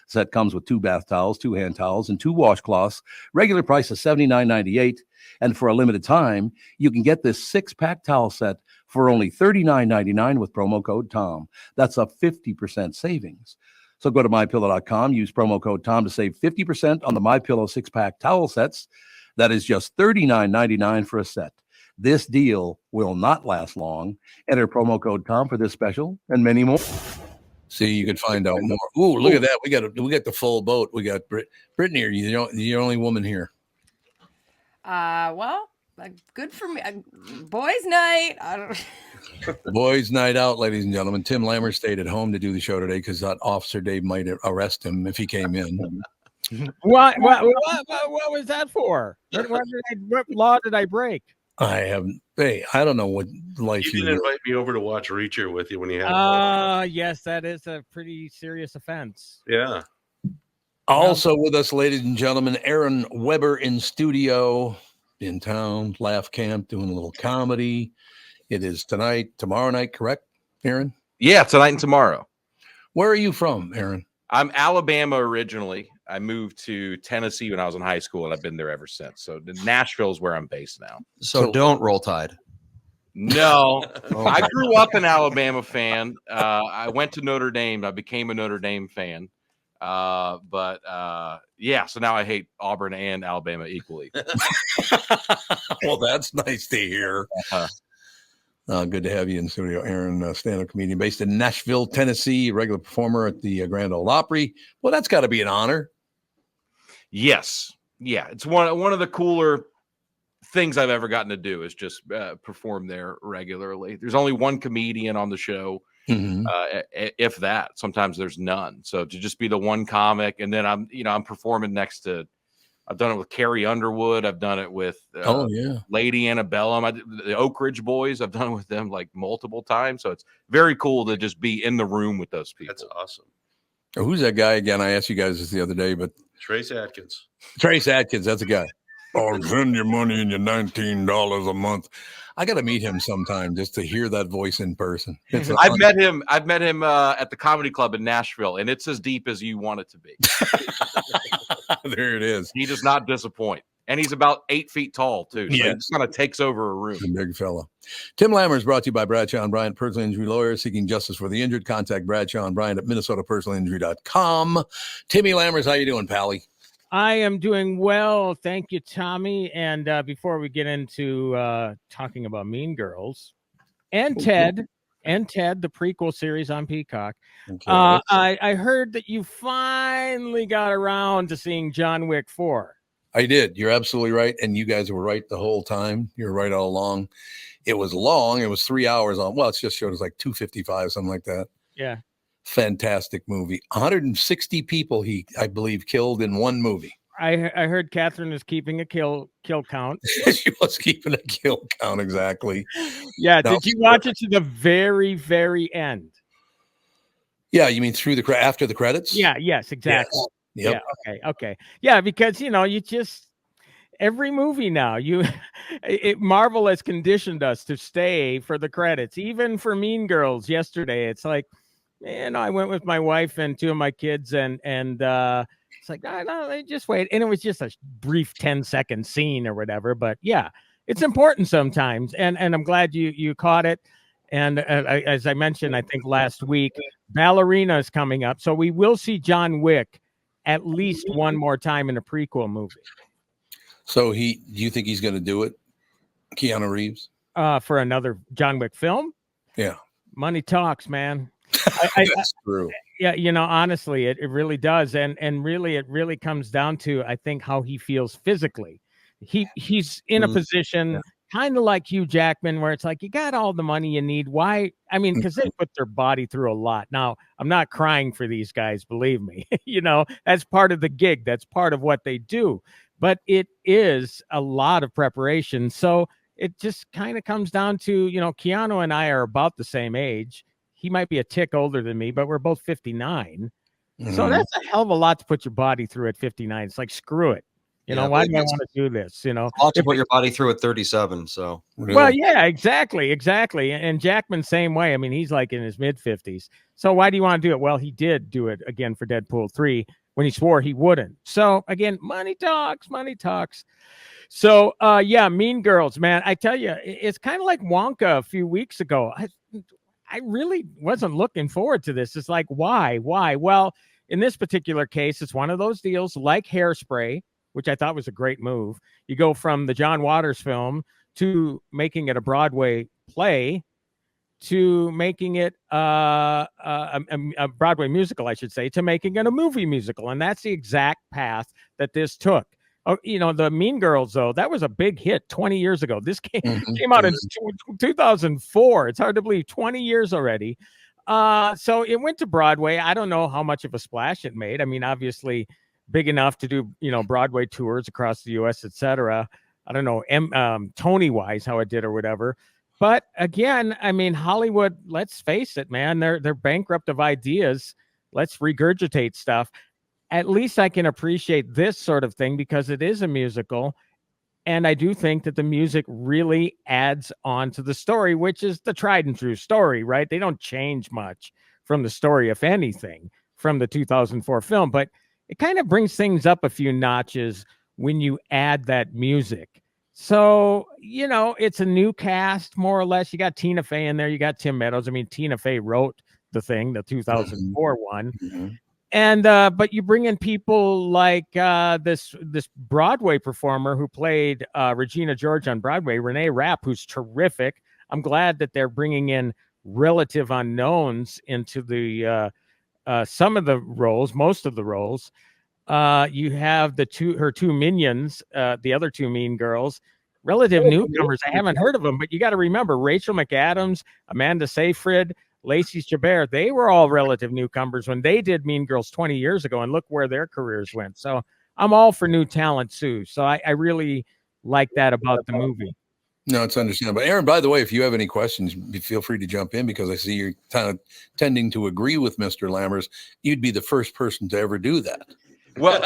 Set comes with 2 bath towels, 2 hand towels, and 2 washcloths. Regular price is $79.98. And for a limited time, you can get this 6-pack towel set for only $39.99 with promo code TOM. That's a 50% savings. So go to MyPillow.com, use promo code TOM to save 50% on the MyPillow 6-pack towel sets. That is just $39.99 for a set. This deal will not last long. Enter promo code TOM for this special and many more. See, you can find out more. Ooh, look at that. We got the full boat. We got Brittany. You're the only woman here. Well, good for me. Boys' night. I don't. Boys' night out, ladies and gentlemen. Tim Lammers stayed at home to do the show today because that Officer Dave might arrest him if he came in. What was that for? What law did I break? I haven't. Hey, I don't know what life you didn't invite me over to watch Reacher with you when you had. Yes, that is a pretty serious offense. Yeah. Also with us, ladies and gentlemen, Aaron Weber in studio, in town, Laugh Camp, doing a little comedy. It is tomorrow night, correct, Aaron? Yeah, tonight and tomorrow. Where are you from, Aaron? I'm Alabama originally. I moved to Tennessee when I was in high school, and I've been there ever since. So Nashville is where I'm based now. So don't roll Tide. No, I grew up an Alabama fan. I went to Notre Dame. I became a Notre Dame fan. Yeah, so now I hate Auburn and Alabama equally. Well, that's nice to hear. Good to have you in studio, Aaron, stand-up comedian based in Nashville, Tennessee, regular performer at the Grand Ole Opry. Well, that's got to be an honor. Yes. Yeah, it's one of the cooler things I've ever gotten to do is just perform there regularly. There's only one comedian on the show, if that. Sometimes there's none. So to just be the one comic, and then I'm performing next to. I've done it with Carrie Underwood. I've done it with Lady Antebellum. The Oak Ridge Boys. I've done it with them like multiple times. So it's very cool to just be in the room with those people. That's awesome. Oh, who's that guy again? I asked you guys this the other day, but Trace Adkins. Trace Adkins, that's a guy. Oh, send your money and your $19 a month. I got to meet him sometime just to hear that voice in person. I've met him at the Comedy Club in Nashville, and it's as deep as you want it to be. There it is. He does not disappoint. And he's about 8 feet tall, too. So he just kind of takes over a room. A big fella. Tim Lammers brought to you by Bradshaw and Bryant, personal injury lawyers seeking justice for the injured. Contact Bradshaw and Bryant at minnesotapersonalinjury.com. Timmy Lammers, how you doing, Pally? I am doing well. Thank you, Tommy. And before we get into talking about Mean Girls and Ted, the prequel series on Peacock, I heard that you finally got around to seeing John Wick 4. I did. You're absolutely right. And you guys were right the whole time. You're right all along. It was long. It was 3 hours on. Well, it's just showed us like 2:55, something like that. Yeah. Fantastic movie. 160 people I believe, killed in one movie. I heard Catherine is keeping a kill count. She was keeping a kill count, exactly. Yeah. Now, did you watch it to the very, very end? Yeah, you mean through after the credits? Yeah. Yes. Exactly. Yes. Yep. Yeah. Okay. Yeah, because you just every movie now Marvel has conditioned us to stay for the credits, even for Mean Girls yesterday. It's like, I went with my wife and 2 of my kids, and it's like, no, just wait. And it was just a brief 10-second scene or whatever. But yeah, it's important sometimes. And I'm glad you caught it. And as I mentioned, I think last week, Ballerina is coming up. So we will see John Wick at least one more time in a prequel movie. So do you think he's going to do it, Keanu Reeves? For another John Wick film? Yeah. Money talks, man. That's true. Yeah, honestly, it really does. And really, it really comes down to, I think, how he feels physically. He's in a position kind of like Hugh Jackman, where it's like, you got all the money you need. Why? I mean, because they put their body through a lot. Now, I'm not crying for these guys, believe me. That's part of the gig. That's part of what they do. But it is a lot of preparation. So it just kind of comes down to, Keanu and I are about the same age. He might be a tick older than me, but we're both 59. So that's a hell of a lot to put your body through at 59. It's like, screw it. Why do I want to do this? A lot to put your body through at 37. So, well, yeah, exactly. And Jackman, same way. I mean, he's like in his mid 50s. So why do you want to do it? Well, he did do it again for Deadpool 3 when he swore he wouldn't. So again, money talks. So, Mean Girls, man, I tell you, it's kind of like Wonka a few weeks ago. I really wasn't looking forward to this. It's like, why? Well, in this particular case, it's one of those deals like Hairspray, which I thought was a great move. You go from the John Waters film to making it a Broadway play to making it a Broadway musical, I should say, to making it a movie musical. And that's the exact path that this took. Oh, the Mean Girls, though, that was a big hit 20 years ago. This came out in 2004. It's hard to believe, 20 years already. So it went to Broadway. I don't know how much of a splash it made. I mean, obviously big enough to do, Broadway tours across the U.S., etc. I don't know, Tony-wise, how it did or whatever. But again, I mean, Hollywood, let's face it, man, they're bankrupt of ideas. Let's regurgitate stuff. At least I can appreciate this sort of thing because it is a musical. And I do think that the music really adds on to the story, which is the tried and true story, right? They don't change much from the story, if anything, from the 2004 film. But it kind of brings things up a few notches when you add that music. So, it's a new cast, more or less. You got Tina Fey in there. You got Tim Meadows. I mean, Tina Fey wrote the thing, the 2004 one. Mm-hmm. And but you bring in people like this Broadway performer who played Regina George on Broadway, Renee Rapp, who's terrific. I'm glad that they're bringing in relative unknowns into the some of the roles, most of the roles. You have her two minions, the other two Mean Girls, relative newcomers. I haven't heard of them, but you got to remember Rachel McAdams, Amanda Seyfried, Lacey Chabert, they were all relative newcomers when they did Mean Girls 20 years ago, and look where their careers went. So I'm all for new talent too. So I really like that about the movie. No, it's understandable. Aaron, by the way, if you have any questions, feel free to jump in because I see you're kind of tending to agree with Mr. Lammers. You'd be the first person to ever do that. Well,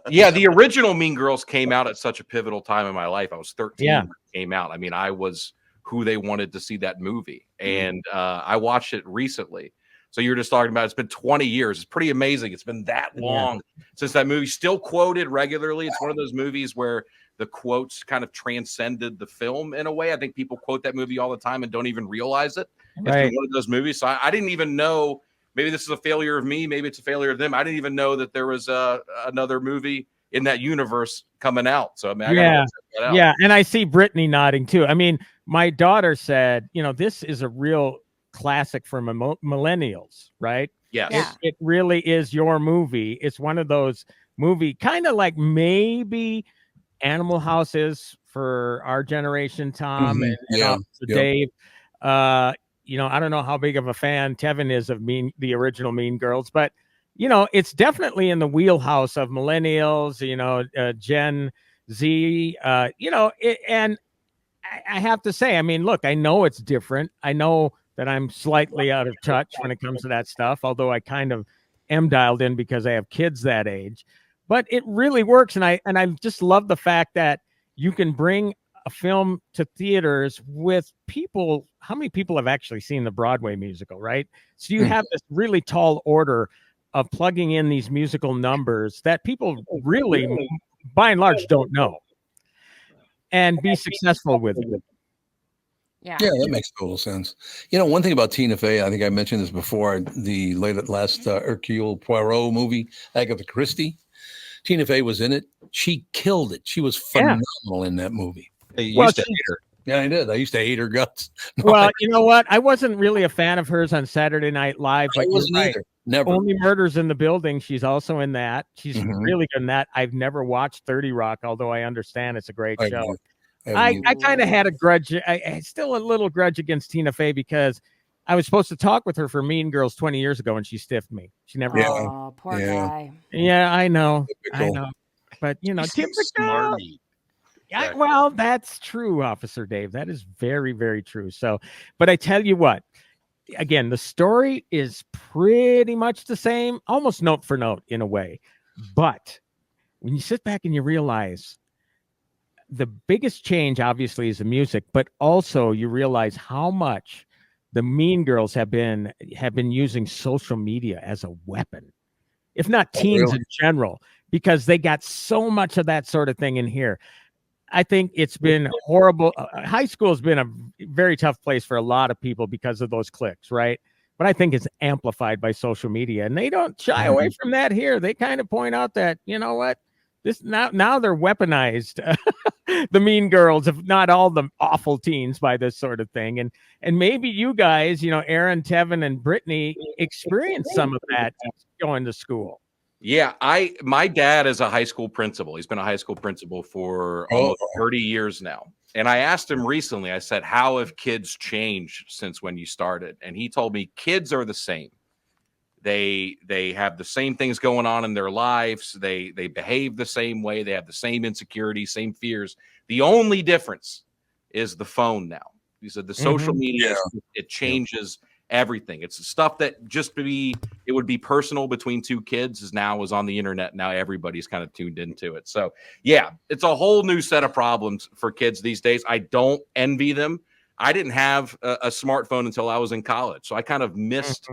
yeah, the original Mean Girls came out at such a pivotal time in my life. I was 13 when it came out. I mean, I was who they wanted to see that movie. And I watched it recently. So you're just talking about it's been 20 years. It's pretty amazing. It's been that long since that movie, still quoted regularly. It's one of those movies where the quotes kind of transcended the film in a way. I think people quote that movie all the time and don't even realize it. It's been one of those movies. So I didn't even know, maybe this is a failure of me. Maybe it's a failure of them. I didn't even know that there was another movie in that universe coming out. So I mean, I gotta check that out. Yeah. And I see Brittany nodding too. I mean, my daughter said, this is a real classic for millennials, right? Yes. It really is your movie. It's one of those movie, kind of like maybe Animal House is for our generation, Tom, and also Dave. I don't know how big of a fan Tevin is of the original Mean Girls, but it's definitely in the wheelhouse of millennials, Gen Z, and I have to say, I mean, look, I know it's different. I know that I'm slightly out of touch when it comes to that stuff, although I kind of am dialed in because I have kids that age. But it really works, and I just love the fact that you can bring a film to theaters with people. How many people have actually seen the Broadway musical, right? So you have this really tall order of plugging in these musical numbers that people really, by and large, don't know, and be successful with it. Yeah, that makes total sense. One thing about Tina Fey, I think I mentioned this before, the last Hercule Poirot movie, Agatha Christie. Tina Fey was in it. She killed it. She was phenomenal in that movie. You used to hate her. Yeah, I did. I used to hate her guts. Well, you know what? I wasn't really a fan of hers on Saturday Night Live, but I wasn't either. Never. Only Murders in the Building. She's also in that. She's really good in that. I've never watched 30 Rock, although I understand it's a great show. I kind of had a grudge. I still a little grudge against Tina Fey because I was supposed to talk with her for Mean Girls 20 years ago, and she stiffed me. She never. Oh, poor guy. Yeah, I know. Typical. I know. But typical. Smarmy. Well, that's true, Officer Dave. That is very, very true. So, but I tell you what, again, the story is pretty much the same, almost note for note in a way. But when you sit back and you realize the biggest change, obviously, is the music, but also you realize how much the Mean Girls have been using social media as a weapon, if not teens in general, because they got so much of that sort of thing in here. I think it's been horrible. High school has been a very tough place for a lot of people because of those cliques, right? But I think it's amplified by social media, and they don't shy away from that here. They kind of point out that, you know what, this now they're weaponized, the Mean Girls, if not all the awful teens, by this sort of thing. And maybe you guys, Aaron, Tevin, and Brittany experienced some of that going to school. Yeah, my dad is a high school principal. He's been a high school principal for almost 30 years now. And I asked him recently, I said, how have kids changed since when you started? And he told me kids are the same. They have the same things going on in their lives. They behave the same way. They have the same insecurities, same fears. The only difference is the phone now. He said the social media, it changes everything. It's the stuff that it would be personal between two kids is on the internet. Now everybody's kind of tuned into it. So yeah, it's a whole new set of problems for kids these days. I don't envy them. I didn't have a smartphone until I was in college. So I kind of missed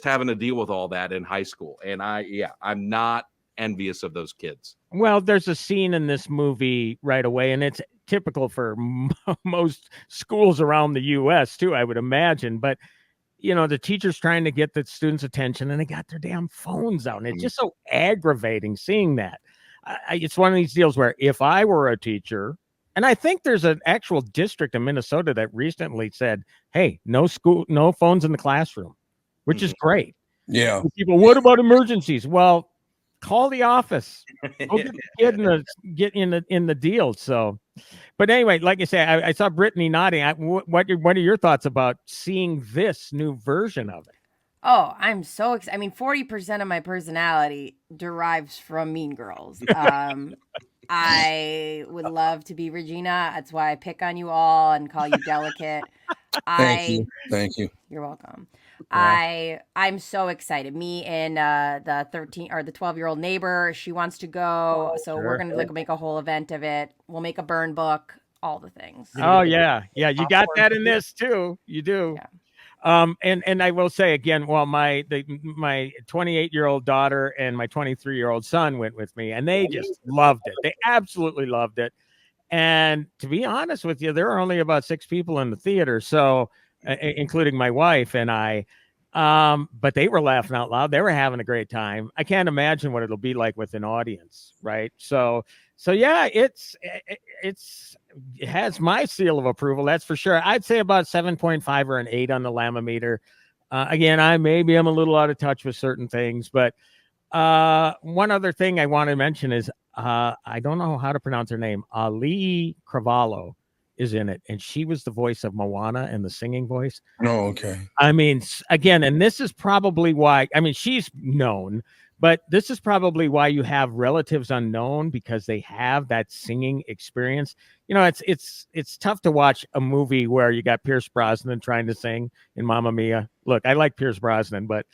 having to deal with all that in high school. And I'm not envious of those kids. Well, there's a scene in this movie right away, and it's typical for most schools around the U.S. too, I would imagine. But, the teacher's trying to get the students' attention, and they got their damn phones out. And it's just so aggravating seeing that. It's one of these deals where if I were a teacher, and I think there's an actual district in Minnesota that recently said, hey, no phones in the classroom, which is great. Yeah. People, what about emergencies? Well, call the office. Go get the kid in the deal. So, but anyway, like I say, I saw Brittany nodding. What are your thoughts about seeing this new version of it? Oh, I'm so excited. I mean, 40% of my personality derives from Mean Girls. I would love to be Regina. That's why I pick on you all and call you delicate. Thank you. You're welcome. I'm so excited. Me and the 12-year-old neighbor, she wants to go, so we're gonna make a whole event of it. We'll make a burn book, all the things. Oh yeah, you got that in this too. You do. Yeah. And I will say again, well, my 28-year-old daughter and my 23-year-old son went with me, and they just loved it. They absolutely loved it. And to be honest with you, there are only about 6 people in the theater, so including my wife and I. But they were laughing out loud. They were having a great time. I can't imagine what it'll be like with an audience, right? So yeah, it has my seal of approval, that's for sure. I'd say about 7.5 or an 8 on the Lammometer. Again, I'm a little out of touch with certain things, but one other thing I want to mention is I don't know how to pronounce her name. Ali Cravalho is in it, and she was the voice of Moana and the singing voice. Oh, okay. I mean, again, and this is probably why. I mean, she's known, but this is probably why you have relatives unknown, because they have that singing experience. You know, it's tough to watch a movie where you got Pierce Brosnan trying to sing in Mamma Mia. Look, I like Pierce Brosnan, but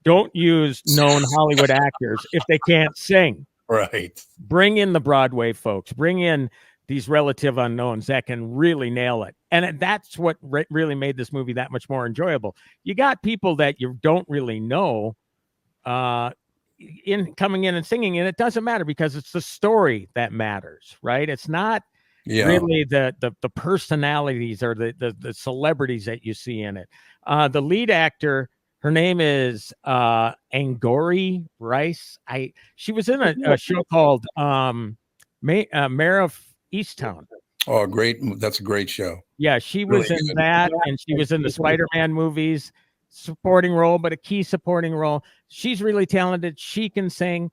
don't use known Hollywood actors if they can't sing. Right. Bring in the Broadway folks. Bring in these relative unknowns that can really nail it. And that's what really made this movie that much more enjoyable. You got people that you don't really know in coming in and singing, and it doesn't matter because it's the story that matters, right? It's not really the personalities or the celebrities that you see in it. The lead actor, her name is Angourie Rice. She was in a show called Mayor of Easttown. Oh, great. That's a great show. Yeah, she was Really in good. that, and she was in the Spider-Man movies, supporting role, but a key supporting role. She's really talented. She can sing.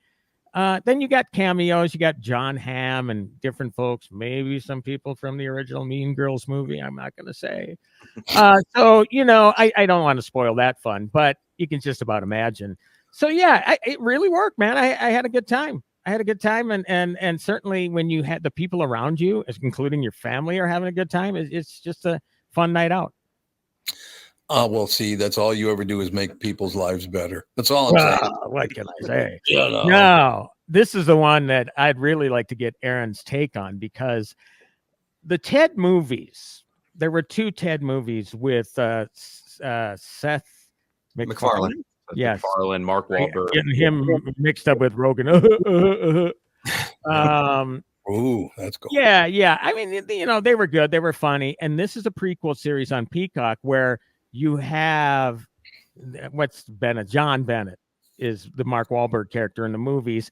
Then you got cameos. You got John Hamm and different folks, maybe some people from the original Mean Girls movie. I'm not going to say. So, you know, I don't want to spoil that fun, but you can just about imagine. So, yeah, it really worked, man. I had a good time. I had a good time. And certainly when you had the people around you, including your family, are having a good time, it's just a fun night out. Well, see, that's all you ever do is make people's lives better. That's all I'm saying. What can I say? Yeah, No, this is the one that I'd really like to get Aaron's take on, because the Ted movies, there were 2 Ted movies with Seth MacFarlane. Yes. MacFarlane, Mark Wahlberg. Getting him mixed up with Rogan. Ooh, that's cool. Yeah. I mean, you know, they were good. They were funny. And this is a prequel series on Peacock where you have John Bennett is the Mark Wahlberg character in the movies.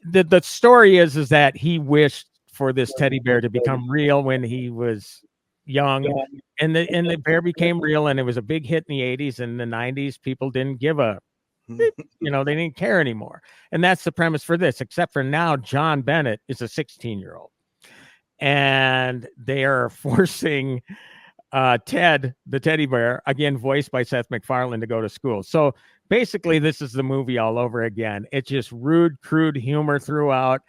The story is that he wished for this teddy bear to become real when he was young, and the bear became real, and it was a big hit in the 80s and the 90s. People didn't give a they didn't care anymore. And that's the premise for this, except for now John Bennett is a 16-year-old, and they are forcing Ted, the teddy bear, again voiced by Seth MacFarlane, to go to school. So basically this is the movie all over again. It's just rude, crude humor throughout.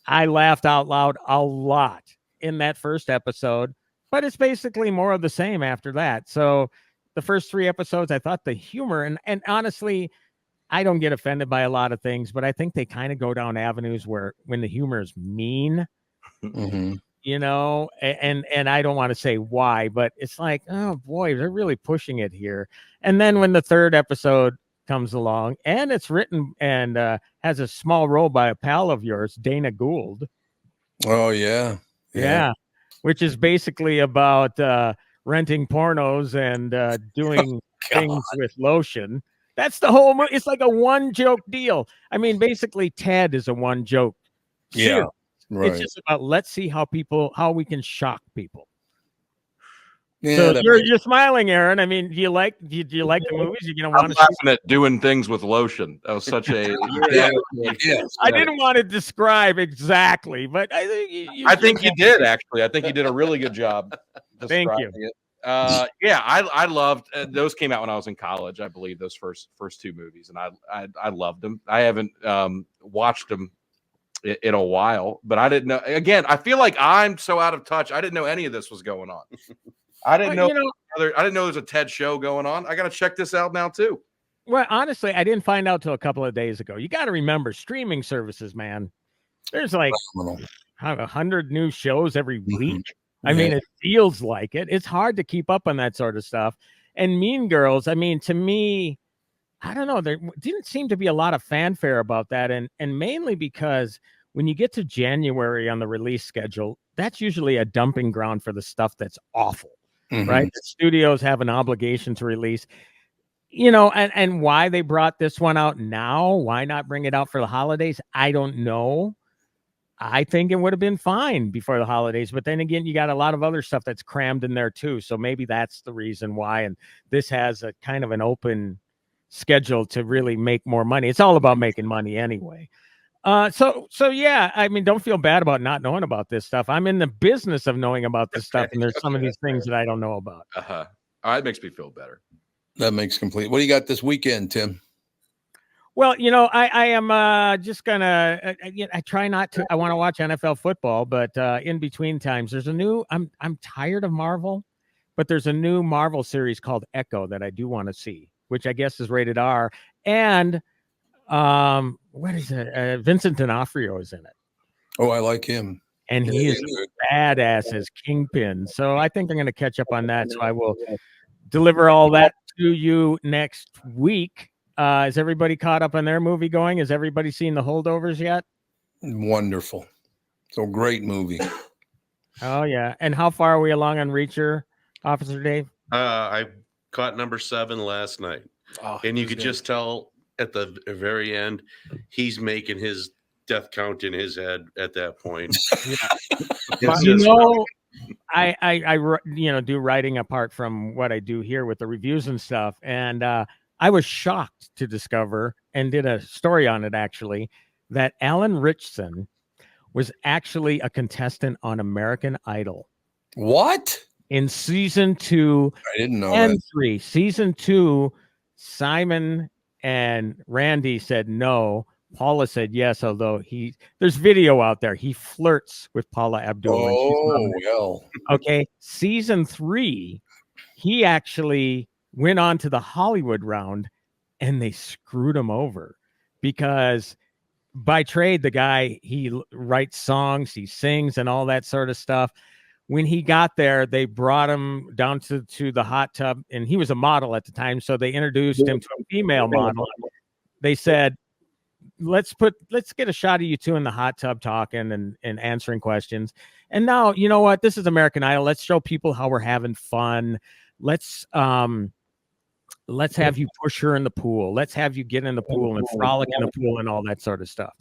I laughed out loud a lot in that first episode, but it's basically more of the same after that. So the first 3 episodes, I thought the humor, and honestly, I don't get offended by a lot of things, but I think they kind of go down avenues where when the humor is mean, you know, and I don't want to say why, but it's like, oh boy, they're really pushing it here. And then when the 3rd episode comes along, and it's written and has a small role by a pal of yours, Dana Gould. Oh, yeah. Yeah. Which is basically about renting pornos and doing things with lotion. That's the whole movie. It's like a 1-joke deal. I mean, basically, Ted is a 1-joke series. Yeah. Right. It's just about, let's see how we can shock people. Yeah, so you're smiling, Aaron. I mean, do you like the movies? You're gonna want to laughing at doing things with lotion. That was such a I didn't want to describe exactly, but I think you did actually. I think you did a really good job. Thank you. It. Yeah, I loved those. Came out when I was in college, I believe. Those first 2 movies, and I loved them. I haven't watched them in a while, but I didn't know. Again, I feel like I'm so out of touch. I didn't know any of this was going on. I didn't know. I didn't know there's a TED show going on. I got to check this out now too. Well, honestly, I didn't find out till a couple of days ago. You got to remember streaming services, man. There's like 100 new shows every week. I mean, it feels like it. It's hard to keep up on that sort of stuff. And Mean Girls, I mean, to me, I don't know. There didn't seem to be a lot of fanfare about that, and mainly because when you get to January on the release schedule, that's usually a dumping ground for the stuff that's awful. Right? The studios have an obligation to release, you know, and why they brought this one out now, why not bring it out for the holidays? I don't know. I think it would have been fine before the holidays, but then again, you got a lot of other stuff that's crammed in there too. So maybe that's the reason why. And this has a kind of an open schedule to really make more money. It's all about making money anyway. So yeah, I mean, don't feel bad about not knowing about this stuff. I'm in the business of knowing about this stuff, and there's some of these things that I don't know about. That makes me feel better. That makes complete. What do you got this weekend, Tim? Well, I am just gonna. I try not to. I want to watch NFL football, but in between times, there's a new. I'm tired of Marvel, but there's a new Marvel series called Echo that I do want to see, which I guess is rated R. And what is it? Vincent D'Onofrio is in it. Oh, I like him. And he is badass as Kingpin. So I think I'm going to catch up on that. So I will deliver all that to you next week. Is everybody caught up on their movie going? Has everybody seen The Holdovers yet? Wonderful. So great movie. Oh, yeah. And how far are we along on Reacher, Officer Dave? I caught number 7 last night. And you could just tell at the very end, he's making his death count in his head at that point. I do writing apart from what I do here with the reviews and stuff. And I was shocked to discover, and did a story on it actually, that Alan Ritchson was actually a contestant on American Idol. What? In season 2 I didn't know and that. 3. Season 2, Simon and Randy said no. Paula said yes, although there's video out there. He flirts with Paula Abdul. Oh, well. Okay. Season 3, he actually went on to the Hollywood round, and they screwed him over because by trade, the guy, he writes songs, he sings and all that sort of stuff. When he got there, they brought him down to the hot tub, and he was a model at the time. So they introduced him to a female model. They said, let's get a shot of you two in the hot tub talking and answering questions. And now, you know what? This is American Idol. Let's show people how we're having fun. Let's have you push her in the pool. Let's have you get in the pool and frolic in the pool and all that sort of stuff.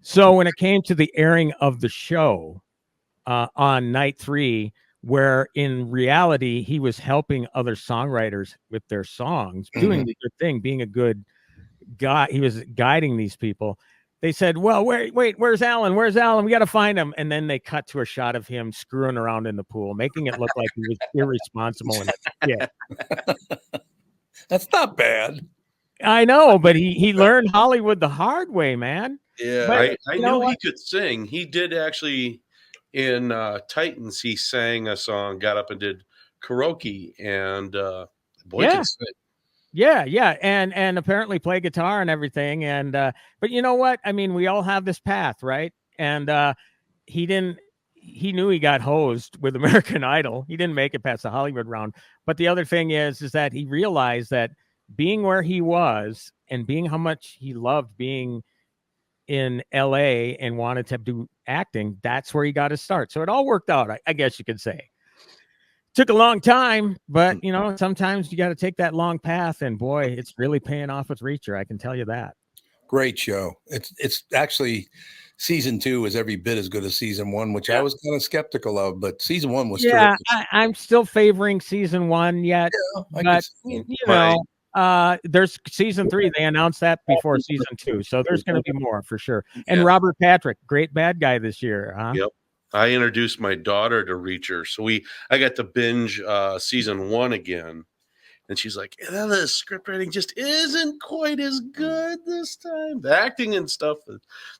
So when it came to the airing of the show on night 3, where in reality he was helping other songwriters with their songs, doing the good thing, being a good guy, he was guiding these people. They said, well, wait, where's Alan? Where's Alan? We got to find him. And then they cut to a shot of him screwing around in the pool, making it look like he was irresponsible. That's not bad. I know, but he learned Hollywood the hard way, man. Yeah, But I knew he could sing. He did actually in Titans. He sang a song, got up and did karaoke, and boy can sing. Yeah, and apparently play guitar and everything. And but you know what? I mean, we all have this path, right? And he knew he got hosed with American Idol. He didn't make it past the Hollywood round. But the other thing is that he realized that being where he was and being how much he loved being in LA and wanted to do acting, that's where he got his start. So it all worked out, I guess you could say. Took a long time, but sometimes you got to take that long path, and boy, it's really paying off with Reacher. I can tell you that. Great show. It's actually season 2 is every bit as good as season 1, which I was kind of skeptical of, but season 1 was terrific. I'm still favoring season 1 yet, but there's season 3. They announced that before season 2, so there's going to be more for sure. And Robert Patrick, great bad guy this year, huh? Yep. I introduced my daughter to Reacher, so I got to binge season 1 again, and she's like, the script writing just isn't quite as good this time. The acting and stuff, the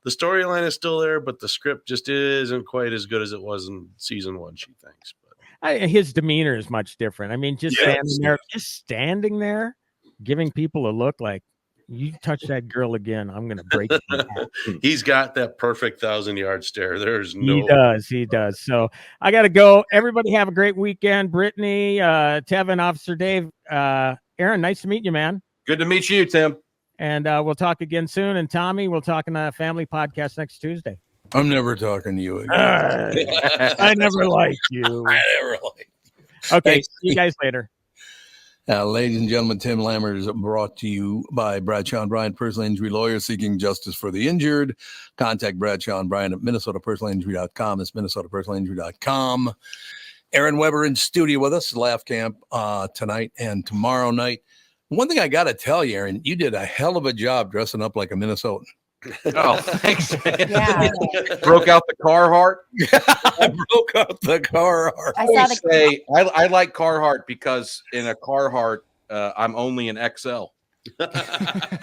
storyline is still there, but the script just isn't quite as good as it was in season 1, she thinks. But his demeanor is much different. I mean, just standing there, giving people a look like, you touch that girl again, I'm going to break you. He's got that perfect 1,000-yard stare. There's no. He does. So I got to go. Everybody have a great weekend. Brittany, Tevin, Officer Dave, Aaron, nice to meet you, man. Good to meet you, Tim. And we'll talk again soon. And Tommy, we'll talk in a family podcast next Tuesday. I'm never talking to you again. I never liked you. I never liked you. Okay, see you guys later. Ladies and gentlemen, Tim Lammers brought to you by Bradshaw and Bryant, personal injury lawyer seeking justice for the injured. Contact Bradshaw and Bryant at minnesotapersonalinjury.com. That's minnesotapersonalinjury.com. Aaron Weber in studio with us, Laugh Camp tonight and tomorrow night. One thing I got to tell you, Aaron, you did a hell of a job dressing up like a Minnesotan. Oh, thanks, man. Yeah. Broke out the Carhartt. I broke out the Carhartt. I saw the Say I like Carhartt because in a Carhartt, I'm only an XL.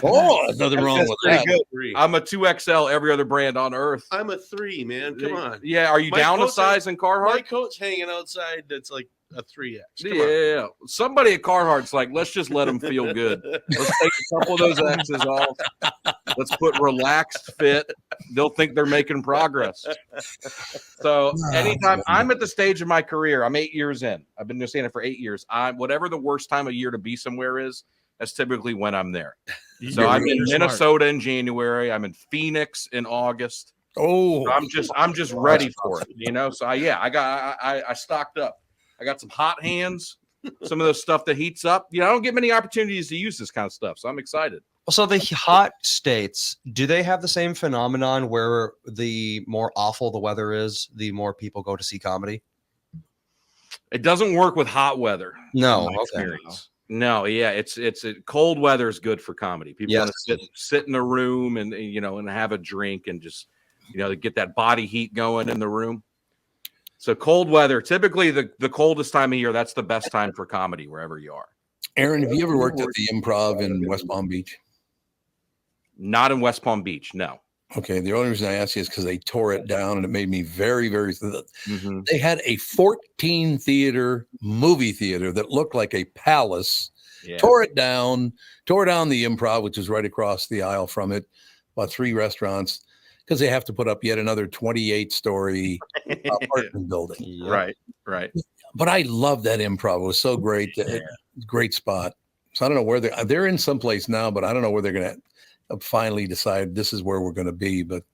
Oh, there's nothing wrong That's with pretty that. good. I'm a 2XL every other brand on earth. I'm a 3, man. Come on. Yeah, are you My down a coat's size in Carhartt? My coat's hanging outside. That's like a 3X. Come on. Yeah, somebody at Carhartt's like, let's just let them feel good. Let's take a couple of those X's off. Let's put relaxed fit. They'll think they're making progress. So anytime I'm at the stage of my career, I'm 8 years in. I've been saying it for 8 years. Whatever the worst time of year to be somewhere is, that's typically when I'm there. So I'm in Minnesota in January. I'm in Phoenix in August. Oh, I'm just ready for it, you know. So I stocked up. I got some hot hands, some of the stuff that heats up. You know, I don't get many opportunities to use this kind of stuff, so I'm excited. So the hot states, do they have the same phenomenon where the more awful the weather is, the more people go to see comedy? It doesn't work with hot weather. No, in my experience. No, yeah, it's cold weather is good for comedy. People want to sit in a room and and have a drink and just get that body heat going in the room. So cold weather, typically the coldest time of year, that's the best time for comedy wherever you are. Aaron, have you ever worked at the Improv in West Palm Beach? Not in West Palm Beach, no. Okay, the only reason I ask you is because they tore it down and it made me very, very. They had a 14-theater movie theater that looked like a palace. Yeah. Tore down the Improv, which is right across the aisle from it, about 3 restaurants, because they have to put up yet another 28-story apartment building. Right. But I love that Improv. It was so great. Great spot. So I don't know where they're in some place now, but I don't know where they're going to finally decide this is where we're going to be. But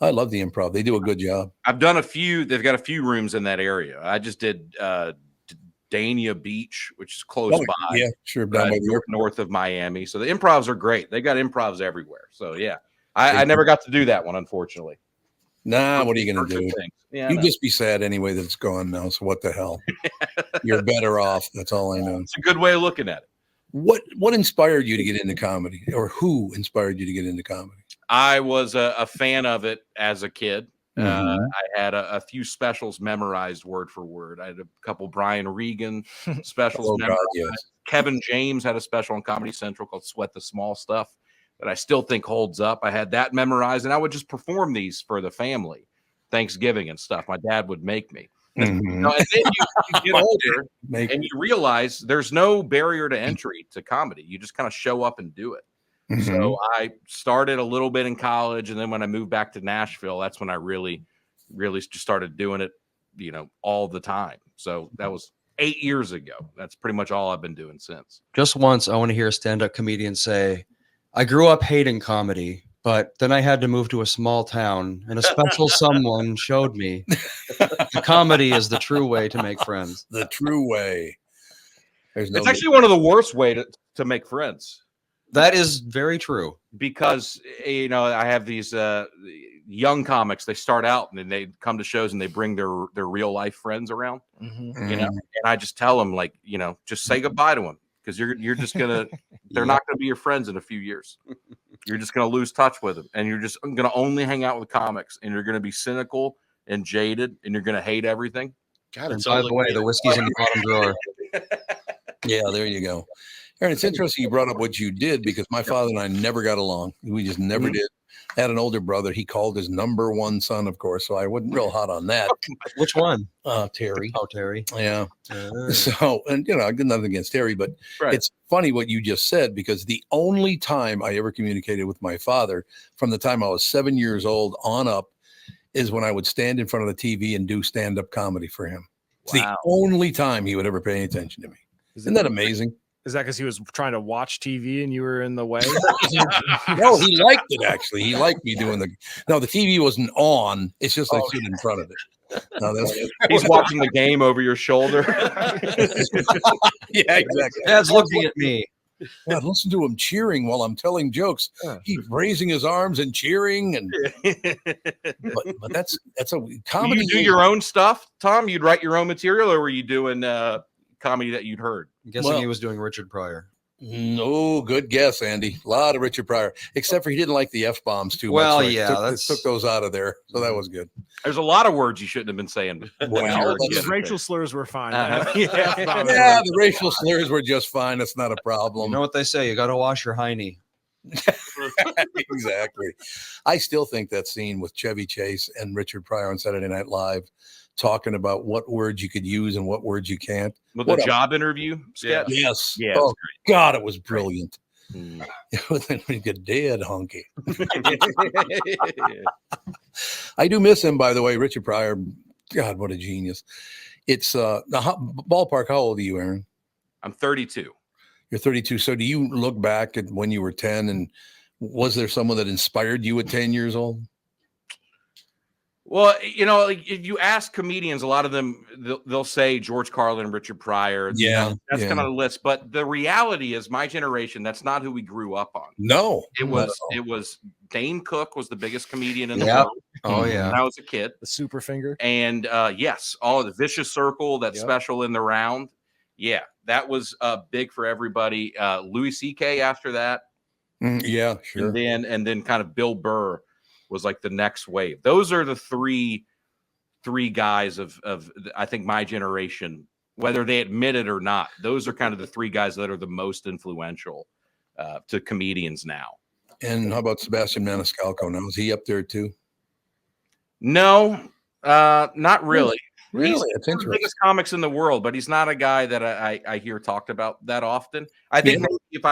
I love the Improv. They do a good job. I've done a few. They've got a few rooms in that area. I just did Dania Beach, which is close by. Yeah, sure. Down by the north of Miami. So the Improvs are great. They got Improvs everywhere. So yeah, I never got to do that one, unfortunately. Nah, what are you going to do? Yeah, You'd just be sad anyway that it's gone now. So what the hell? You're better off. That's all I know. It's a good way of looking at it. What inspired you to get into comedy, or who inspired you to get into comedy? I was a fan of it as a kid. I had a few specials memorized word for word. I had a couple Brian Regan specials memorized. God, yes. Kevin James had a special on Comedy Central called Sweat the Small Stuff that I still think holds up. I had that memorized, and I would just perform these for the family, Thanksgiving and stuff. My dad would make me. And then you get older and you realize there's no barrier to entry to comedy. You just kind of show up and do it. So I started a little bit in college, and then when I moved back to Nashville, that's when I really just started doing it, all the time. So that was 8 years ago. That's pretty much all I've been doing since. Just once, I want to hear a stand-up comedian say, I grew up hating comedy, but then I had to move to a small town, and a special someone showed me the comedy is the true way to make friends. The true way. It's actually one of the worst ways to make friends. That is very true. Because, I have these young comics. They start out and then they come to shows and they bring their real life friends around, and I just tell them, like, just say goodbye to them, because you're just going to, they're not going to be your friends in a few years. You're just going to lose touch with them, and you're just going to only hang out with comics, and you're going to be cynical and jaded, and you're going to hate everything. God, and by the way, the whiskey's in the bottom drawer. Yeah, there you go. Aaron, it's interesting you brought up what you did, because my father and I never got along. We just never did. I had an older brother. He called his number one son, of course, so I wasn't real hot on that. Which one? Terry. Oh, Terry. Yeah. So, and I got nothing against Terry, but it's funny what you just said, because the only time I ever communicated with my father from the time I was 7 years old on up is when I would stand in front of the TV and do stand-up comedy for him. It's the only time he would ever pay any attention to me. Isn't that amazing? Is that because he was trying to watch TV and you were in the way? No, he liked it, actually. He liked me doing the TV wasn't on. It's just I stood in front of it. No, he's watching the game over your shoulder. Yeah, exactly. Dad's looking at me. God, listen to him cheering while I'm telling jokes. He's raising his arms and cheering, and but that's a comedy. You do your own stuff, Tom? You'd write your own material, or were you doing comedy that you'd heard? I'm guessing he was doing Richard Pryor. No, good guess, Andy. A lot of Richard Pryor, except for he didn't like the F-bombs too Well, much. So yeah, took those out of there. So that was good. There's a lot of words you shouldn't have been saying. Well, Those racial slurs were fine. Yeah, the racial slurs were just fine. That's not a problem. You know what they say? You got to wash your hiney. Exactly. I still think that scene with Chevy Chase and Richard Pryor on Saturday Night Live talking about what words you could use and what words you can't. With the job interview sketch? Yes. Yeah. Oh, God, it was brilliant. It was like a dead hunky. I do miss him, by the way. Richard Pryor, God, what a genius. It's ballpark. How old are you, Aaron? I'm 32. You're 32. So do you look back at when you were 10 and was there someone that inspired you at 10 years old? Well, you know, like if you ask comedians, a lot of them, they'll say George Carlin, Richard Pryor. Yeah. That's kind of the list. But the reality is my generation, that's not who we grew up on. No. It was Dane Cook was the biggest comedian in the world. Oh, yeah. When I was a kid. The super finger. And yes, all of the Vicious Circle, that special in the round. Yeah, that was big for everybody. Louis C.K. after that. Yeah, sure. And then kind of Bill Burr was like the next wave. Those are the three guys of I think my generation, whether they admit it or not. Those are kind of the three guys that are the most influential to comedians now. And how about Sebastian Maniscalco? Now, is he up there too? No, not really. Really? He's one of the biggest comics in the world, but he's not a guy that I hear talked about that often. I think maybe if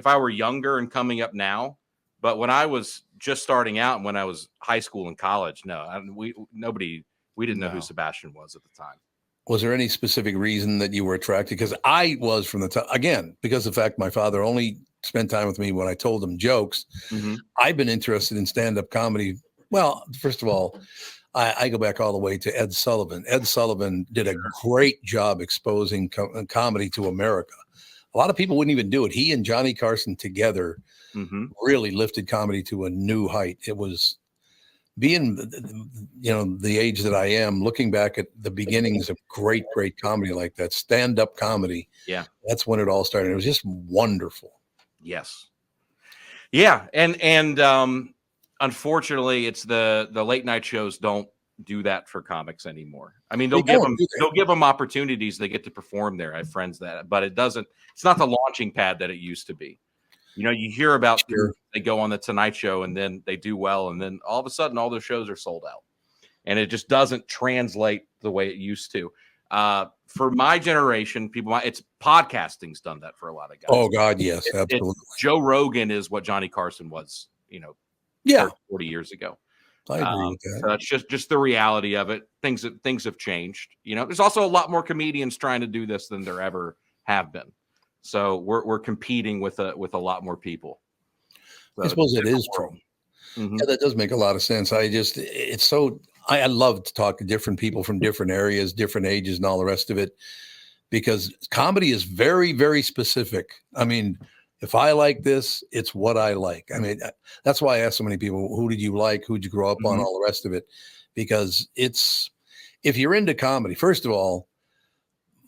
I were younger and coming up now, but when I was just starting out and when I was high school and college, we didn't know who Sebastian was at the time. Was there any specific reason that you were attracted? Because I was from the time, again, because of the fact my father only spent time with me when I told him jokes. Mm-hmm. I've been interested in stand-up comedy. Well, first of all, I go back all the way to Ed Sullivan. Ed Sullivan did a great job exposing comedy to America. A lot of people wouldn't even do it. He and Johnny Carson together really lifted comedy to a new height. It was being, the age that I am, looking back at the beginnings of great comedy like that, stand-up comedy. Yeah. That's when it all started. It was just wonderful. Yes. Yeah. And unfortunately, it's the late night shows don't do that for comics anymore. I mean, they'll give them opportunities. They get to perform there. I have friends but it's not the launching pad that it used to be. You know, you hear about they go on the Tonight Show and then they do well. And then all of a sudden, all their shows are sold out. And it just doesn't translate the way it used to. For my generation, it's podcasting's done that for a lot of guys. Oh God, yes, absolutely. Joe Rogan is what Johnny Carson was, 40 years ago. I agree with that. So it's just the reality of it. Things have changed. There's also a lot more comedians trying to do this than there ever have been. So we're competing with a lot more people. So I suppose it is true. Mm-hmm. Yeah, that does make a lot of sense. I love to talk to different people from different areas, different ages, and all the rest of it, because comedy is very, very specific. I mean, if I like this, it's what I like. I mean, that's why I ask so many people, who did you like? Who'd you grow up on? All the rest of it. Because if you're into comedy, first of all,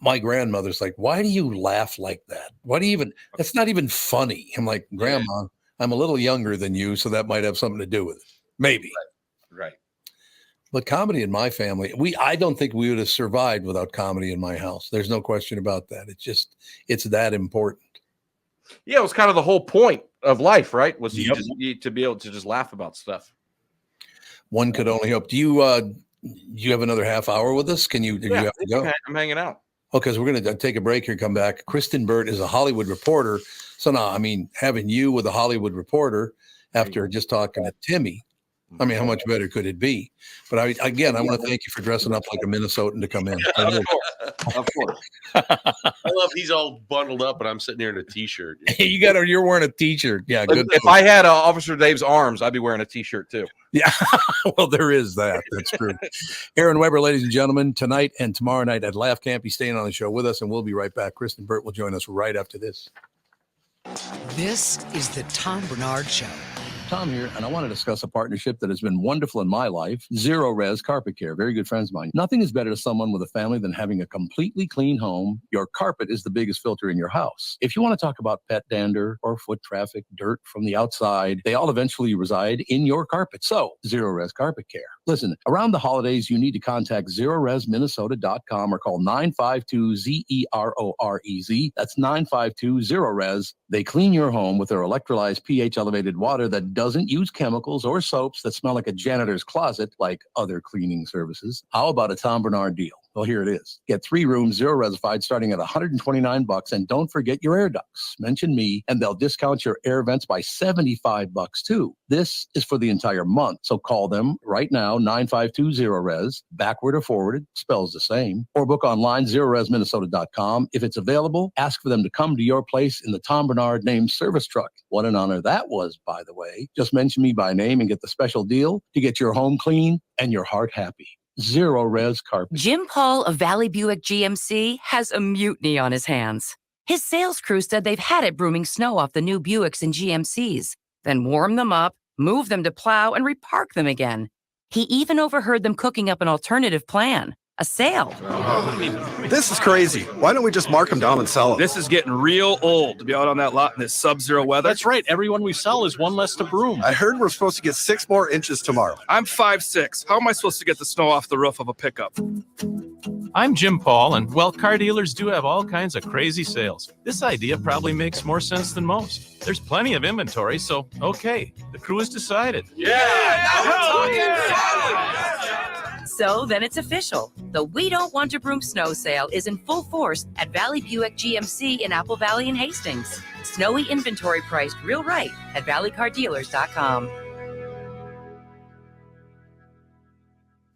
my grandmother's like, why do you laugh like that? That's not even funny. I'm like, Grandma, I'm a little younger than you, so that might have something to do with it. Maybe. Right. But comedy in my family, I don't think we would have survived without comedy in my house. There's no question about that. It's that important. Yeah, it was kind of the whole point of life, right? Was to be able to just laugh about stuff. One could only hope. Do you have another half hour with us? Do you have to go? I'm hanging out. Oh, because we're going to take a break here, come back. Kristen Burt is a Hollywood reporter. So now, I mean, having you with a Hollywood reporter after just talking to Timmy, I mean, how much better could it be? But I want to thank you for dressing up like a Minnesotan to come in. Of course. I love he's all bundled up, and I'm sitting here in a t-shirt. You're wearing a t-shirt. Yeah, good. If I had Officer Dave's arms, I'd be wearing a t-shirt too. Yeah, well, there is that. That's true. Aaron Weber, ladies and gentlemen, tonight and tomorrow night at Laugh Camp. He's staying on the show with us, and we'll be right back. Kristen Burt will join us right after this. This is the Tom Barnard Show. Tom here, and I want to discuss a partnership that has been wonderful in my life, Zero Res Carpet Care. Very good friends of mine. Nothing is better to someone with a family than having a completely clean home. Your carpet is the biggest filter in your house. If you want to talk about pet dander or foot traffic, dirt from the outside, they all eventually reside in your carpet. So, Zero Res Carpet Care. Listen, around the holidays, you need to contact ZeroResMinnesota.com or call 952-ZEROREZ. That's 952-ZERO-RES. They clean your home with their electrolyzed pH-elevated water that doesn't use chemicals or soaps that smell like a janitor's closet like other cleaning services. How about a Tom Barnard deal? Well, here it is. Get 3 rooms, zero resified, starting at $129, and don't forget your air ducts. Mention me, and they'll discount your air vents by $75 too. This is for the entire month, so call them right now, 952-0-RES, backward or forwarded, spells the same, or book online, ZeroResMinnesota.com. If it's available, ask for them to come to your place in the Tom Barnard named service truck. What an honor that was, by the way. Just mention me by name and get the special deal to get your home clean and your heart happy. Zero Res Carpet. Jim Paul of Valley Buick GMC has a mutiny on his hands. His sales crew said they've had it brooming snow off the new Buicks and GMCs, then warm them up, move them to plow, and repark them again. He even overheard them cooking up an alternative plan, a sale. This is crazy. Why don't we just mark them down and sell them? This is getting real old to be out on that lot in this sub-zero weather. That's right. Everyone we sell is one less to broom. I heard we're supposed to get 6 more inches tomorrow. I'm 5'6". How am I supposed to get the snow off the roof of a pickup? I'm Jim Paul, and well, car dealers do have all kinds of crazy sales. This idea probably makes more sense than most. There's plenty of inventory, so okay, the crew has decided. So then it's official. The We Don't Want to Broom snow sale is in full force at Valley Buick GMC in Apple Valley and Hastings. Snowy inventory priced real right at valleycardealers.com.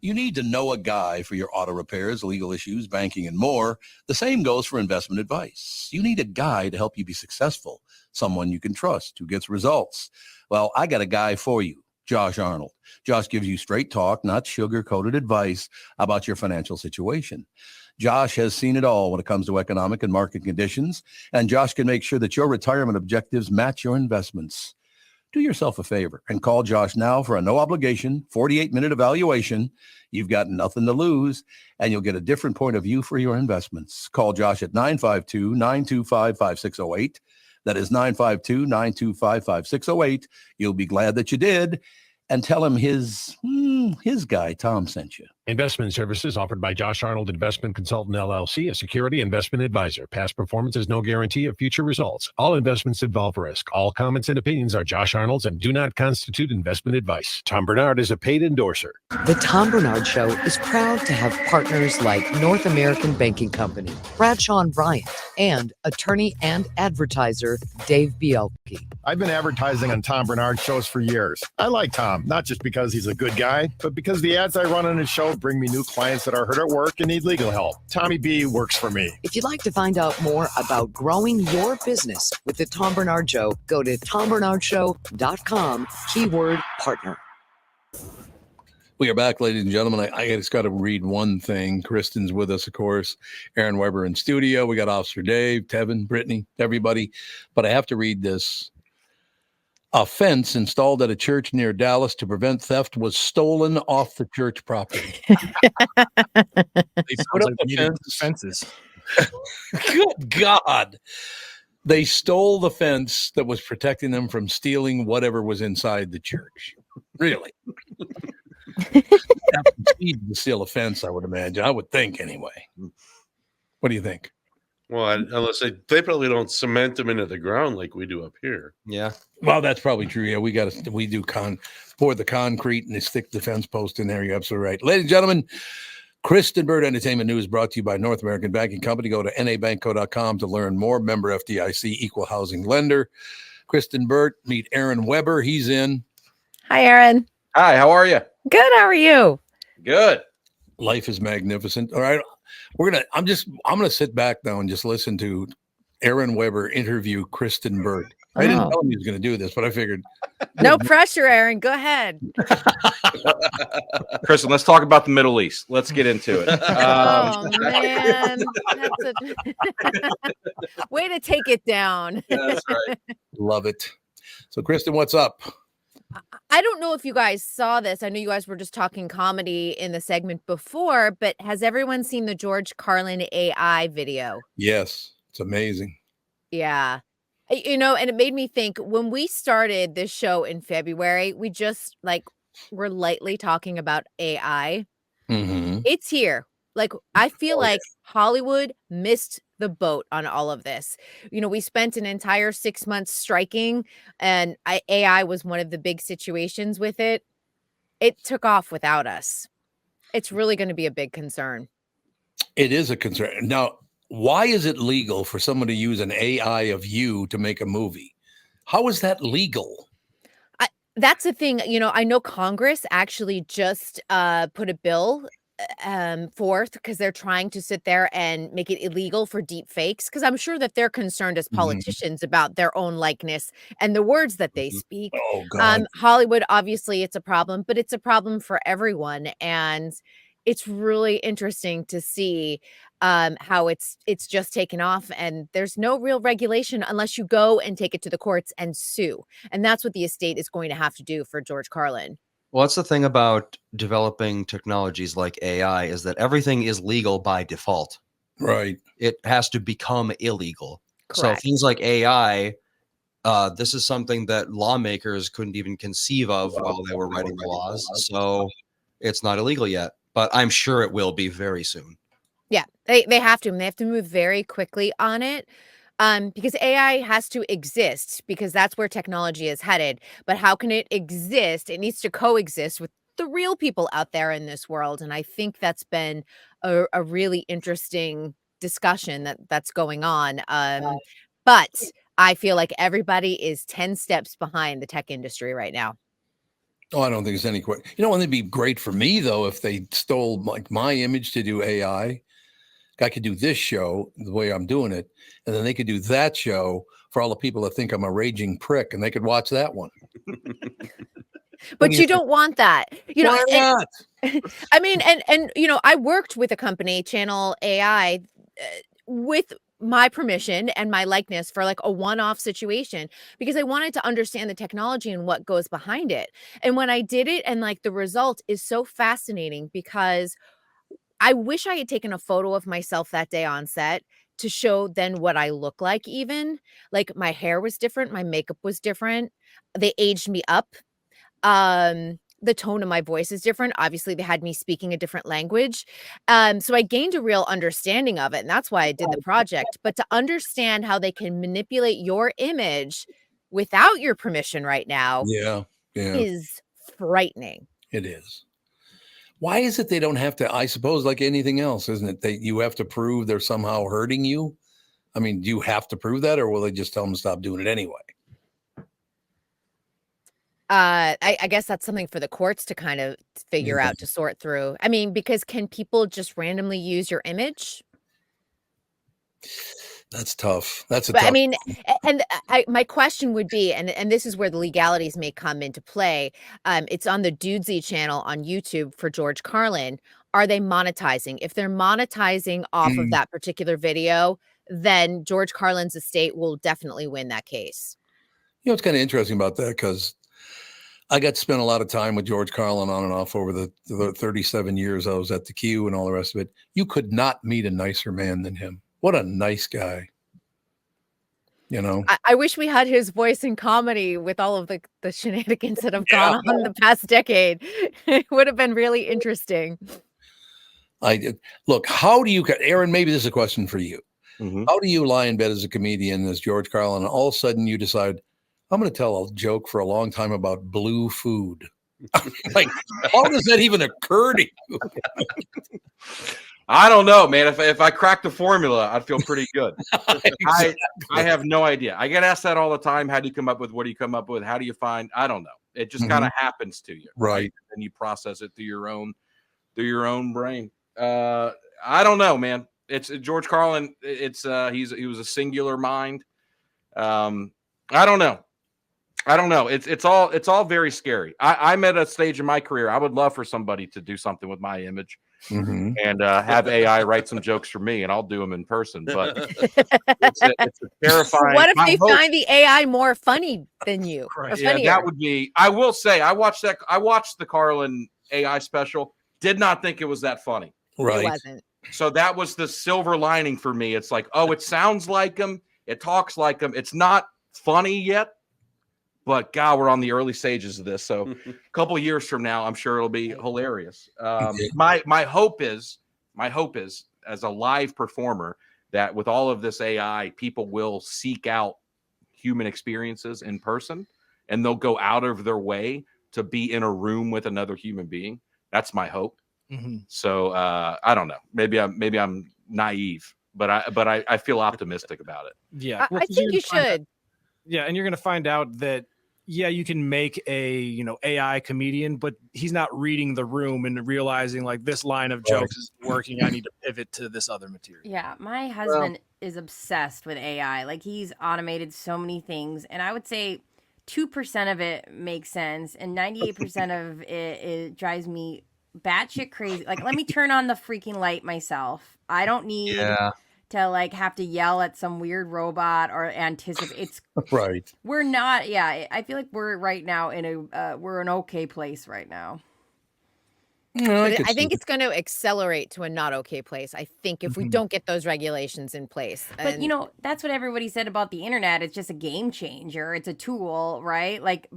You need to know a guy for your auto repairs, legal issues, banking, and more. The same goes for investment advice. You need a guy to help you be successful, someone you can trust, who gets results. Well, I got a guy for you, Josh Arnold. Josh gives you straight talk, not sugar-coated advice about your financial situation. Josh has seen it all when it comes to economic and market conditions, and Josh can make sure that your retirement objectives match your investments. Do yourself a favor and call Josh now for a no-obligation, 48-minute evaluation. You've got nothing to lose, and you'll get a different point of view for your investments. Call Josh at 952-925-5608. That is 952-925-5608. You'll be glad that you did. And tell him his guy, Tom, sent you. Investment services offered by Josh Arnold Investment Consultant LLC, a security investment advisor. Past performance is no guarantee of future results. All investments involve risk. All comments and opinions are Josh Arnold's and do not constitute investment advice. Tom Barnard is a paid endorser. The Tom Barnard Show is proud to have partners like North American Banking Company, Bradshaw & Bryant, and attorney and advertiser Dave Bielke. I've been advertising on Tom Barnard shows for years. I like Tom, not just because he's a good guy, but because the ads I run on his show bring me new clients that are hurt at work and need legal help. Tommy B works for me. If you'd like to find out more about growing your business with the Tom Barnard Show, go to TomBarnardShow.com, keyword partner. We are back, ladies and gentlemen. I just got to read one thing. Kristen's with us, of course. Aaron Weber in studio. We got Officer Dave, Tevin, Brittany, everybody. But I have to read this. A fence installed at a church near Dallas to prevent theft was stolen off the church property. They put up the fences. Good God. They stole the fence that was protecting them from stealing whatever was inside the church. Really? Have to steal a fence, I would imagine. I would think anyway. What do you think? Well, unless they probably don't cement them into the ground like we do up here. Yeah. Well, that's probably true. Yeah, we do pour the concrete and they stick the fence post in there. You're absolutely right. Ladies and gentlemen, Kristen Bird Entertainment News brought to you by North American Banking Company. Go to nabankco.com to learn more. Member FDIC, equal housing lender. Kristen Bird, meet Aaron Weber. He's in. Hi, Aaron. Hi, how are you? Good. How are you? Good. Life is magnificent. All right. I'm gonna sit back now and just listen to Aaron Weber interview Kristen Bird. I didn't tell him he was going to do this, but I figured. No pressure, Aaron. Go ahead. Kristen, let's talk about the Middle East. Let's get into it. Oh, man. Way to take it down. That's right. Love it. So, Kristen, what's up? I don't know if you guys saw this. I know you guys were just talking comedy in the segment before, but has everyone seen the George Carlin AI video? Yes, it's amazing. Yeah. And it made me think when we started this show in February, we just were lightly talking about AI. Mm-hmm. It's here. I feel Oh, like Hollywood missed the boat on all of this. We spent an entire 6 months striking, and AI was one of the big situations with it. It took off without us. It's really going to be a big concern. It is a concern. Now, why is it legal for someone to use an AI of you to make a movie? How is that legal? That's the thing. I know Congress actually just put a bill forth because they're trying to sit there and make it illegal for deep fakes, because I'm sure that they're concerned as politicians about their own likeness and the words that they speak. Oh, God. Hollywood, obviously, it's a problem, but it's a problem for everyone. And it's really interesting to see how it's just taken off, and there's no real regulation unless you go and take it to the courts and sue. And that's what the estate is going to have to do for George Carlin. Well, that's the thing about developing technologies like AI is that everything is legal by default. Right. It has to become illegal. Correct. So things like AI, this is something that lawmakers couldn't even conceive of while they were writing the laws. So it's not illegal yet, but I'm sure it will be very soon. Yeah, they have to, and they have to move very quickly on it. Because AI has to exist, because that's where technology is headed. But how can it exist? It needs to coexist with the real people out there in this world. And I think that's been a really interesting discussion that's going on. But I feel like everybody is 10 steps behind the tech industry right now. Oh, I don't think there's any question. Wouldn't it be great for me, though, if they stole my image to do AI? I could do this show the way I'm doing it, and then they could do that show for all the people that think I'm a raging prick, and they could watch that one. But you don't want that. Why not? I mean, and I worked with a company, Channel AI, with my permission and my likeness for a one-off situation, because I wanted to understand the technology and what goes behind it. And when I did it, and the result is so fascinating, because I wish I had taken a photo of myself that day on set to show then what I look like even. My hair was different, my makeup was different. They aged me up. The tone of my voice is different. Obviously, they had me speaking a different language. So I gained a real understanding of it, and that's why I did the project. But to understand how they can manipulate your image without your permission right now is frightening. It is. Why is it they don't have to? I suppose like anything else, isn't it? You have to prove they're somehow hurting you. I mean, do you have to prove that, or will they just tell them to stop doing it anyway? I guess that's something for the courts to kind of figure out, to sort through. I mean, because can people just randomly use your image? That's tough. That's a But tough. I mean, and my question would be, and this is where the legalities may come into play. It's on the Dudesy channel on YouTube for George Carlin. Are they monetizing? If they're monetizing off of that particular video, then George Carlin's estate will definitely win that case. It's kind of interesting about that, because I got to spend a lot of time with George Carlin on and off over the 37 years I was at the Q and all the rest of it. You could not meet a nicer man than him. What a nice guy. I wish we had his voice in comedy with all of the shenanigans that have gone on the past decade. It would have been really interesting. Look, how do you, Aaron, maybe this is a question for you. How do you lie in bed as a comedian, as George Carlin, and all of a sudden you decide, I'm going to tell a joke for a long time about blue food? How does that even occur to you? I don't know, man. If I cracked the formula, I'd feel pretty good. I have no idea. I get asked that all the time. How do you come up with? What do you come up with? How do you find? I don't know. It just kind of happens to you, right? And you process it through your own brain. I don't know, man. It's George Carlin. He was a singular mind. I don't know. It's all very scary. I'm at a stage in my career. I would love for somebody to do something with my image. and have AI write some jokes for me, and I'll do them in person. But it's a terrifying. What if they find the AI more funny than you? Or Yeah, funnier? that would be. I will say, I watched the Carlin AI special. Did not think it was that funny. It wasn't. So that was the silver lining for me. It's like, oh, it sounds like him. It talks like him. It's not funny yet, but God, we're on the early stages of this. So a couple of years from now, I'm sure it'll be hilarious. My hope is, as a live performer, that with all of this AI, people will seek out human experiences in person, and they'll go out of their way to be in a room with another human being. That's my hope. So I don't know. Maybe I'm naive, but I feel optimistic about it. Yeah, I think you should. Yeah, and you're going to find out that you can make a AI comedian, but he's not reading the room and realizing like this line of jokes is working. I need to pivot to this other material. Yeah, my husband is obsessed with AI. Like, he's automated so many things, and I would say 2% of it makes sense, and 98% of it drives me batshit crazy. Like, let me turn on the freaking light myself. I don't need to like have to yell at some weird robot or anticipate. It's right. We're not. Yeah, I feel like we're right now in we're an okay place right now. But I think it's going to accelerate to a not okay place. I think if we don't get those regulations in place. But that's what everybody said about the internet. It's just a game changer. It's a tool, right? Like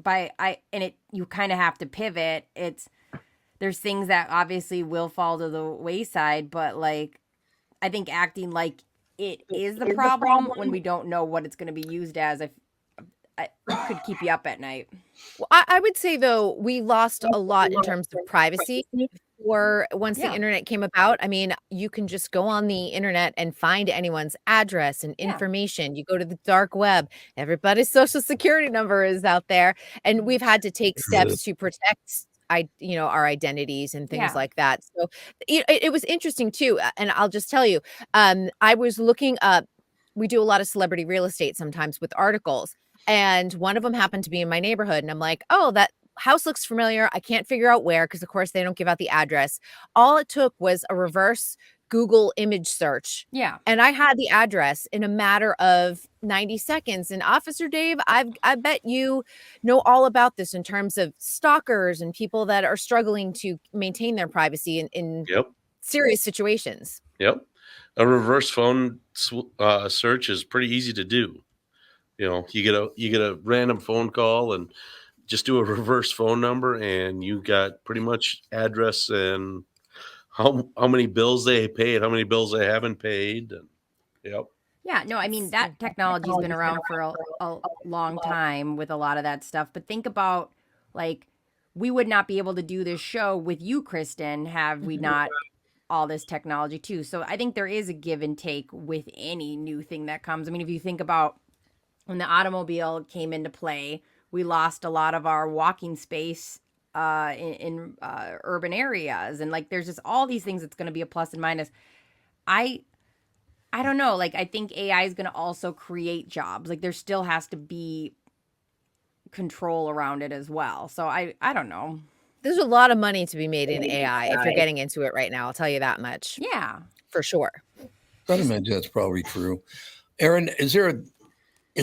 you kind of have to pivot. There's things that obviously will fall to the wayside, but like I think acting like it is the problem when we don't know what it's going to be used as, I could keep you up at night. Well, I would say though we lost a lot in terms of privacy once the internet came about. I mean, you can just go on the internet and find anyone's address and information. You go to the dark web, everybody's social security number is out there, and we've had to take steps to protect our identities and things like that. So it was interesting too. And I'll just tell you, I was looking up, we do a lot of celebrity real estate sometimes with articles. And one of them happened to be in my neighborhood. And I'm like, oh, that house looks familiar. I can't figure out where, because of course they don't give out the address. All it took was a reverse Google image search. Yeah. And I had the address in a matter of 90 seconds. And Officer Dave, I bet you know all about this in terms of stalkers and people that are struggling to maintain their privacy in serious situations. Yep. A reverse phone search is pretty easy to do. You get a random phone call and just do a reverse phone number, and you got pretty much address and how many bills they paid, how many bills they haven't paid. And, Yeah, no, I mean, that technology's been around for a long time with a lot of that stuff. But think about, like, we would not be able to do this show with you, Kristen, have we not all this technology too. So I think there is a give and take with any new thing that comes. I mean, if you think about when the automobile came into play, we lost a lot of our walking space in urban areas. And like, there's just all these things that's going to be a plus and minus. I don't know. Like, I think AI is going to also create jobs. Like, there still has to be control around it as well. So I don't know. There's a lot of money to be made in AI if you're getting into it right now. I'll tell you that much. Yeah, for sure. I'd imagine that's probably true. Aaron, is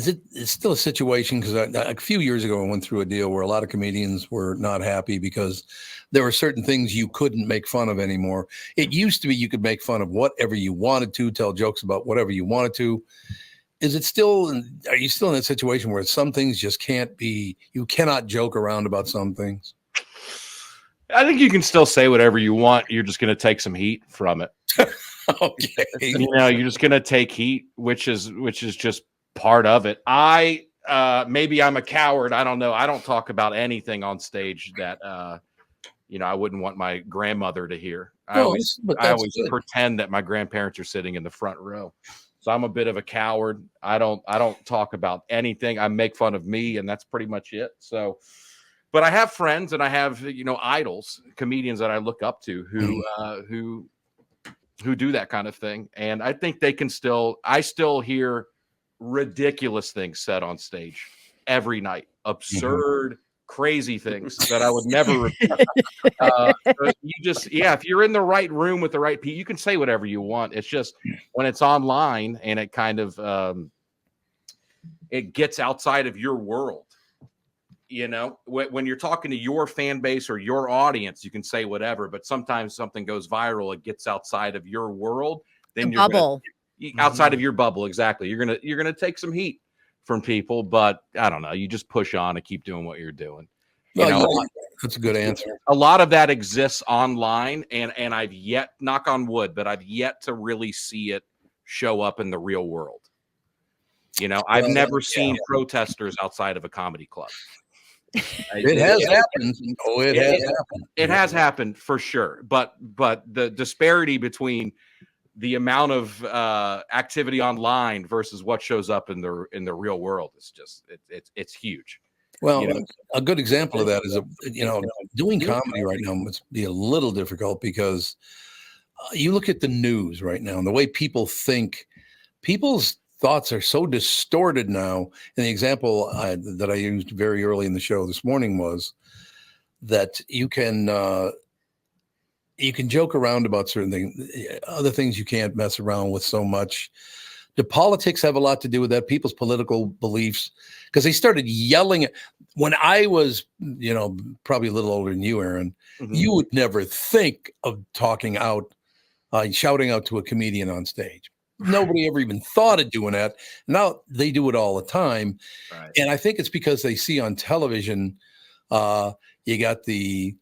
it still a situation? Because a few years ago, I went through a deal where a lot of comedians were not happy because there were certain things you couldn't make fun of anymore. It used to be you could make fun of whatever you wanted to, tell jokes about whatever you wanted to. Are you still in that situation where some things just you cannot joke around about some things? I think you can still say whatever you want. You're just going to take some heat from it. Okay. You're just going to take heat, which is just part of it. Maybe I'm a coward. I don't know. I don't talk about anything on stage that, I wouldn't want my grandmother to hear. I always pretend that my grandparents are sitting in the front row. So I'm a bit of a coward. I don't talk about anything. I make fun of me, and that's pretty much it. So, but I have friends and I have, idols, comedians that I look up to who do that kind of thing. And I think I still hear ridiculous things said on stage every night. Absurd, crazy things that I would never repeat. So you just, if you're in the right room with the right people, you can say whatever you want. It's just when it's online and it kind of it gets outside of your world. You know, when you're talking to your fan base or your audience, you can say whatever, but sometimes something goes viral, it gets outside of your world, then you're bubble. Outside of your bubble. Exactly. You're gonna take some heat from people, but I don't know. You just push on and keep doing what you're doing. That's a good answer. A lot of that exists online, and I've yet, knock on wood, but I've yet to really see it show up in the real world. You know, I've never seen protesters outside of a comedy club. It has happened. Oh, it has happened. It has happened for sure. But the disparity between the amount of activity online versus what shows up in the real world is just it's huge. Well, a good example of that is doing comedy right now must be a little difficult because you look at the news right now and the way people think, people's thoughts are so distorted now. And the example that I used very early in the show this morning was that you can joke around about certain things, other things you can't mess around with so much. Do politics have a lot to do with that? People's political beliefs? Because they started yelling when I was, probably a little older than you, Aaron, you would never think of talking out, shouting out to a comedian on stage. Nobody ever even thought of doing that. Now they do it all the time. Right. And I think it's because they see on television, you got the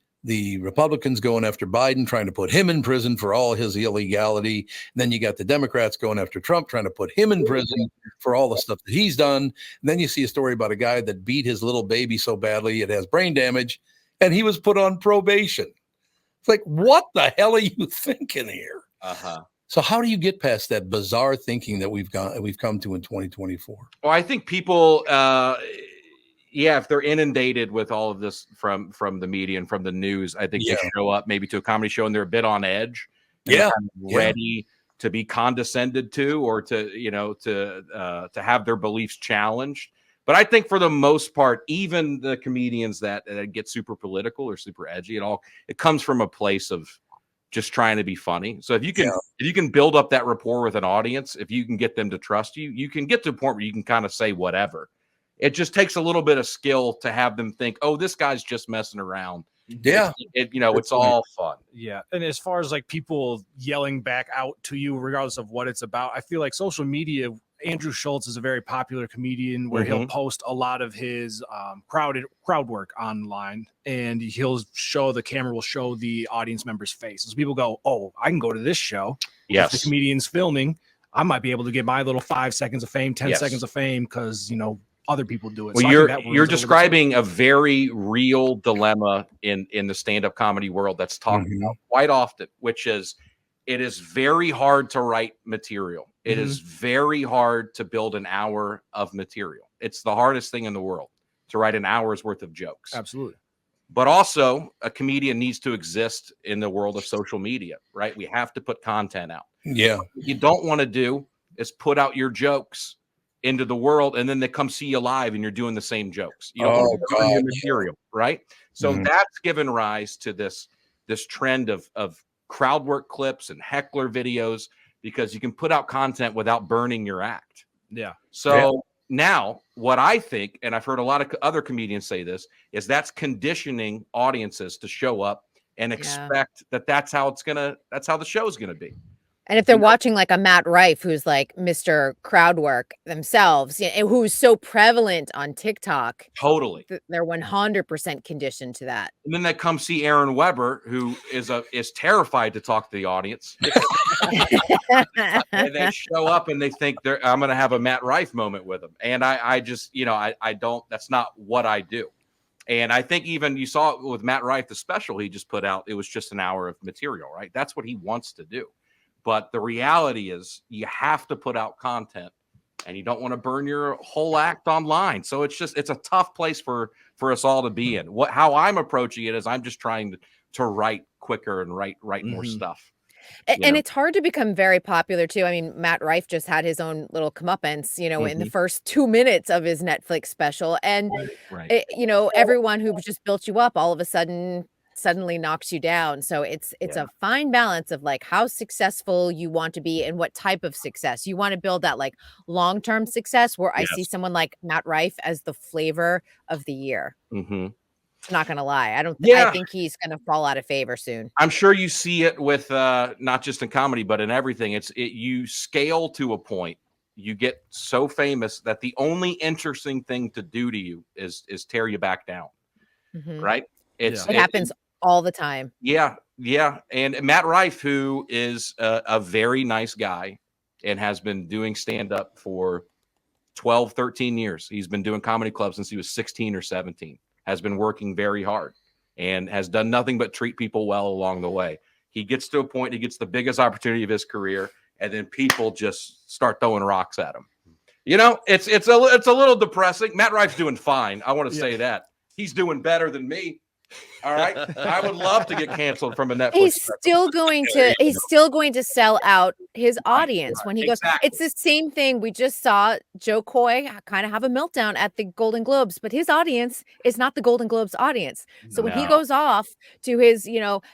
Republicans going after Biden, trying to put him in prison for all his illegality. And then you got the Democrats going after Trump, trying to put him in prison for all the stuff that he's done. And then you see a story about a guy that beat his little baby so badly it has brain damage, and he was put on probation. It's like, what the hell are you thinking here? So how do you get past that bizarre thinking that we've come to in 2024? Well, I think people, if they're inundated with all of this from the media and from the news, I think they show up maybe to a comedy show and they're a bit on edge. Ready to be condescended to, or to have their beliefs challenged. But I think for the most part, even the comedians that get super political or super edgy and all, it comes from a place of just trying to be funny. So if you can build up that rapport with an audience, if you can get them to trust you, you can get to a point where you can kind of say whatever. It just takes a little bit of skill to have them think, oh, this guy's just messing around. It's all fun. Yeah. And as far as like people yelling back out to you, regardless of what it's about, I feel like social media, Andrew Schultz is a very popular comedian where he'll post a lot of his crowd work online, and the camera will show the audience member's face. So people go, oh, I can go to this show. Yes. If the comedian's filming, I might be able to get my little 5 seconds of fame, 10 seconds of fame, because, other people do it. Well, so you're describing a very real dilemma in the stand-up comedy world that's talked about quite often, which is it is very hard to write material. It is very hard to build an hour of material. It's the hardest thing in the world to write an hour's worth of jokes. Absolutely. But also a comedian needs to exist in the world of social media, right? We have to put content out. Yeah. What you don't want to do is put out your jokes into the world and then they come see you live and you're doing the same jokes. You know, your material, right? So that's given rise to this trend of crowd work clips and heckler videos, because you can put out content without burning your act. Yeah. So now what I think, and I've heard a lot of other comedians say this, is that's conditioning audiences to show up and expect that's how the show's going to be. And if they're watching like a Matt Rife, who's like Mr. Crowdwork themselves, who's so prevalent on TikTok, totally, they're 100% conditioned to that. And then they come see Aaron Weber, who is terrified to talk to the audience. And they show up and they think I'm going to have a Matt Rife moment with them, and I just I don't. That's not what I do. And I think even you saw it with Matt Rife, the special he just put out. It was just an hour of material, right? That's what he wants to do. But the reality is you have to put out content, and you don't want to burn your whole act online. So it's a tough place for us all to be in. How I'm approaching it is I'm just trying to write quicker and write more stuff. And it's hard to become very popular too. I mean, Matt Rife just had his own little comeuppance, in the first 2 minutes of his Netflix special. And, everyone who just built you up all of a sudden suddenly knocks you down. So it's a fine balance of like how successful you want to be and what type of success. You want to build that like long-term success where I see someone like Matt Rife as the flavor of the year. I'm not gonna lie. I think he's gonna fall out of favor soon. I'm sure you see it with not just in comedy, but in everything. You scale to a point. You get so famous that the only interesting thing to do to you is tear you back down. Right? It happens all the time. Yeah. And Matt Rife, who is a very nice guy and has been doing stand-up for 12, 13 years. He's been doing comedy clubs since he was 16 or 17. Has been working very hard and has done nothing but treat people well along the way. He gets to a point, he gets the biggest opportunity of his career, and then people just start throwing rocks at him. It's a little depressing. Matt Rife's doing fine. I want to say that. He's doing better than me. All right. I would love to get canceled from a Netflix. He's still going to sell out his audience when he goes. It's the same thing. We just saw Joe Coy kind of have a meltdown at the Golden Globes, but his audience is not the Golden Globes audience. So when he goes off to his,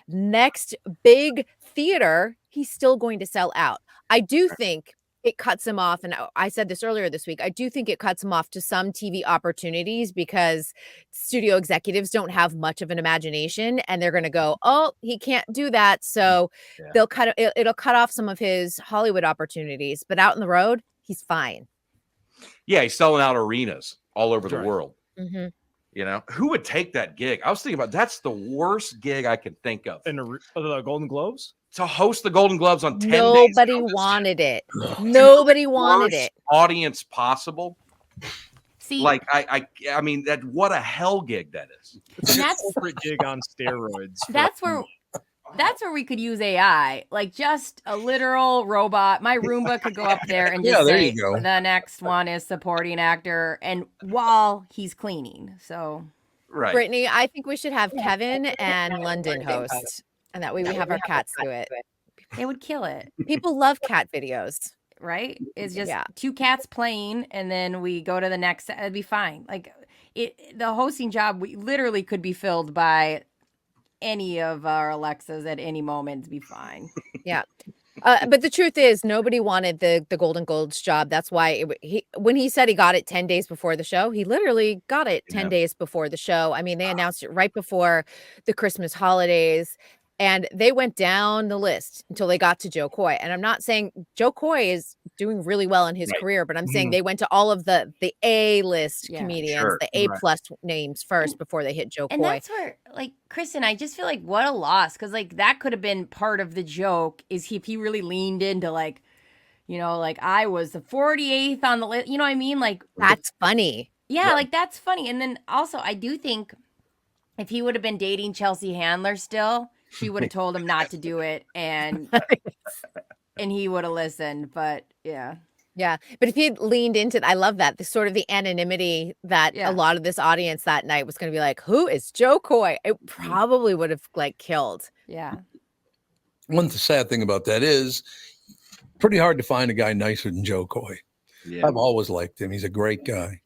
next big theater, he's still going to sell out. I do think it cuts him off. And I said this earlier this week. I do think it cuts him off to some TV opportunities because studio executives don't have much of an imagination and they're going to go, oh, he can't do that. So it'll cut off some of his Hollywood opportunities, but out in the road, he's fine. Yeah. He's selling out arenas all over the world. Who would take that gig? I was thinking about that's the worst gig I can think of. In the Golden Globes? To host the Golden Globes on 10 Nobody days. wanted it. Nobody wanted it. Audience possible. See, like I mean that what a hell gig that is. It's a corporate gig on steroids. That's where we could use AI, like just a literal robot. My Roomba could go up there and just say the next one is supporting actor, and while he's cleaning. So, right, Brittany, I think we should have Kevin and London host. And that way we have our cats do it. They would kill it. People love cat videos. Right? It's just two cats playing and then we go to the next. It'd be fine. Like the hosting job, we literally could be filled by any of our Alexas at any moment. It'd be fine. Yeah. But the truth is nobody wanted the Golden Globes job. That's why when he said he got it 10 days before the show, he literally got it 10 days before the show. I mean, they announced it right before the Christmas holidays. And they went down the list until they got to Joe Coy. And I'm not saying Joe Coy is doing really well in his career, but I'm saying they went to all of the A-list comedians, the A-plus names first before they hit Joe Coy. And that's where, like, Kristen, I just feel like what a loss. Because, like, that could have been part of the joke is if he really leaned into, like, like I was the 48th on the list. You know what I mean? Like, that's funny. Yeah, like, that's funny. And then also, I do think if he would have been dating Chelsea Handler still, she would have told him not to do it, and he would have listened. But yeah. But if he had leaned into, I love that the sort of the anonymity that a lot of this audience that night was going to be like, "Who is Joe Coy?" It probably would have like killed. Yeah. One sad thing about that is pretty hard to find a guy nicer than Joe Coy. Yeah. I've always liked him. He's a great guy.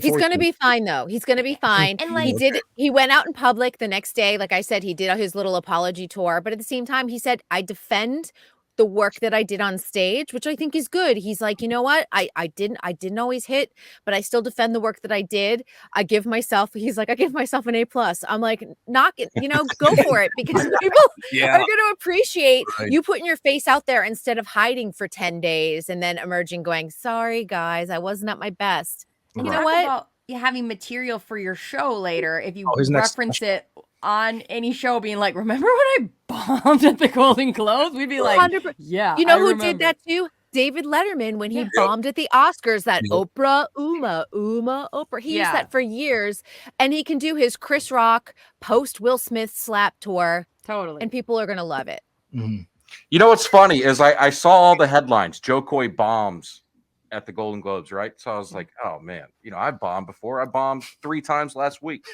He's going to be fine, though. He's going to be fine. And like he went out in public the next day. Like I said, he did his little apology tour. But at the same time, he said, I defend the work that I did on stage, which I think is good. He's like, you know what? I didn't always hit, but I still defend the work that I did. I give myself an A+. I'm like, knock it, go for it, because people are going to appreciate you putting your face out there instead of hiding for 10 days and then emerging going, sorry, guys, I wasn't at my best. And you know what? About having material for your show later, if you reference it on any show, being like, remember when I bombed at the Golden Globes? We'd be like, 100%. Yeah. You know who did that too? David Letterman when he bombed at the Oscars. That Oprah, Oprah. He used that for years, and he can do his Chris Rock post Will Smith slap tour. Totally, and people are gonna love it. Mm-hmm. You know what's funny is I saw all the headlines. Joe Coy bombs at the Golden Globes, right? So I was like, oh man, I bombed before. I bombed 3 times last week.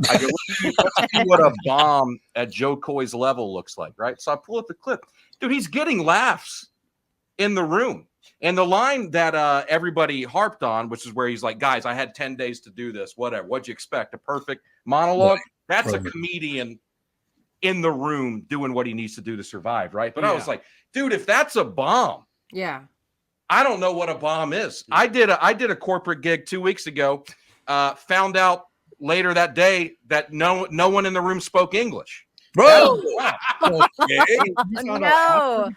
I go, let's see what a bomb at Joe Coy's level looks like, right? So I pull up the clip. Dude, he's getting laughs in the room. And the line that everybody harped on, which is where he's like, guys, I had 10 days to do this, whatever. What'd you expect? A perfect monologue? Right. That's a comedian in the room doing what he needs to do to survive, right? But I was like, dude, if that's a bomb, I don't know what a bomb is. I did a corporate gig 2 weeks ago, found out later that day that no one in the room spoke English. Bro, No.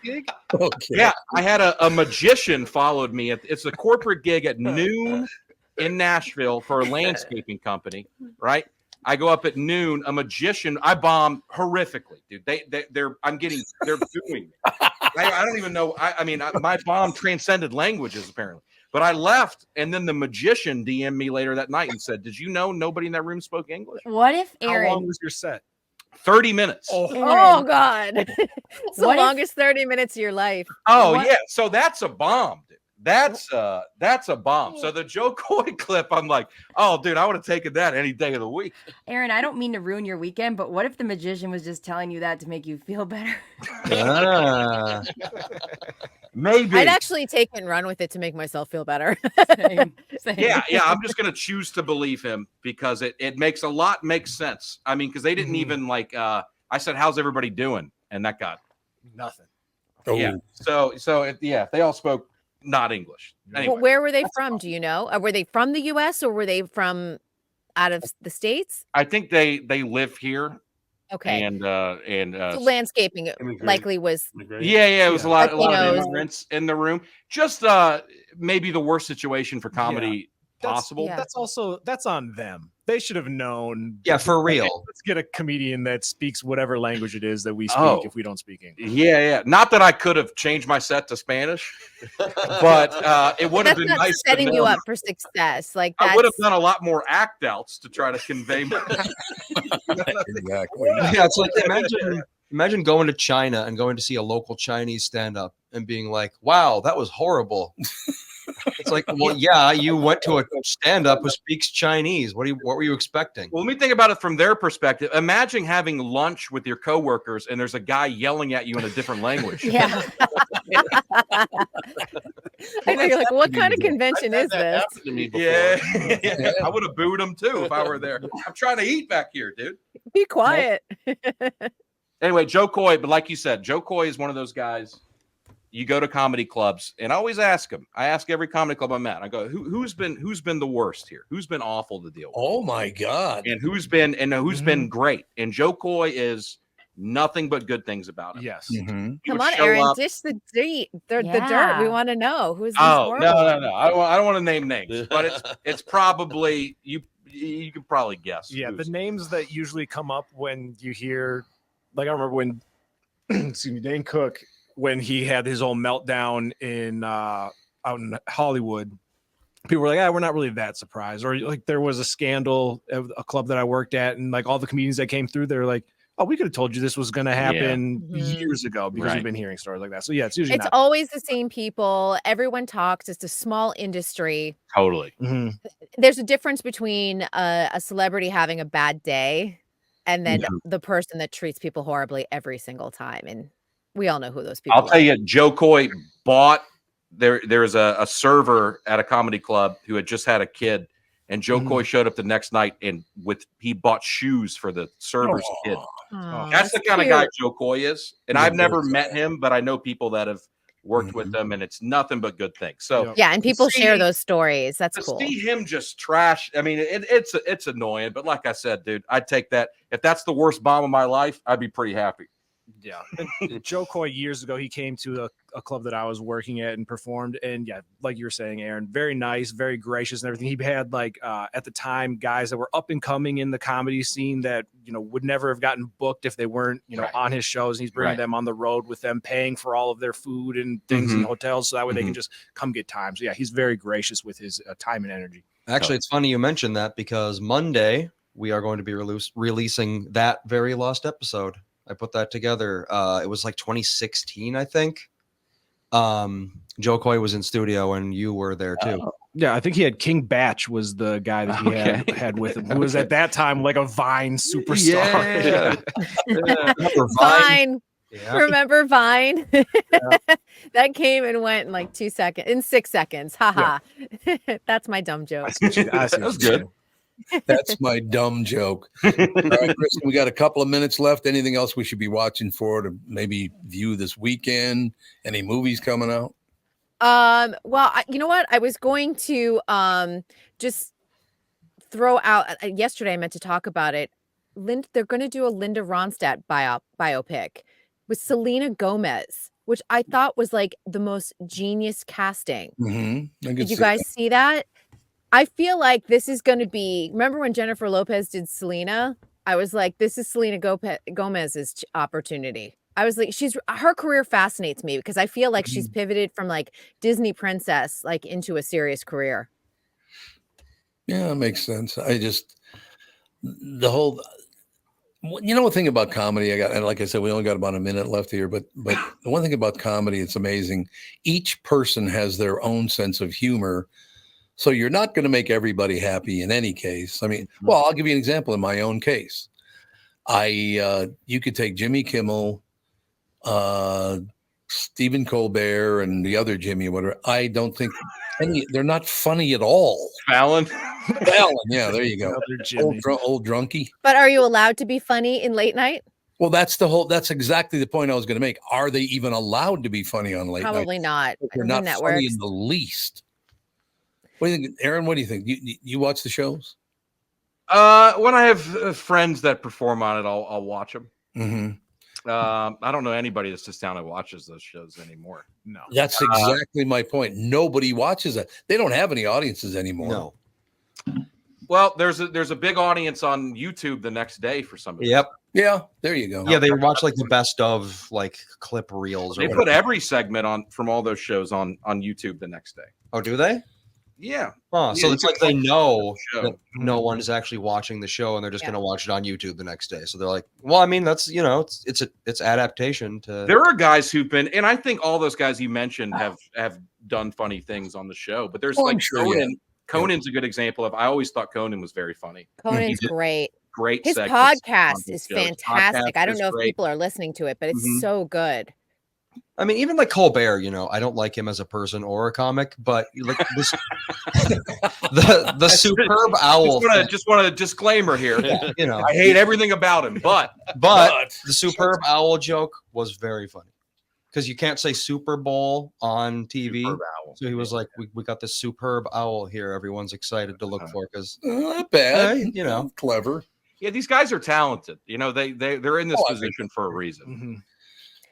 Yeah, I had a magician followed me. It's a corporate gig at noon in Nashville for a landscaping company, right? I go up at noon. A magician. I bomb horrifically, dude. They're booing me. I don't even know. I mean, my bomb transcended languages apparently. But I left, and then the magician DM'd me later that night and said, "Did you know nobody in that room spoke English?" What if Aaron? How long was your set? 30 minutes. Oh God. It's the longest 30 minutes of your life. Oh, yeah. So that's a bomb, dude. That's a bomb. So the Joe Coy clip, I'm like, oh, dude, I would have taken that any day of the week. Aaron, I don't mean to ruin your weekend, but what if the magician was just telling you that to make you feel better? Maybe. I'd actually take it and run with it to make myself feel better. Same. Yeah. I'm just gonna choose to believe him because it makes sense. I mean, because they didn't even like. I said, "How's everybody doing?" And that got nothing. Yeah. So they all spoke not English. Anyway. But where were they from? Do you know? Were they from the U.S. or were they from out of the States? I think they live here. Okay. And so landscaping likely was. Yeah. It was a lot of Latinos. immigrants in the room. Just maybe the worst situation for comedy possible. That's on them. They should have known. Yeah, for real. Let's get a comedian that speaks whatever language it is that we speak if we don't speak English. Yeah. Not that I could have changed my set to Spanish, but it would have been nice. Setting you up for success. Like I would have done a lot more act outs to try to convey my. Exactly. Yeah, it's like imagine going to China and going to see a local Chinese stand up and being like, wow, that was horrible. It's like, well, yeah, you went to a stand-up who speaks Chinese. What were you expecting? Well, let me think about it from their perspective. Imagine having lunch with your coworkers and there's a guy yelling at you in a different language. Yeah. I know, you're like, what kind of convention is this? Yeah. I would have booed him too if I were there. I'm trying to eat back here, dude. Be quiet. Anyway, Joe Coy, but like you said, Joe Coy is one of those guys. You go to comedy clubs, and I always ask him. I ask every comedy club I'm at. I go, who's been the worst here? Who's been awful to deal with? Oh my God! And who's been great? And Joe Coy is nothing but good things about him. Yes. Come on, Aaron, dish the dirt. The dirt. We want to know who's. Oh no! I don't want to name names, but it's probably you. You can probably guess. Yeah, the names that usually come up when you hear, like I remember when, excuse me, Dane Cook. When he had his own meltdown in out in Hollywood, people were like, we're not really that surprised. Or like there was a scandal at a club that I worked at, and like all the comedians that came through, they're like, oh, we could have told you this was going to happen years ago because we've been hearing stories like that. So yeah, it's usually always the same people. Everyone talks. It's a small industry. Totally. There's a difference between a celebrity having a bad day and then the person that treats people horribly every single time. And we all know who those people are. I'll tell you, Joe Coy bought there's a server at a comedy club who had just had a kid, and Joe Coy showed up the next night and he bought shoes for the server's kid. That's the kind of guy Joe Coy is. And I've never met him, but I know people that have worked with him, and it's nothing but good things. So yeah, and people share those stories. That's cool. See him just trash. I mean, it's annoying, but like I said, dude, I'd take that. If that's the worst bomb of my life, I'd be pretty happy. Yeah. Joe Coy years ago, he came to a club that I was working at and performed. And yeah, like you were saying, Aaron, very nice, very gracious and everything. He had like at the time guys that were up and coming in the comedy scene that, would never have gotten booked if they weren't, on his shows. And he's bringing them on the road with them, paying for all of their food and things in hotels. So that way they can just come get time. So yeah, he's very gracious with his time and energy. Actually, it's funny you mentioned that because Monday we are going to be releasing that very lost episode. I put that together. It was like 2016, I think. Joe Coy was in studio and you were there too. Yeah, I think he had King Batch was the guy that he had with him, who was at that time like a Vine superstar. Vine. Yeah. Remember Vine? That came and went in like 2 seconds, in 6 seconds. Haha. That's my dumb joke. That was good. That's my dumb joke. All right, Kristen, we got a couple of minutes left. Anything else we should be watching for to maybe view this weekend? Any movies coming out? Well, you know what? I was going to just throw out yesterday. I meant to talk about it. They're going to do a Linda Ronstadt biopic with Selena Gomez, which I thought was like the most genius casting. Did you guys see that? I feel like this is going to be. Remember when Jennifer Lopez did Selena? I was like, this is Selena Gomez's opportunity. I was like, her career fascinates me because I feel like she's pivoted from like Disney princess like into a serious career. Yeah, that makes sense. The one thing about comedy, and like I said, we only got about a minute left here, but the one thing about comedy, it's amazing. Each person has their own sense of humor. So you're not going to make everybody happy in any case. I mean, well, I'll give you an example in my own case. You could take Jimmy Kimmel, Stephen Colbert, and the other Jimmy, whatever. I don't think they're not funny at all. Fallon, yeah, there you go. Old drunkie. But are you allowed to be funny in late night? Well, that's exactly the point I was going to make. Are they even allowed to be funny on late night? Probably not. They're not funny in the least. What do you think, Aaron? What do you think? You watch the shows? When I have friends that perform on it, I'll watch them. I don't know anybody that sits down and watches those shows anymore. No, that's exactly my point. Nobody watches that. They don't have any audiences anymore. No. Well, there's a big audience on YouTube the next day for some of them. Yep. Yeah, there you go. Yeah, they watch like the best of like clip reels. They put every segment on from all those shows on YouTube the next day. Oh, do they? Yeah. Oh, so it's like they know that no one is actually watching the show, and they're just going to watch it on YouTube the next day. So they're like, "Well, I mean, that's it's adaptation to." There are guys who've been, and I think all those guys you mentioned have done funny things on the show. But there's Conan. Yeah. Conan's a good example of. I always thought Conan was very funny. Conan's great. Great. His podcast is fantastic. I don't know if people are listening to it, but it's so good. I mean, even like Colbert, I don't like him as a person or a comic, but like this, the superb owl. Just want a disclaimer here. Yeah, I hate everything about him, but the superb owl joke was very funny because you can't say Super Bowl on TV. So he was like, "We got this superb owl here. Everyone's excited to look for because not bad, clever." Yeah, these guys are talented. They're in this position for a reason.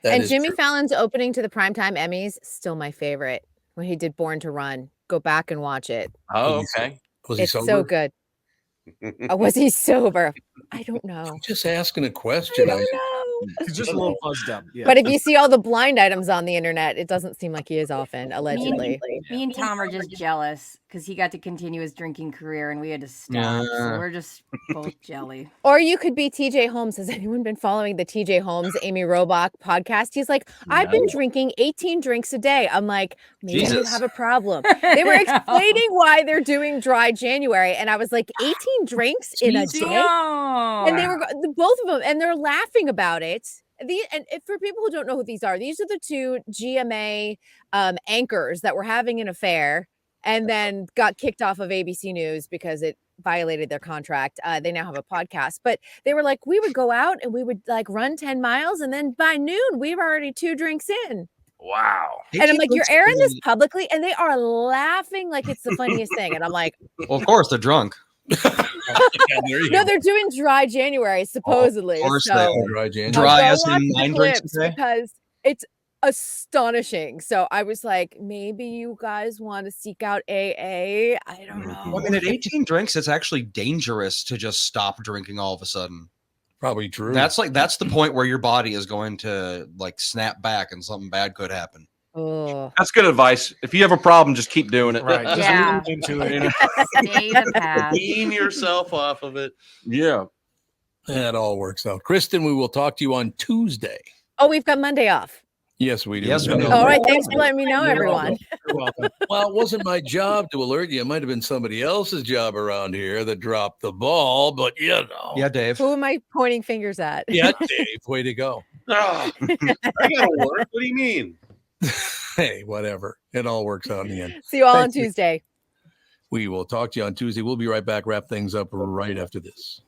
And Jimmy Fallon's opening to the Primetime Emmys, still my favorite. When he did Born to Run. Go back and watch it. Oh, okay. Was he sober? It's so good. Was he sober? I don't know. I'm just asking a question. I don't know. He's just a little buzzed up. Yeah. But if you see all the blind items on the internet, it doesn't seem like he is often, allegedly. Me and Tom are just jealous because he got to continue his drinking career and we had to stop. So we're just both jelly. Or you could be TJ Holmes. Has anyone been following the TJ Holmes, Amy Robach podcast? He's like, I've been drinking 18 drinks a day. I'm like, maybe you have a problem. They were explaining why they're doing dry January. And I was like, 18 drinks in a day? And they were both of them, and they're laughing about it. And for people who don't know who these are the two GMA anchors that were having an affair and then got kicked off of ABC News because it violated their contract. They now have a podcast, but they were like, we would go out and we would like run 10 miles. And then by noon, we were already 2 drinks in. Wow. And I'm like, you're airing this publicly, and they are laughing like it's the funniest thing. And I'm like, well, of course they're drunk. No, they're doing dry January, supposedly. Of course, dry January. Dry as in 9 drinks a day? Because it's astonishing. So I was like, maybe you guys want to seek out AA. I don't know. Well, and at 18 drinks, it's actually dangerous to just stop drinking all of a sudden. Probably true. That's the point where your body is going to like snap back and something bad could happen. Oh. That's good advice. If you have a problem, just keep doing it. Right. Just lean into it. Stay the path. Wean yourself off of it. Yeah. That all works out. Kristen, we will talk to you on Tuesday. Oh, we've got Monday off. Yes, we do. Yes, we do. All right. Thanks for letting me know, everyone. You're welcome. Well, it wasn't my job to alert you. It might have been somebody else's job around here that dropped the ball, but you know. Yeah, Dave. Who am I pointing fingers at? Yeah, Dave. Way to go. Ah, I gotta work. What do you mean? Hey, whatever. It all works out in the end. See you all on Thanks. Tuesday. We will talk to you on Tuesday. We'll be right back. Wrap things up right after this.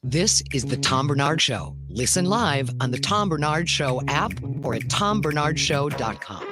This is the Tom Barnard Show. Listen live on the Tom Barnard Show app or at tombernardshow.com.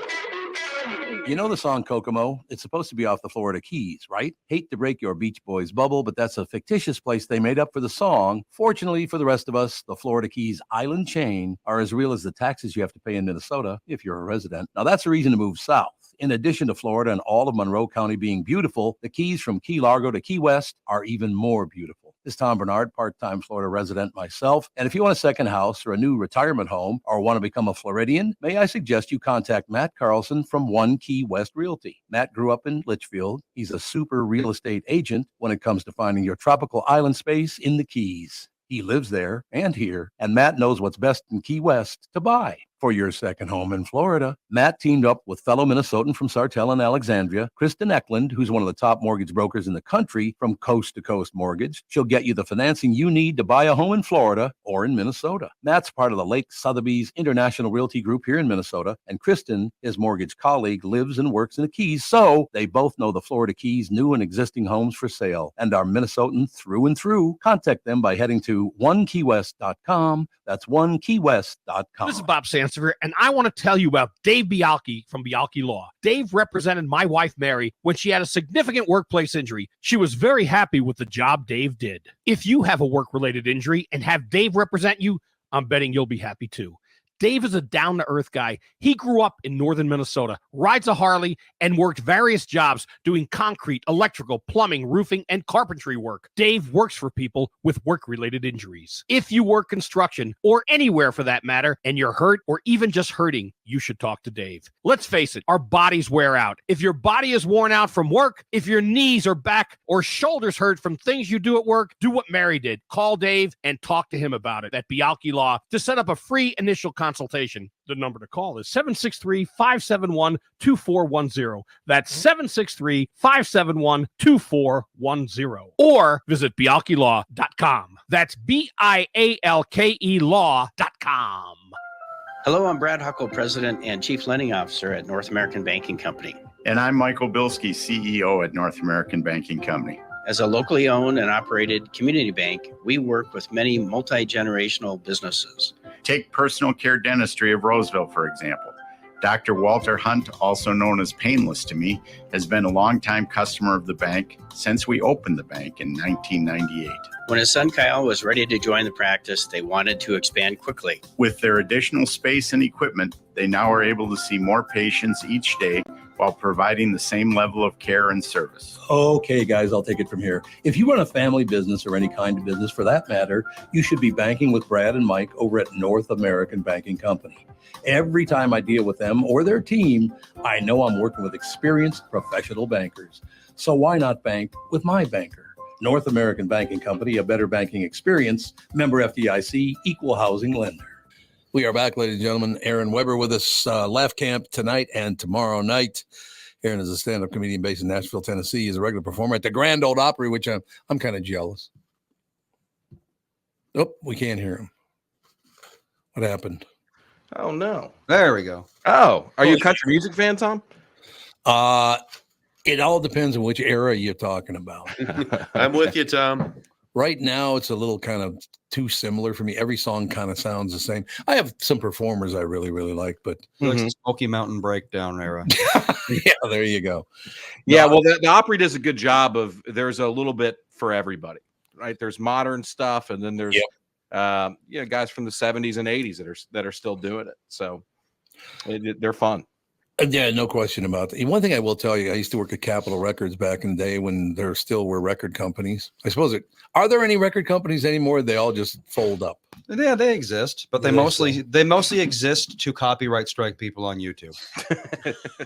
You know the song Kokomo? It's supposed to be off the Florida Keys, right? Hate to break your Beach Boys bubble, but that's a fictitious place they made up for the song. Fortunately for the rest of us, the Florida Keys island chain are as real as the taxes you have to pay in Minnesota if you're a resident. Now that's a reason to move south. In addition to Florida and all of Monroe County being beautiful, the Keys from Key Largo to Key West are even more beautiful. This is Tom Barnard, part-time Florida resident myself. And if you want a second house or a new retirement home or want to become a Floridian, may I suggest you contact Matt Carlson from One Key West Realty. Matt grew up in Litchfield. He's a super real estate agent when it comes to finding your tropical island space in the Keys. He lives there and here, and Matt knows what's best in Key West to buy. For your second home in Florida, Matt teamed up with fellow Minnesotan from Sartell and Alexandria, Kristen Eklund, who's one of the top mortgage brokers in the country from Coast to Coast Mortgage. She'll get you the financing you need to buy a home in Florida or in Minnesota. Matt's part of the Lake Sotheby's International Realty Group here in Minnesota, and Kristen, his mortgage colleague, lives and works in the Keys, so they both know the Florida Keys' new and existing homes for sale and are Minnesotan through and through. Contact them by heading to onekeywest.com. That's onekeywest.com. This is Bob Sansevier, and I want to tell you about Dave Bialki from Bialki Law. Dave represented my wife, Mary, when she had a significant workplace injury. She was very happy with the job Dave did. If you have a work-related injury and have Dave represent you, I'm betting you'll be happy too. Dave is a down-to-earth guy. He grew up in northern Minnesota, rides a Harley, and worked various jobs doing concrete, electrical, plumbing, roofing, and carpentry work. Dave works for people with work-related injuries. If you work construction, or anywhere for that matter, and you're hurt or even just hurting, you should talk to Dave. Let's face it, our bodies wear out. If your body is worn out from work, if your knees or back or shoulders hurt from things you do at work, do what Mary did. Call Dave and talk to him about it at Bialki Law to set up a free initial consultation. The number to call is 763-571-2410. That's 763-571-2410. Or visit bialkilaw.com. That's BIALKE law.com. Hello, I'm Brad Huckle, President and Chief Lending Officer at North American Banking Company. And I'm Michael Bilski, CEO at North American Banking Company. As a locally owned and operated community bank, we work with many multi-generational businesses. Take Personal Care Dentistry of Roseville, for example. Dr. Walter Hunt, also known as Painless to me, has been a longtime customer of the bank since we opened the bank in 1998. When his son Kyle was ready to join the practice, they wanted to expand quickly. With their additional space and equipment, they now are able to see more patients each day while providing the same level of care and service. Okay, guys, I'll take it from here. If you run a family business or any kind of business for that matter, you should be banking with Brad and Mike over at North American Banking Company. Every time I deal with them or their team, I know I'm working with experienced professional bankers. So why not bank with my banker? North American Banking Company, a better banking experience, member FDIC, equal housing lender. We are back, ladies and gentlemen. Aaron Weber with us, Laugh Camp tonight and tomorrow night. Aaron is a stand-up comedian based in Nashville, Tennessee. He's a regular performer at the Grand Ole Opry, which I'm kind of jealous. Oh, we can't hear him. What happened? Oh, no. There we go. Oh, are you a country music fan, Tom? It all depends on which era you're talking about. I'm with you, Tom. Right now, it's a little kind of too similar for me. Every song kind of sounds the same. I have some performers I really, really like, but Like the Smoky Mountain Breakdown era. yeah, there you go. Yeah, well, the Opry does a good job of, there's a little bit for everybody, right? There's modern stuff, and then there's guys from the 70s and 80s that are still doing it. So they're fun. Yeah, no question about that. One thing I will tell you, I used to work at Capitol Records back in the day when there still were record companies. I suppose are there any record companies anymore? They all just fold up. Yeah, they exist, but they mostly exist to copyright strike people on YouTube.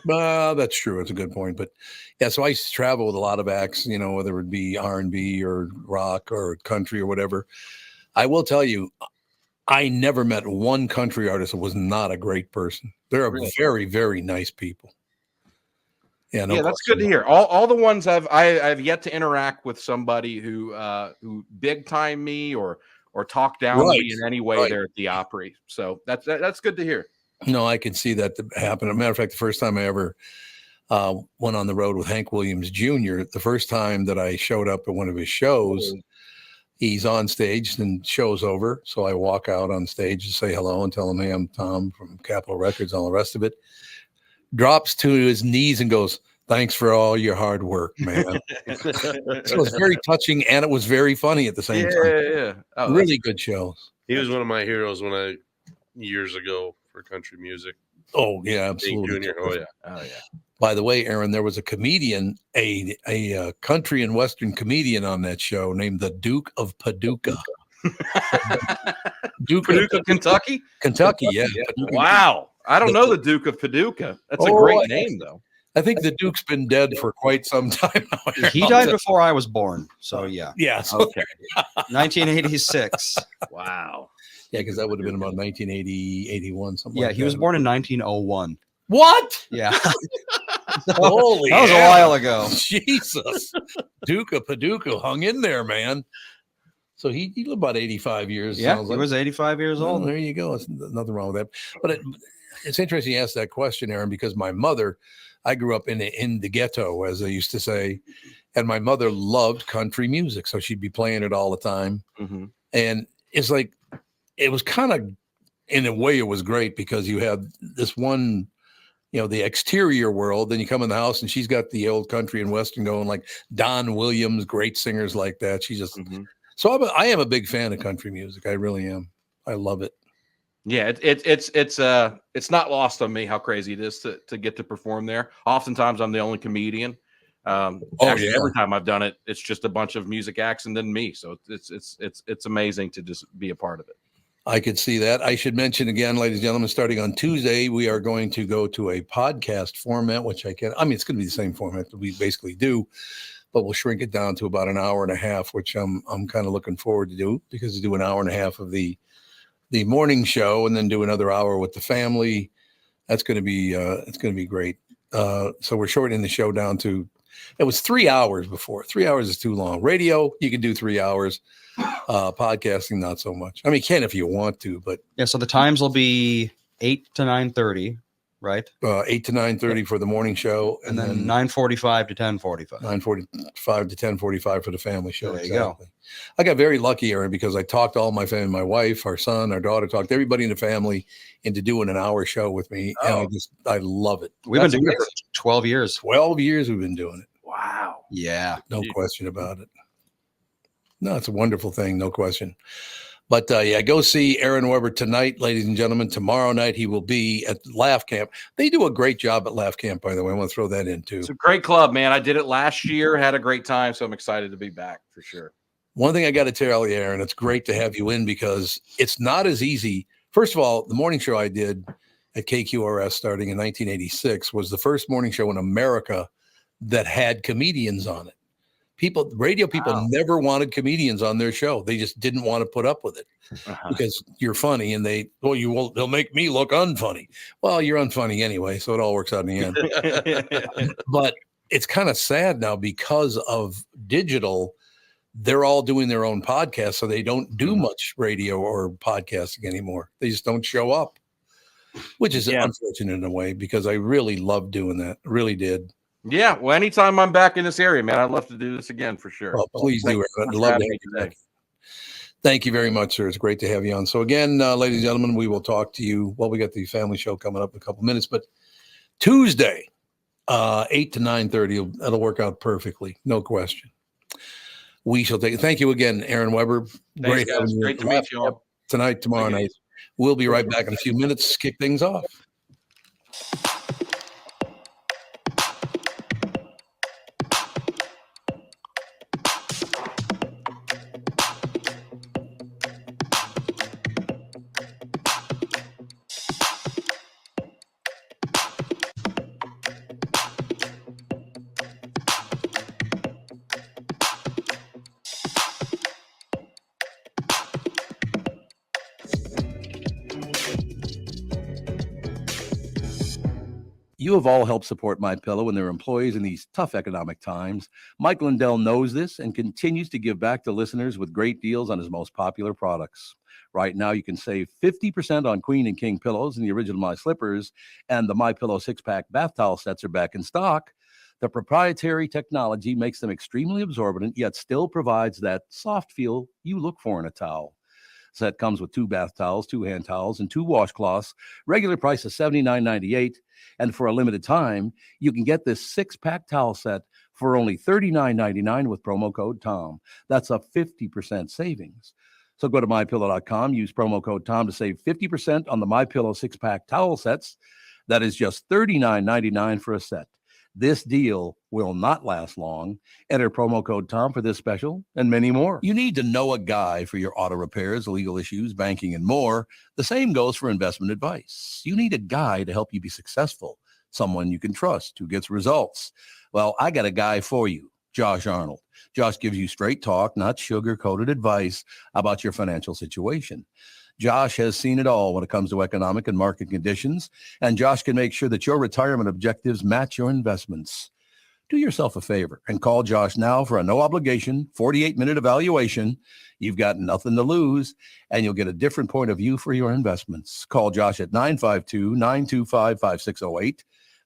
That's true. It's a good point. But yeah, so I used to travel with a lot of acts, whether it be R&B or rock or country or whatever. I will tell you, I never met one country artist that was not a great person. They're very, very nice people. Yeah, no that's good to hear. All the ones I've yet to interact with somebody who big time me or talk down to me in any way there at the Opry. So that's good to hear. No, I can see that happen. As a matter of fact, the first time I ever went on the road with Hank Williams Jr., the first time that I showed up at one of his shows, he's on stage and show's over. So I walk out on stage and say hello and tell him, hey, I'm Tom from Capitol Records, all the rest of it. Drops to his knees and goes, thanks for all your hard work, man. So it was very touching and it was very funny at the same time. Yeah. Oh, really good shows. He was one of my heroes years ago for country music. Oh, yeah, absolutely. Junior. Oh, yeah. By the way, Aaron, there was a comedian, a country and Western comedian on that show named the Duke of Paducah. Paducah, Kentucky? Kentucky, yeah. Wow. I don't know the Duke of Paducah. That's a great name, though. I think the Duke's been dead for quite some time now. He died before I was born. So, yeah. Yeah. So, okay. 1986. Wow. Yeah, because that would have been about 1980, 81, something like that. Yeah, he was born in 1901. What? Yeah. Holy that was a while ago. Jesus. Duke of Paducah hung in there, man. So he lived about 85 years. Yeah, he was 85 years old. Well, there you go. There's nothing wrong with that. But it's interesting you asked that question, Aaron, because my mother, I grew up in the ghetto, as they used to say, and my mother loved country music. So she'd be playing it all the time. Mm-hmm. And it's like, it was kind of, in a way, it was great because you had this one, the exterior world. Then you come in the house and she's got the old country and Western going, like Don Williams, great singers like that. She just, so I am a big fan of country music. I really am. I love it. Yeah, it's not lost on me how crazy it is to get to perform there. Oftentimes I'm the only comedian. Every time I've done it, it's just a bunch of music acts and then me. So it's amazing to just be a part of it. I could see that. I should mention again, ladies and gentlemen, starting on Tuesday, we are going to go to a podcast format, which it's going to be the same format that we basically do, but we'll shrink it down to about an hour and a half, which I'm kind of looking forward to do because we do an hour and a half of the morning show and then do another hour with the family. That's going to be, it's going to be great. So we're shortening the show down to, it was 3 hours before. 3 hours is too long. Radio, you can do 3 hours. Podcasting, not so much. I mean, you can if you want to, but yeah. So the times will be 8 to 9:30, right? 8 to 9:30 for the morning show, and then 9:45 to 10:45. 9:45 to 10:45 for the family show. There you go. I got very lucky, Aaron, because I talked to all my family, my wife, our son, our daughter, talked to everybody in the family into doing an hour show with me, and I love it. We've been doing it for 12 years. 12 years we've been doing it. Wow. Yeah. No question about it. No, it's a wonderful thing, no question. But go see Aaron Weber tonight, ladies and gentlemen. Tomorrow night he will be at Laugh Camp. They do a great job at Laugh Camp, by the way. I want to throw that in too. It's a great club, man. I did it last year, had a great time, so I'm excited to be back for sure. One thing I got to tell you, Aaron, it's great to have you in because it's not as easy. First of all, the morning show I did at KQRS starting in 1986 was the first morning show in America that had comedians on it. Radio people never wanted comedians on their show. They just didn't want to put up with it because you're funny and they'll make me look unfunny. Well, you're unfunny anyway, so it all works out in the end. But it's kind of sad now because of digital. They're all doing their own podcasts, so they don't do much radio or podcasting anymore. They just don't show up, which is unfortunate in a way because I really loved doing that. Really did. Yeah, well, anytime I'm back in this area, man, I'd love to do this again for sure. Well, please do. I'd love to have you back. Thank you very much, sir. It's great to have you on. So again, ladies and gentlemen, we will talk to you. Well, we got the family show coming up in a couple of minutes, but Tuesday, 8 to 9:30, that'll work out perfectly. No question. We shall take it. Thank you again, Aaron Weber. Thanks, guys. Great to meet you all. Tonight, tomorrow night. We'll be right back in a few minutes. Kick things off. You have all helped support MyPillow and their employees in these tough economic times. Mike Lindell knows this and continues to give back to listeners with great deals on his most popular products. Right now, you can save 50% on Queen and King pillows and the original My Slippers, and the MyPillow 6-pack bath towel sets are back in stock. The proprietary technology makes them extremely absorbent, yet still provides that soft feel you look for in a towel. Set comes with 2 bath towels, 2 hand towels, and 2 washcloths. Regular price is $79.98. And for a limited time, you can get this 6-pack towel set for only $39.99 with promo code TOM. That's a 50% savings. So go to MyPillow.com, use promo code TOM to save 50% on the MyPillow 6-pack towel sets. That is just $39.99 for a set. This deal will not last long. Enter promo code TOM for this special and many more. You need to know a guy for your auto repairs, legal issues, banking, and more. The same goes for investment advice. You need a guy to help you be successful, someone you can trust who gets results. Well, I got a guy for you, Josh Arnold. Josh gives you straight talk, not sugar-coated advice about your financial situation. Josh has seen it all when it comes to economic and market conditions, and Josh can make sure that your retirement objectives match your investments. Do yourself a favor and call Josh now for a no-obligation 48-minute evaluation. You've got nothing to lose, and you'll get a different point of view for your investments. Call Josh at 952-925-5608.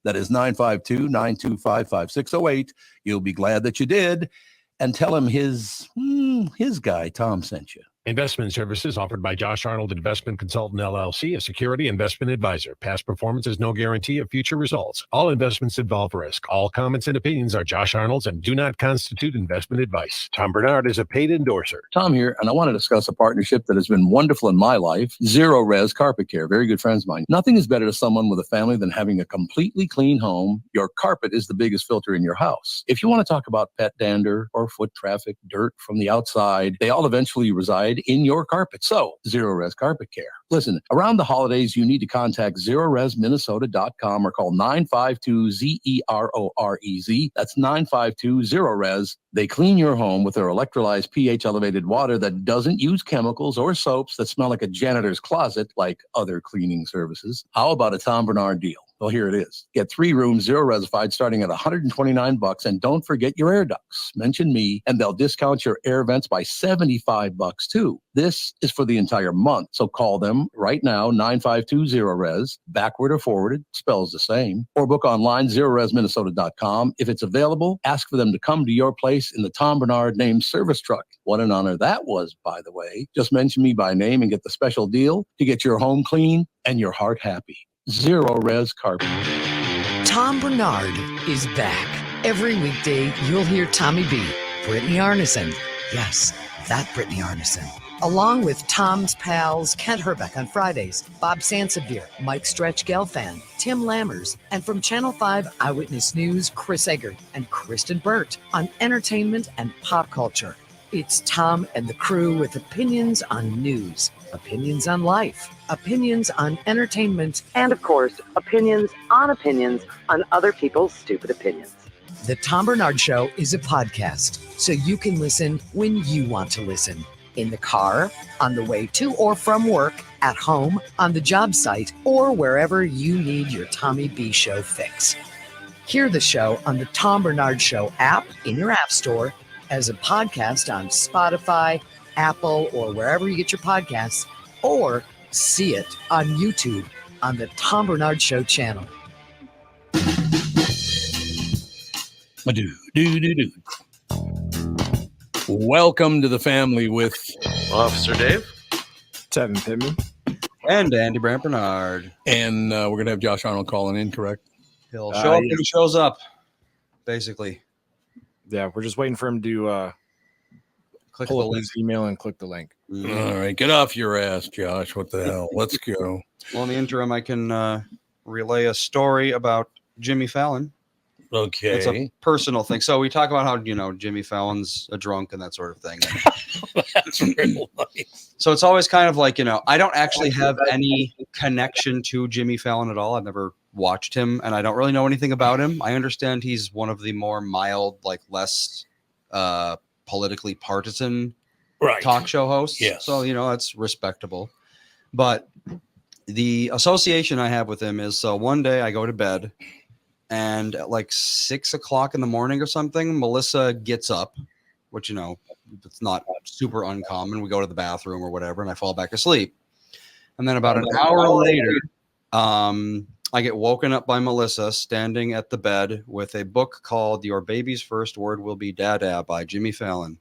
That is 952-925-5608. You'll be glad that you did, and tell him his guy, Tom, sent you. Investment services offered by Josh Arnold Investment Consultant LLC, a security investment advisor. Past performance is no guarantee of future results. All investments involve risk. All comments and opinions are Josh Arnold's and do not constitute investment advice. Tom Barnard is a paid endorser. Tom here, and I want to discuss a partnership that has been wonderful in my life, Zero Res Carpet Care. Very good friends of mine. Nothing is better to someone with a family than having a completely clean home. Your carpet is the biggest filter in your house. If you want to talk about pet dander or foot traffic, dirt from the outside, they all eventually reside in your carpet. So, Zero Res Carpet Care. Listen, around the holidays, you need to contact ZeroResMinnesota.com or call 952-ZEROREZ. That's 952-ZERO-RES. They clean your home with their electrolyzed pH-elevated water that doesn't use chemicals or soaps that smell like a janitor's closet like other cleaning services. How about a Tom Barnard deal? Well, here it is. Get 3 rooms, zero resified, starting at $129, and don't forget your air ducts. Mention me, and they'll discount your air vents by $75 too. This is for the entire month, so call them right now, 952-0-RES, backward or forwarded, spells the same, or book online, ZeroResMinnesota.com. If it's available, ask for them to come to your place in the Tom Barnard named service truck. What an honor that was, by the way. Just mention me by name and get the special deal to get your home clean and your heart happy. Zero Res Carpet. Tom Barnard is back. Every weekday, you'll hear Tommy B, Brittany Arneson. Yes, that Brittany Arneson. Along with Tom's pals, Kent Herbeck on Fridays, Bob Sansevier, Mike Stretch Gelfand, Tim Lammers, and from Channel 5 Eyewitness News, Chris Eggert and Kristen Burt on entertainment and pop culture. It's Tom and the crew with opinions on news, opinions on life, opinions on entertainment, and of course, opinions on other people's stupid opinions. The Tom Barnard Show is a podcast, so you can listen when you want to listen. In the car, on the way to or from work, at home, on the job site, or wherever you need your Tommy B Show fix. Hear the show on the Tom Barnard Show app in your app store, as a podcast on Spotify, Apple, or wherever you get your podcasts, or see it on YouTube on the Tom Barnard Show channel. Welcome to the family with Officer Dave, Tevin Pittman, and Andy Brant Barnard. And we're going to have Josh Arnold calling in, correct? He'll show up when he shows up, basically. Yeah, we're just waiting for him to click pull the up link. his email and click the link. All right, get off your ass, Josh. What the hell? Let's go. Well, in the interim, I can relay a story about Jimmy Fallon. Okay. It's a personal thing. So we talk about how, Jimmy Fallon's a drunk and that sort of thing. That's real nice. So it's always kind of like, I don't actually have any connection to Jimmy Fallon at all. I've never watched him, and I don't really know anything about him. I understand he's one of the more mild, like less politically partisan talk show hosts. Yes. So, that's respectable. But the association I have with him is, so one day I go to bed And at like 6 o'clock in the morning or something, Melissa gets up, which, it's not super uncommon. We go to the bathroom or whatever, and I fall back asleep. And then about an hour later, I get woken up by Melissa standing at the bed with a book called Your Baby's First Word Will Be Dada by Jimmy Fallon.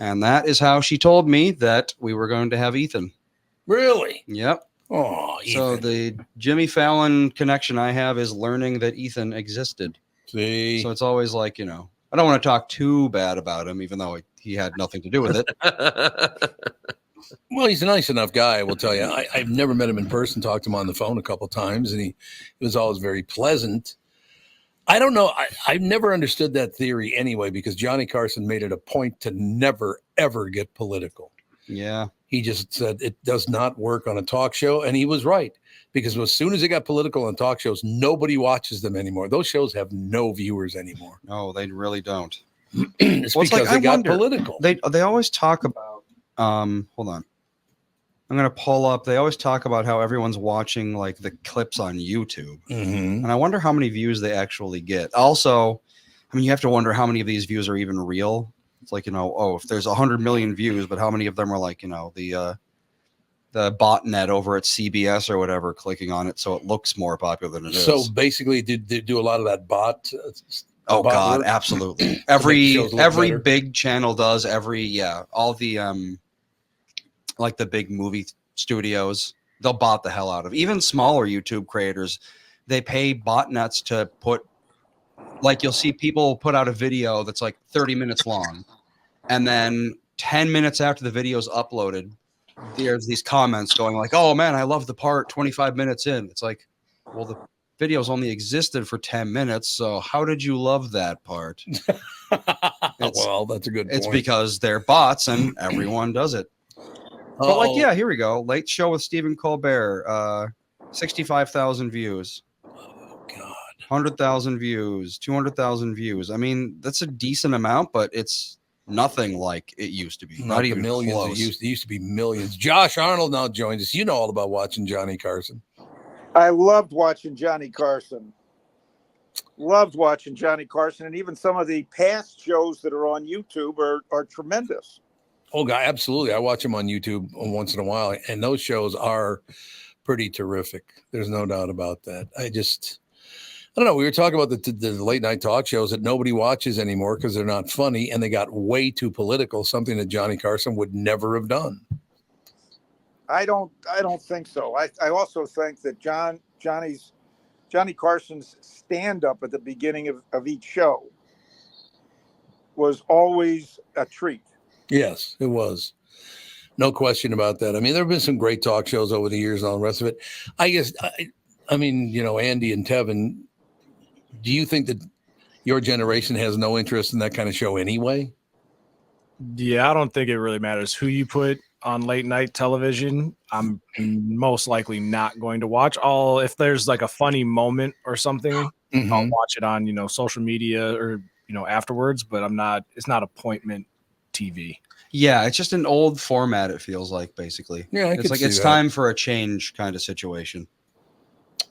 And that is how she told me that we were going to have Ethan. Really? Yep. Oh, so the Jimmy Fallon connection I have is learning that Ethan existed. See? So it's always like, I don't want to talk too bad about him, even though he had nothing to do with it. Well, he's a nice enough guy, I will tell you. I've never met him in person, talked to him on the phone a couple of times, and he was always very pleasant. I don't know. I've never understood that theory anyway, because Johnny Carson made it a point to never, ever get political. Yeah. He just said it does not work on a talk show. And he was right, because as soon as it got political on talk shows, nobody watches them anymore. Those shows have no viewers anymore. No, they really don't. It's because they got political. They always talk about, hold on. I'm going to pull up. They always talk about how everyone's watching like the clips on YouTube. Mm-hmm. And I wonder how many views they actually get. Also, you have to wonder how many of these views are even real. It's like, if there's 100 million views, but how many of them are like, the botnet over at CBS or whatever, clicking on it so it looks more popular than it is. So basically, did they do a lot of that bot? Oh bot God, work? absolutely. Shows look Every better? big channel does. All the like the big movie studios, they'll bot the hell out of. Even smaller YouTube creators, they pay botnets to put. Like you'll see people put out a video that's like 30 minutes long, and then 10 minutes after the video's uploaded, there's these comments going like, "Oh man, I love the part 25 minutes in." It's like, well, the video's only existed for 10 minutes, so how did you love that part? Well, that's a good point. It's because they're bots and everyone does it. But like, yeah, here we go. Late Show with Stephen Colbert, 65,000 views. 100,000 views, 200,000 views. I mean, that's a decent amount, but it's nothing like it used to be. Not even millions. close. It used to be millions. Josh Arnold now joins us. You know all about watching Johnny Carson. I loved watching Johnny Carson. Loved watching Johnny Carson, and even some of the past shows that are on YouTube are tremendous. Oh, God, absolutely. I watch him on YouTube once in a while, and those shows are pretty terrific. There's no doubt about that. I don't know. We were talking about the late night talk shows that nobody watches anymore because they're not funny, and they got way too political, something that Johnny Carson would never have done. I don't think so. I also think that Johnny Carson's stand-up at the beginning of each show was always a treat. Yes, it was. No question about that. I mean, there have been some great talk shows over the years and all the rest of it. I guess, Andy and Tevin, do you think that your generation has no interest in that kind of show anyway? Yeah, I don't think it really matters who you put on late night television. I'm most likely not going to watch. If there's like a funny moment or something, I'll watch it on, social media or, afterwards, but it's not appointment TV. Yeah, it's just an old format, it feels like, basically. Yeah, it's time for a change kind of situation.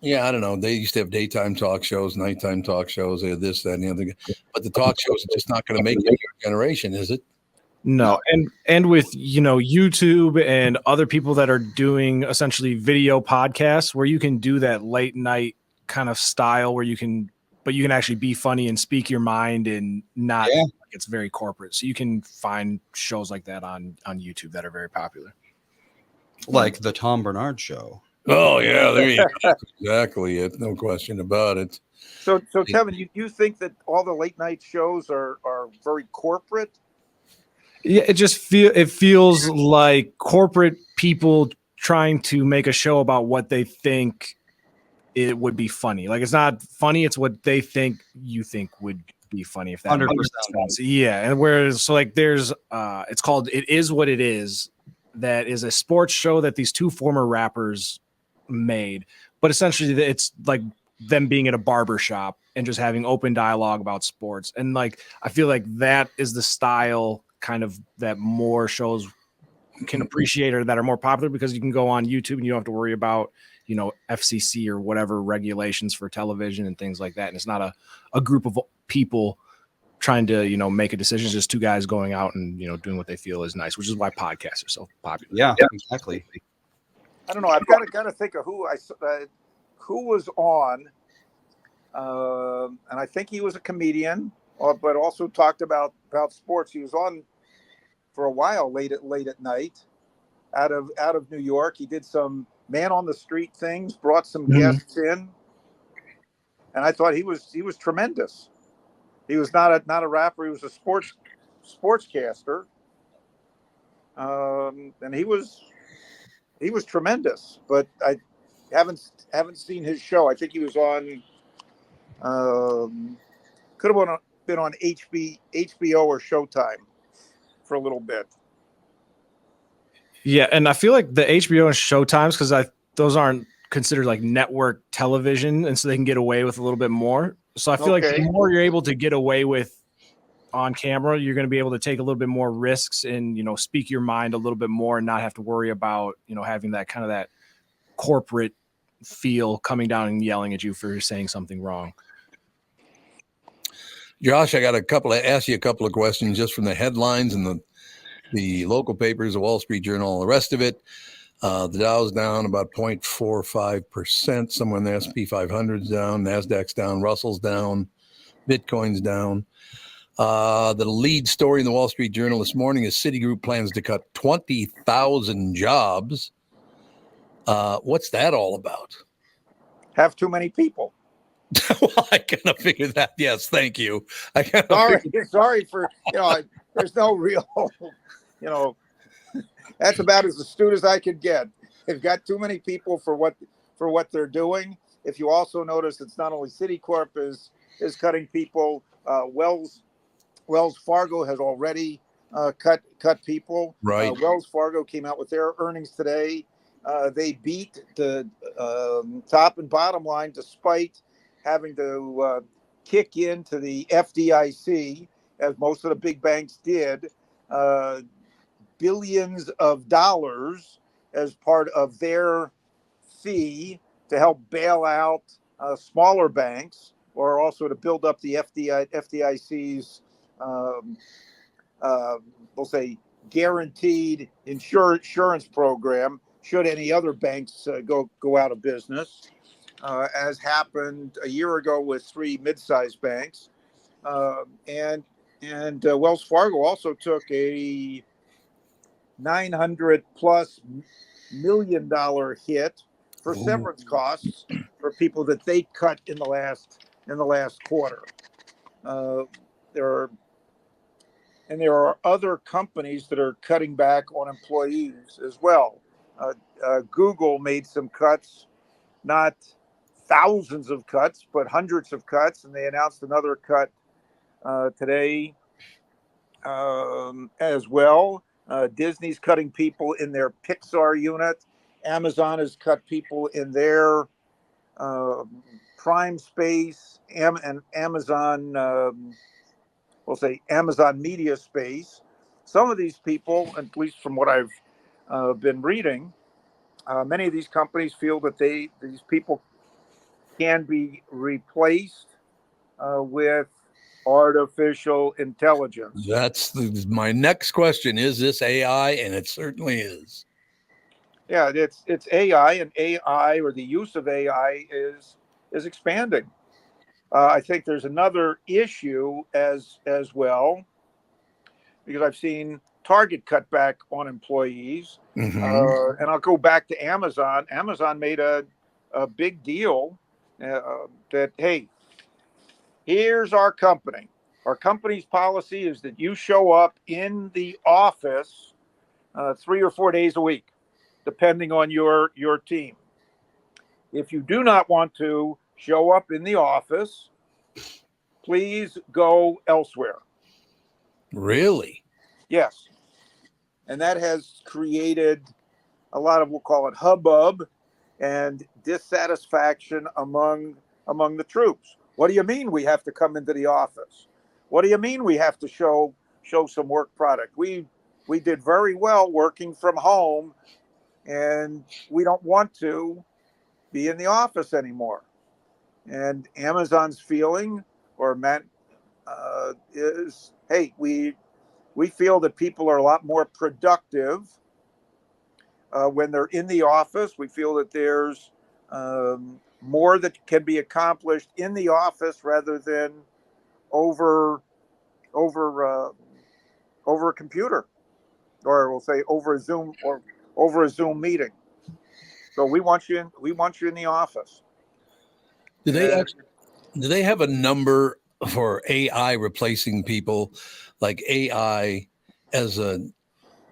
Yeah, I don't know. They used to have daytime talk shows, nighttime talk shows, they had this, that, and the other. But the talk shows are just not going to make your generation, is it? No, and with YouTube and other people that are doing essentially video podcasts where you can do that late night kind of style where you can actually be funny and speak your mind and not like it's very corporate. So you can find shows like that on YouTube that are very popular. Like the Tom Barnard Show. Oh yeah, there you go. Exactly it. No question about it. So Kevin, you think that all the late night shows are very corporate? Yeah, it feels like corporate people trying to make a show about what they think it would be funny. Like it's not funny, it's what they think you think would be funny, if that 100%. makes sense. Yeah, and whereas there's it's called It Is What It Is, that is a sports show that these two former rappers made, but essentially it's like them being at a barber shop and just having open dialogue about sports. And like I feel like that is the style kind of that more shows can appreciate or that are more popular, because you can go on YouTube and you don't have to worry about, you know, FCC or whatever regulations for television and things like that. And it's not a group of people trying to, you know, make a decision. It's just two guys going out and, you know, doing what they feel is nice, which is why podcasts are so popular. Yeah, exactly. I don't know. I've got to think of who was on, and I think he was a comedian, but also talked about sports. He was on for a while late at night, out of New York. He did some man on the street things, brought some guests in, and I thought he was tremendous. He was not a rapper. He was a sportscaster, and he was tremendous. But I haven't seen his show. I think he was on. Could have been on HBO or Showtime for a little bit. Yeah, and I feel like the HBO and Showtimes, because those aren't considered like network television, and so they can get away with a little bit more. So I feel like the more you're able to get away with on camera, you're going to be able to take a little bit more risks and, you know, speak your mind a little bit more and not have to worry about, you know, having that kind of that corporate feel coming down and yelling at you for saying something wrong. Josh, I got ask you a couple of questions just from the headlines and the local papers, the Wall Street Journal, all the rest of it. The Dow's down about 0.45%. Somewhere in the S&P 500's down, NASDAQ's down, Russell's down, Bitcoin's down. The lead story in the Wall Street Journal this morning is Citigroup plans to cut 20,000 jobs. What's that all about? Have too many people. Well, I kind of figured that. Yes, thank you. Sorry for, there's no real, that's about as astute as I could get. They've got too many people for what they're doing. If you also notice, it's not only Citicorp is cutting people. Wells Fargo has already cut people. Right. Wells Fargo came out with their earnings today. They beat the top and bottom line despite having to kick into the FDIC, as most of the big banks did, billions of dollars as part of their fee to help bail out smaller banks, or also to build up the FDIC's, we'll say, guaranteed insurance program should any other banks go out of business, as happened a year ago with three mid-sized banks. And Wells Fargo also took a $900+ million hit for severance costs for people that they cut in the last quarter. There are other companies that are cutting back on employees as well. Google made some cuts, not thousands of cuts, but hundreds of cuts, and they announced another cut today as well. Disney's cutting people in their Pixar unit. Amazon has cut people in their Prime space, and Amazon, we'll say Amazon Media space. Some of these people, at least from what I've been reading, many of these companies feel that these people can be replaced with artificial intelligence. That's my next question. Is this AI? And it certainly is. Yeah, it's AI, and AI, or the use of AI, is expanding. I think there's another issue as well, because I've seen Target cut back on employees, and I'll go back to Amazon. Amazon made a big deal that, hey, here's our company. Our company's policy is that you show up in the office 3 or 4 days a week, depending on your team. If you do not want to show up in the office, please go elsewhere. Really? Yes. And that has created a lot of, we'll call it, hubbub and dissatisfaction among the troops. What do you mean we have to come into the office? What do you mean we have to show some work product? We we did very well working from home, and we don't want to be in the office anymore. And Amazon's feeling, or Matt, is, hey, we feel that people are a lot more productive when they're in the office. We feel that there's more that can be accomplished in the office rather than over a computer, or we'll say over a Zoom or over a Zoom meeting. So we want you in the office. Do they have a number for AI replacing people, like AI as a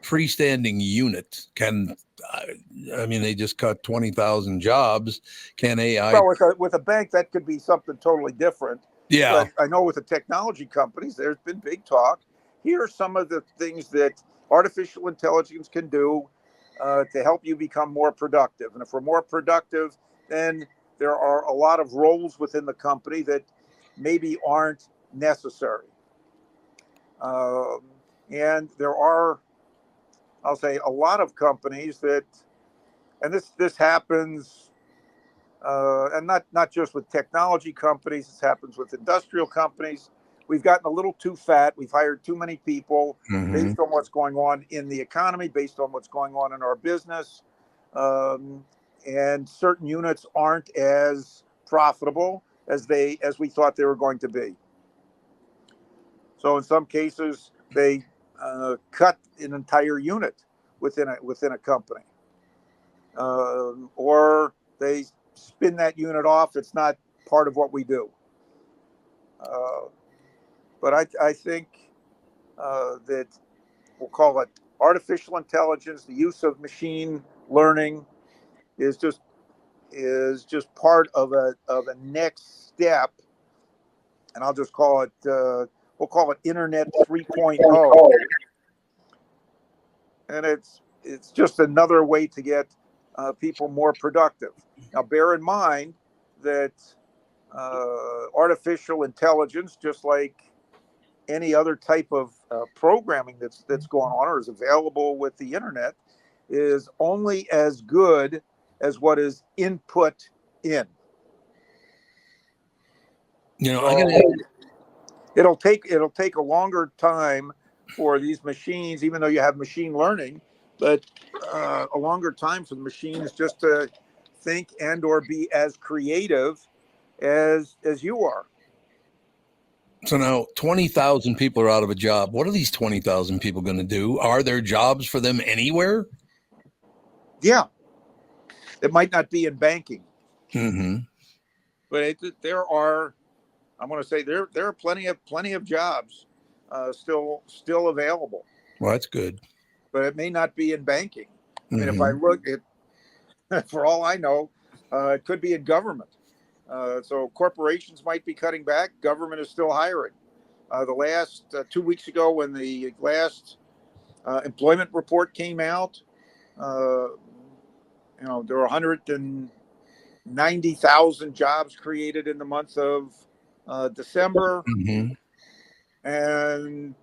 freestanding unit? I mean, they just cut 20,000 jobs. Can AI? Well, with a bank, that could be something totally different. Yeah. But I know with the technology companies, there's been big talk. Here are some of the things that artificial intelligence can do to help you become more productive. And if we're more productive, then there are a lot of roles within the company that maybe aren't necessary. And there are, I'll say, a lot of companies that, and this happens, and not just with technology companies, this happens with industrial companies. We've gotten a little too fat. We've hired too many people based on what's going on in the economy, based on what's going on in our business. And certain units aren't as profitable as we thought they were going to be. So in some cases, they cut an entire unit within a company, or they spin that unit off. It's not part of what we do. But I think that we'll call it artificial intelligence. The use of machine learning is just part of a next step, and I'll just call it we'll call it Internet 3.0, and it's just another way to get people more productive. Now, bear in mind that artificial intelligence, just like any other type of programming that's going on or is available with the internet, is only as good as what is input in. You know, it'll take a longer time for these machines, even though you have machine learning, but a longer time for the machines just to think and or be as creative as you are. So now 20,000 people are out of a job. What are these 20,000 people going to do? Are there jobs for them anywhere? Yeah. It might not be in banking. Mm-hmm. But there are, I'm going to say there are plenty of jobs still available. Well, that's good. But it may not be in banking. I mean, if I look at, for all I know, it could be in government. So corporations might be cutting back. Government is still hiring. The last 2 weeks ago, when the last employment report came out, there were 190,000 jobs created in the month of December. And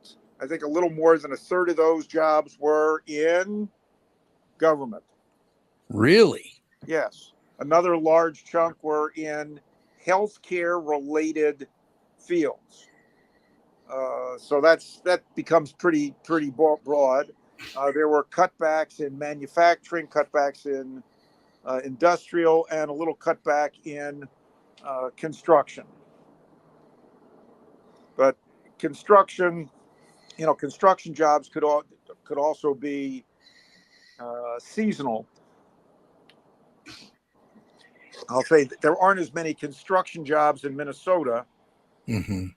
I think a little more than a third of those jobs were in government. Really? Yes. Another large chunk were in healthcare related fields. So that becomes pretty broad. There were cutbacks in manufacturing, cutbacks in industrial, and a little cutback in construction. But construction jobs could also be seasonal. I'll say that there aren't as many construction jobs in Minnesota in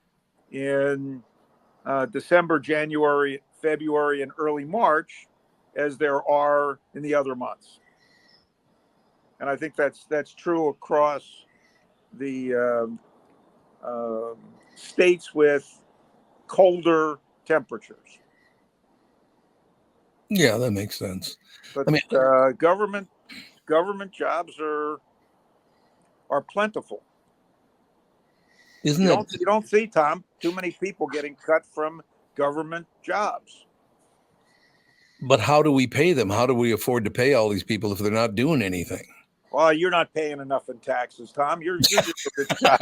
December, January, February, and early March as there are in the other months. And I think that's true across the states with colder temperatures. Yeah, that makes sense. But government jobs are plentiful. You don't see, Tom, too many people getting cut from government jobs. But how do we pay them? How do we afford to pay all these people if they're not doing anything? Well, you're not paying enough in taxes, Tom. You're just a rich guy.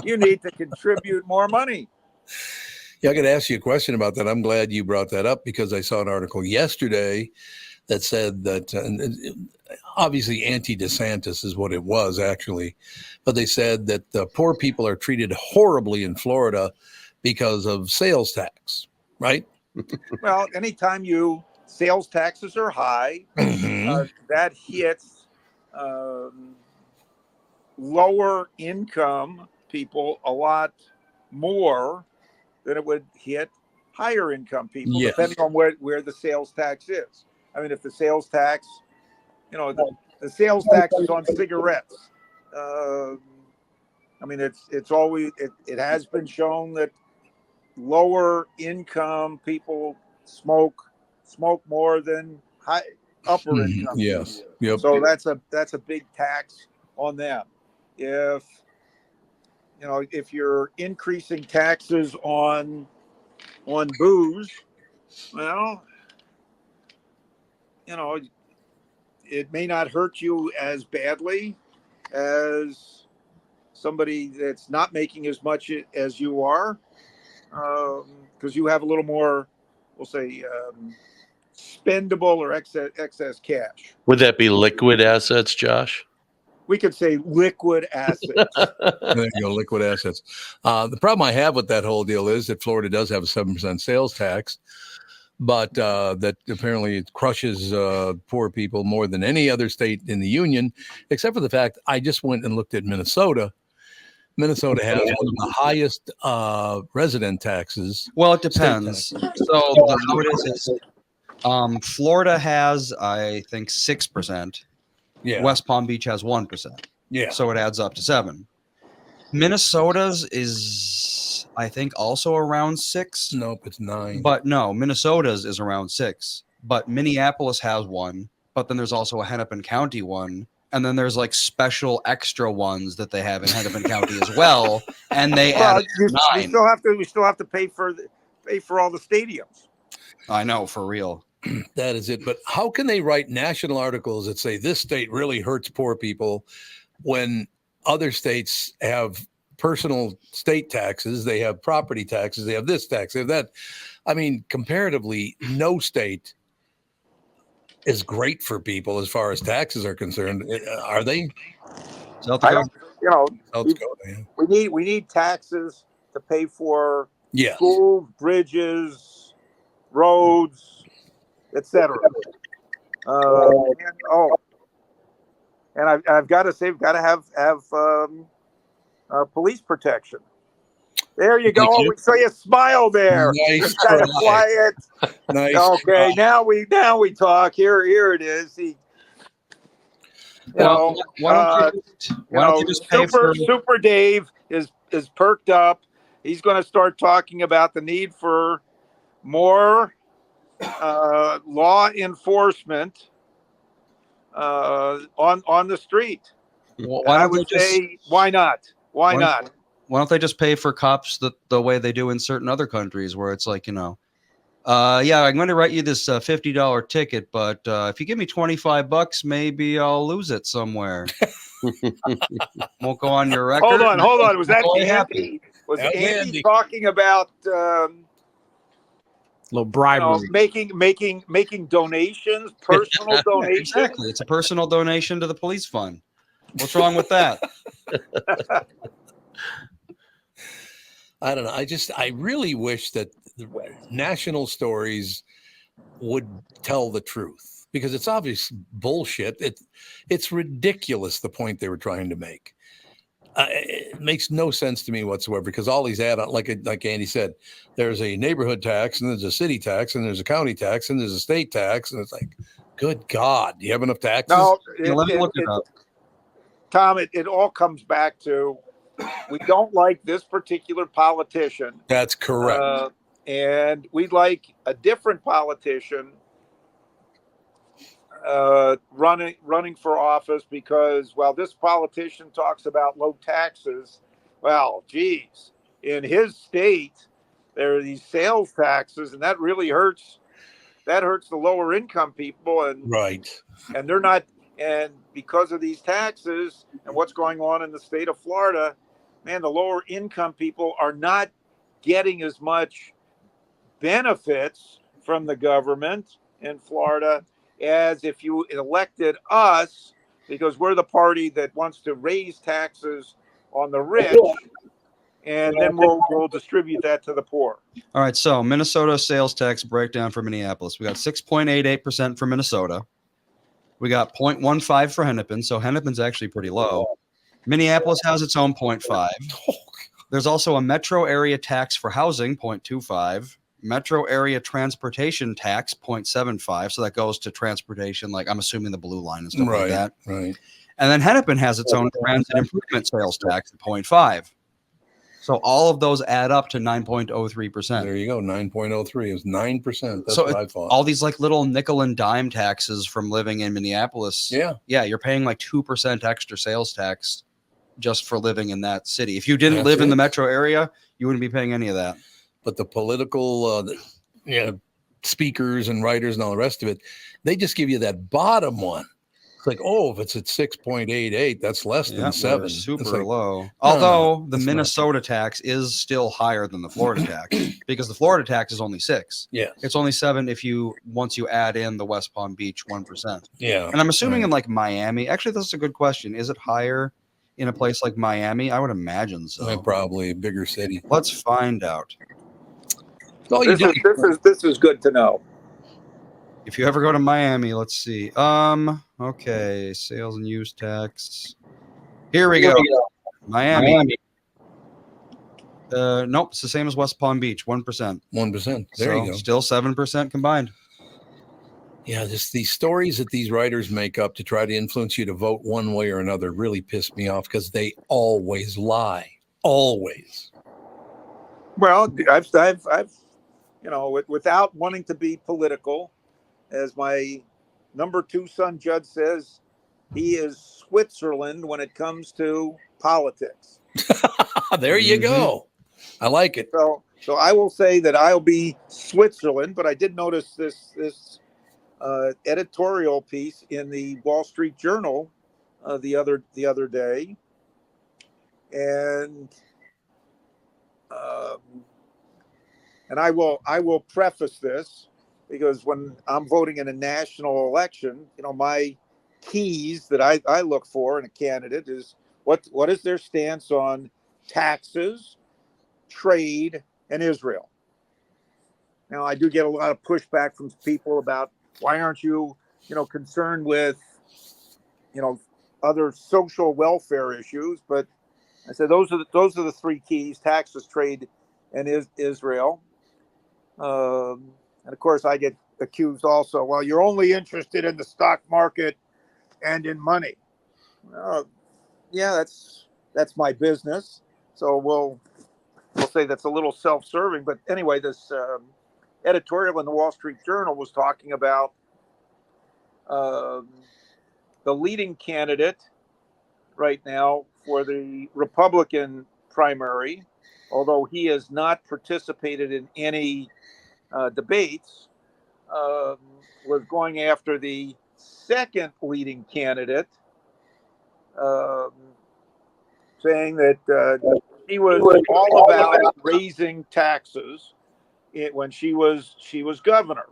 You need to contribute more money. Yeah, I got to ask you a question about that. I'm glad you brought that up because I saw an article yesterday that said that obviously anti-DeSantis is what it was actually, but they said that the poor people are treated horribly in Florida because of sales tax, right? Well, anytime sales taxes are high, that hits lower income people a lot more than it would hit higher income people, Yes. depending on where the sales tax is. I mean, if the sales tax, the sales tax is on cigarettes. I mean, it's always it has been shown that lower income people smoke more than upper income. Yes. People. Yep. So that's a big tax on them. If you're increasing taxes on booze, well, it may not hurt you as badly as somebody that's not making as much as you are, because you have a little more, we'll say, spendable or excess cash. Would that be liquid assets, Josh? We could say liquid assets. There you go, liquid assets. The problem I have with that whole deal is that Florida does have a 7% sales tax, but that apparently it crushes poor people more than any other state in the union, except for the fact I just went and looked at Minnesota. Minnesota has one of the highest resident taxes. Well, it depends. So how it is Florida has, I think, 6%. Yeah. West Palm Beach has 1%. Yeah. So it adds up to 7. Minnesota's is, I think, also around 6. Nope, it's 9. But no, Minnesota's is around 6. But Minneapolis has 1. But then there's also a Hennepin County one. And then there's like special extra ones that they have in Hennepin County as well. And they add 9. We still have to pay for all the stadiums. I know, for real. That is it. But how can they write national articles that say this state really hurts poor people when other states have personal state taxes, they have property taxes, they have this tax, they have that? I mean, comparatively, no state is great for people as far as taxes are concerned. Are they? South Dakota. South Dakota, yeah. We need taxes to pay for Yes. schools, bridges, roads, etc. And I've got to say, we've got to have police protection. There you go. We saw you smile there. Nice Kind of try. quiet. Nice Okay, try. now we talk. Here it is. Why don't you just pay for Super Dave is perked up. He's going to start talking about the need for more law enforcement on the street. Why I don't would they just- say, why not? Why not? Why don't they just pay for cops the way they do in certain other countries where it's like, yeah, I'm going to write you this $50 ticket, but if you give me $25, maybe I'll lose it somewhere. Won't go on your record. Hold on. Was that Totally Andy? Was That was Andy Andy. talking about Little bribery. making donations, personal donations? Exactly. It's a personal donation to the police fund. What's wrong with that? I don't know. I really wish that the national stories would tell the truth, because it's obvious bullshit. It's ridiculous, the point they were trying to make. It makes no sense to me whatsoever, because all these add on, like Andy said, there's a neighborhood tax, and there's a city tax, and there's a county tax, and there's a state tax, and it's like, good God, do you have enough taxes? No, Let me look it up. Tom, it all comes back to, we don't like this particular politician. That's correct. And we'd like a different politician running for office, because, well, this politician talks about low taxes. Well, geez, in his state, there are these sales taxes, and that really hurts that hurts the lower income people, and Right. and they're not, and because of these taxes and what's going on in the state of Florida, man, the lower income people are not getting as much benefits from the government in Florida as if you elected us, because we're the party that wants to raise taxes on the rich, and then we'll distribute that to the poor. All right, so Minnesota sales tax breakdown for Minneapolis. We got 6.88% for Minnesota. We got 0.15 for Hennepin, so Hennepin's actually pretty low. Minneapolis has its own 0.5. There's also a metro area tax for housing, 0.25. Metro area transportation tax, 0.75. So that goes to transportation, like I'm assuming the blue line and stuff like that. Right. And then Hennepin has its own transit improvement sales tax at 0.5. So all of those add up to 9.03%. There you go. 9.03 is 9%. That's So what I thought. all these like little nickel and dime taxes from living in Minneapolis. Yeah. Yeah, you're paying like 2% extra sales tax just for living in that city. If you didn't That's live in it. the metro area, you wouldn't be paying any of that. But the political speakers and writers and all the rest of it, they just give you that bottom one. It's like, oh, if it's at 6.88, that's less than 7. Super It's like, low. no, Although the it's not. Minnesota tax is still higher than the Florida tax because the Florida tax is only 6. Yeah. It's only 7 once you add in the West Palm Beach 1%. Yeah. And I'm assuming in like Miami, actually, this is a good question. Is it higher in a place like Miami? I would imagine so. Probably a bigger city. Let's find out. This is good to know. If you ever go to Miami, let's see. Okay, sales and use tax. Here we go. Miami. Nope, it's the same as West Palm Beach, 1%. 1%. There you go. Still 7% combined. Yeah, just these stories that these writers make up to try to influence you to vote one way or another really piss me off because they always lie. Always. Well, I've without wanting to be political, as my number 2 son Judd says, he is Switzerland when it comes to politics. There you go. I like it. So I will say that I'll be Switzerland, but I did notice this editorial piece in the Wall Street Journal the other day, and I will preface this because when I'm voting in a national election, my keys that I look for in a candidate is what is their stance on taxes, trade, and Israel. Now, I do get a lot of pushback from people about why aren't you, concerned with, other social welfare issues. But I said those are the 3 keys: taxes, trade, and Israel. And of course, I get accused also. Well, you're only interested in the stock market and in money. Yeah, that's my business. So we'll say that's a little self-serving. But anyway, this editorial in the Wall Street Journal was talking about the leading candidate right now for the Republican primary, although he has not participated in any debates, was going after the second leading candidate, saying that she was all about raising taxes when she was governor.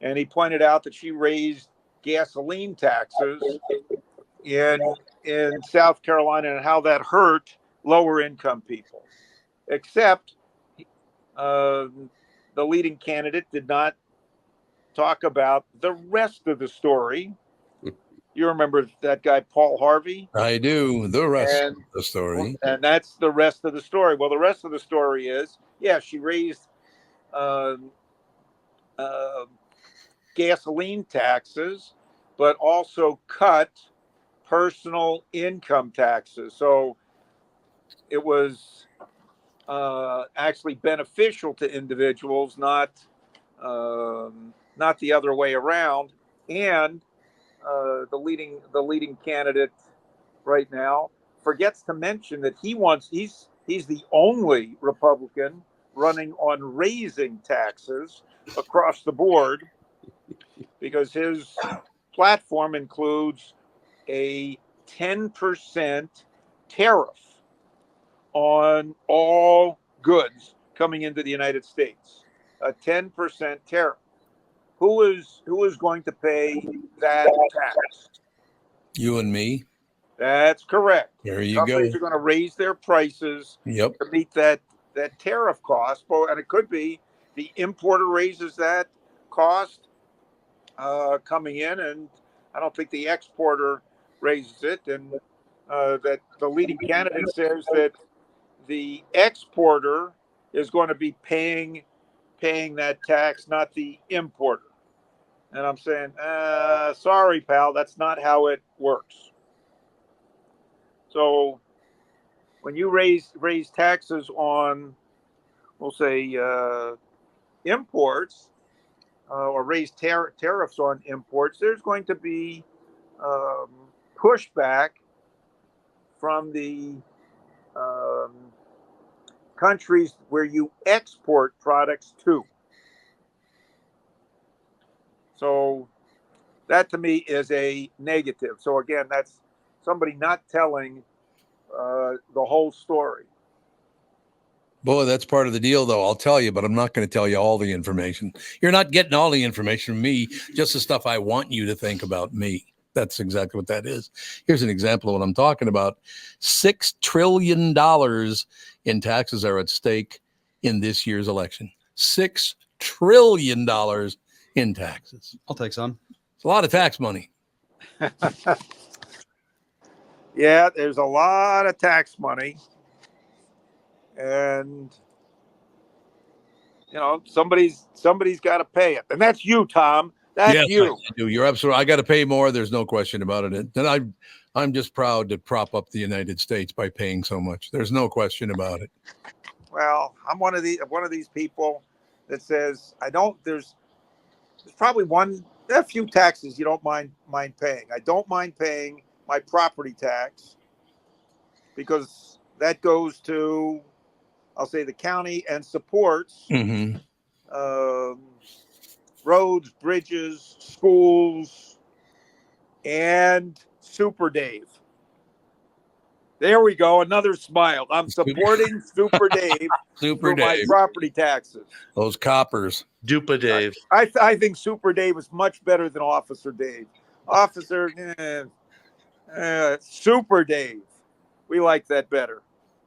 And he pointed out that she raised gasoline taxes in South Carolina and how that hurt lower income people. Except the leading candidate did not talk about the rest of the story. You remember that guy, Paul Harvey? I do. The rest of the story. And that's the rest of the story. Well, the rest of the story is, yeah, she raised gasoline taxes, but also cut personal income taxes. So it was actually beneficial to individuals, not the other way around. And the leading candidate right now forgets to mention that he's the only Republican running on raising taxes across the board because his platform includes a 10% tariff on all goods coming into the United States. A 10% tariff. Who is going to pay that tax? You and me. That's correct. There you Companies go. are going to raise their prices Yep. to meet that tariff cost. And it could be the importer raises that cost coming in, and I don't think the exporter raises it. And that the leading candidate says that the exporter is going to be paying that tax, not the importer. And I'm saying, sorry, pal, that's not how it works. So when you raise taxes on, we'll say, imports, or raise tariffs on imports, there's going to be pushback from the countries where you export products to. So that to me is a negative. So again, that's somebody not telling the whole story. Boy, that's part of the deal, though. I'll tell you, but I'm not going to tell you all the information. You're not getting all the information from me, just the stuff I want you to think about me. That's exactly what that is. Here's an example of what I'm talking about. $6 trillion in taxes are at stake in this year's election. $6 trillion in taxes. I'll take some. It's a lot of tax money. Yeah, there's a lot of tax money. And somebody's got to pay it. And that's you, Tom. That's yes, you. I do. You're absolutely. I got to pay more. There's no question about it. And I'm just proud to prop up the United States by paying so much. There's no question about it. Well, I'm one of these people that says there's probably a few taxes you don't mind paying. I don't mind paying my property tax because that goes to, I'll say, the county and supports roads, bridges, schools, and Super Dave. There we go. Another smile. I'm supporting Super Dave for my property taxes. Those coppers. Dupa Dave. I think Super Dave is much better than Officer Dave. Officer, Super Dave. We like that better.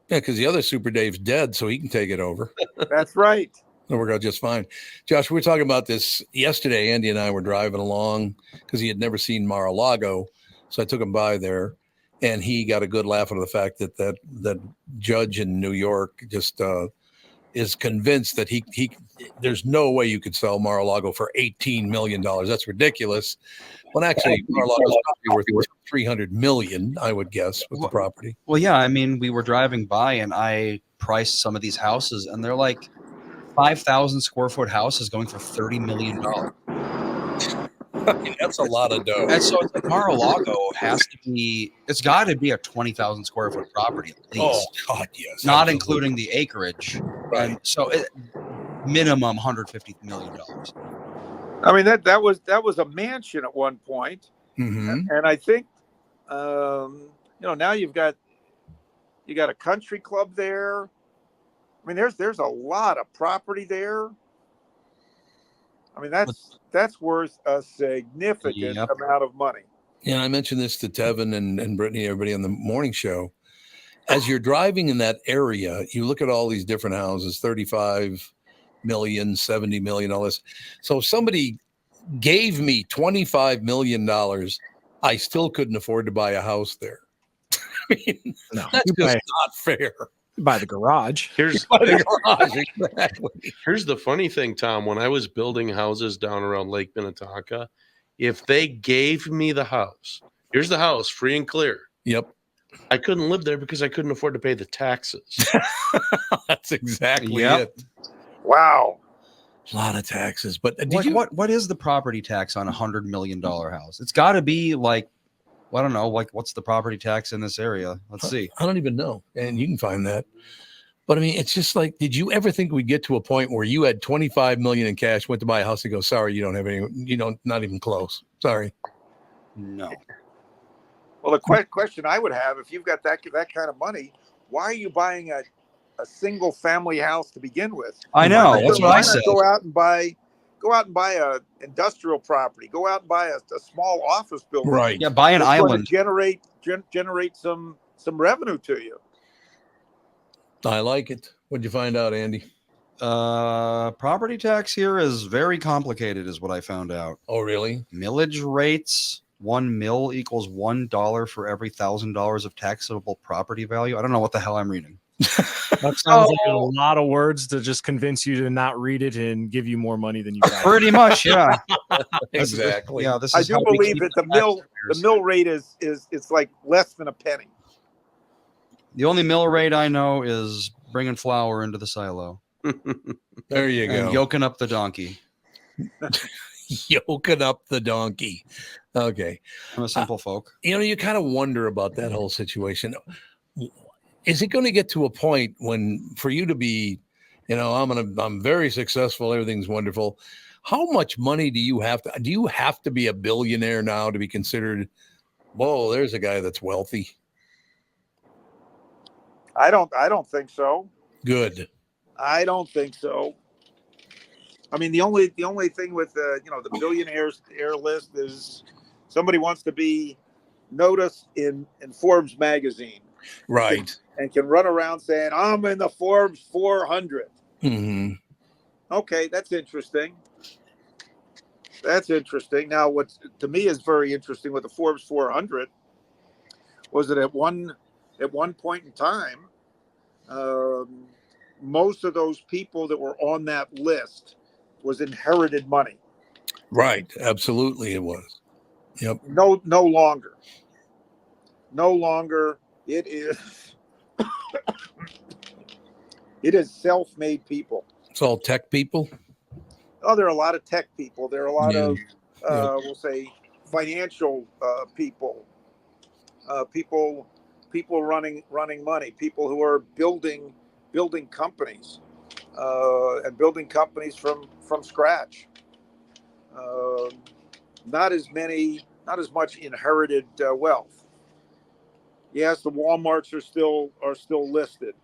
Yeah, because the other Super Dave's dead, so he can take it over. That's right. It'll work out just fine. Josh, we were talking about this yesterday. Andy and I were driving along because he had never seen Mar-a-Lago. So I took him by there, and he got a good laugh out of the fact that judge in New York just is convinced that he there's no way you could sell Mar-a-Lago for $18 million. That's ridiculous. Well, actually, Mar-a-Lago's probably worth $300 million, I would guess, with the property. Well, yeah. I mean, we were driving by, and I priced some of these houses, and they're like 5,000 square foot house is going for $30 million. I mean, that's a lot of dough. And so it's like Mar-a-Lago it's got to be a 20,000 square foot property at least. Oh, God, yes. Not including the acreage. Right. And so minimum $150 million. I mean, that was a mansion at one point. Mm-hmm. And I think, now you got a country club there. I mean, there's a lot of property there. I mean, that's worth a significant amount of money. Yeah, I mentioned this to Tevin and Brittany, everybody on the morning show. As you're driving in that area, you look at all these different houses, 35 million, 70 million, all this. So if somebody gave me $25 million, I still couldn't afford to buy a house there. I mean, that's just not fair. By the garage. Here's the funny thing, Tom. When I was building houses down around Lake Minnetonka, if they gave me the house, here's the house, free and clear. Yep. I couldn't live there because I couldn't afford to pay the taxes. That's exactly it. Wow. A lot of taxes. But what is the property tax on $100 million house? It's got to be like, I don't know, like what's the property tax in this area? Let's see. I don't even know. And you can find that. But I mean, it's just like, did you ever think we'd get to a point where you had 25 million in cash, went to buy a house, and go, sorry, you don't have any, not even close. Sorry. No. Well, the question I would have, if you've got that kind of money, why are you buying a single family house to begin with? I know. That's what I said. Go out and buy a industrial property. Go out and buy a small office building. Right. Yeah, buy an It's island. Going to generate some revenue to you. I like it. What'd you find out, Andy? Property tax here is very complicated, is what I found out. Oh, really? Millage rates. 1 mil equals $1 for every $1,000 of taxable property value. I don't know what the hell I'm reading. That sounds like a lot of words to just convince you to not read it and give you more money than you got. Pretty much, yeah. Exactly. Yeah, this I is do how we believe keep that the mill rate is it's like less than a penny. The only mill rate I know is bringing flour into the silo. There you go. And yoking up the donkey. Yoking up the donkey. Okay. I'm a simple folk. You kind of wonder about that whole situation. Is it going to get to a point when, for you to be, I'm very successful, everything's wonderful. How much money do you have to be a billionaire now to be considered, whoa, there's a guy that's wealthy? I don't think so. Good. I don't think so. I mean, the only thing with the billionaires list is somebody wants to be noticed in Forbes magazine, right? And can run around saying, "I'm in the Forbes 400." Mm-hmm. Okay, that's interesting. That's interesting. Now, what to me is very interesting with the Forbes 400 was that at one point in time, most of those people that were on that list was inherited money. Right. Absolutely, it was. Yep. No longer. No longer. It is. It is self-made people. It's all tech people. Oh, there are a lot of tech people. There are a lot of, we'll say, financial people. People running money. People who are building companies and building companies from scratch. Not as much inherited wealth. Yes, the Walmarts are still listed,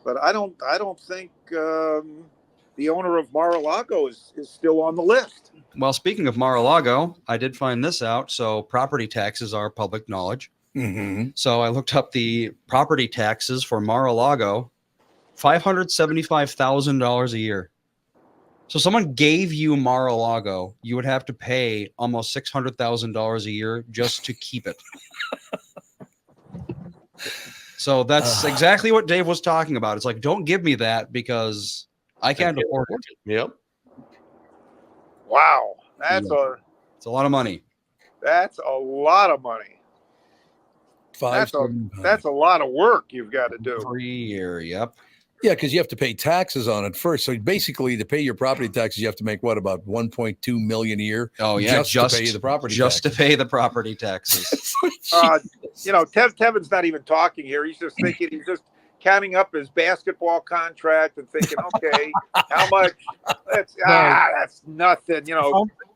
but I don't think the owner of Mar-a-Lago is still on the list. Well, speaking of Mar-a-Lago, I did find this out. So property taxes are public knowledge. Mm-hmm. So I looked up the property taxes for Mar-a-Lago, $575,000 a year. So someone gave you Mar-a-Lago, you would have to pay almost $600,000 a year just to keep it. So that's exactly what Dave was talking about. It's like, don't give me that because I can't afford it. Yep. Wow, it's a lot of money. That's a lot of money. That's a lot of work you've got to do every year. Yep. Yeah, because you have to pay taxes on it first. So basically, to pay your property taxes, you have to make about $1.2 million a year. Oh yeah, just to pay the property. Just to pay the property taxes. Tevin's not even talking here. He's just thinking. He's just counting up his basketball contract and thinking, okay, how much? That's nothing.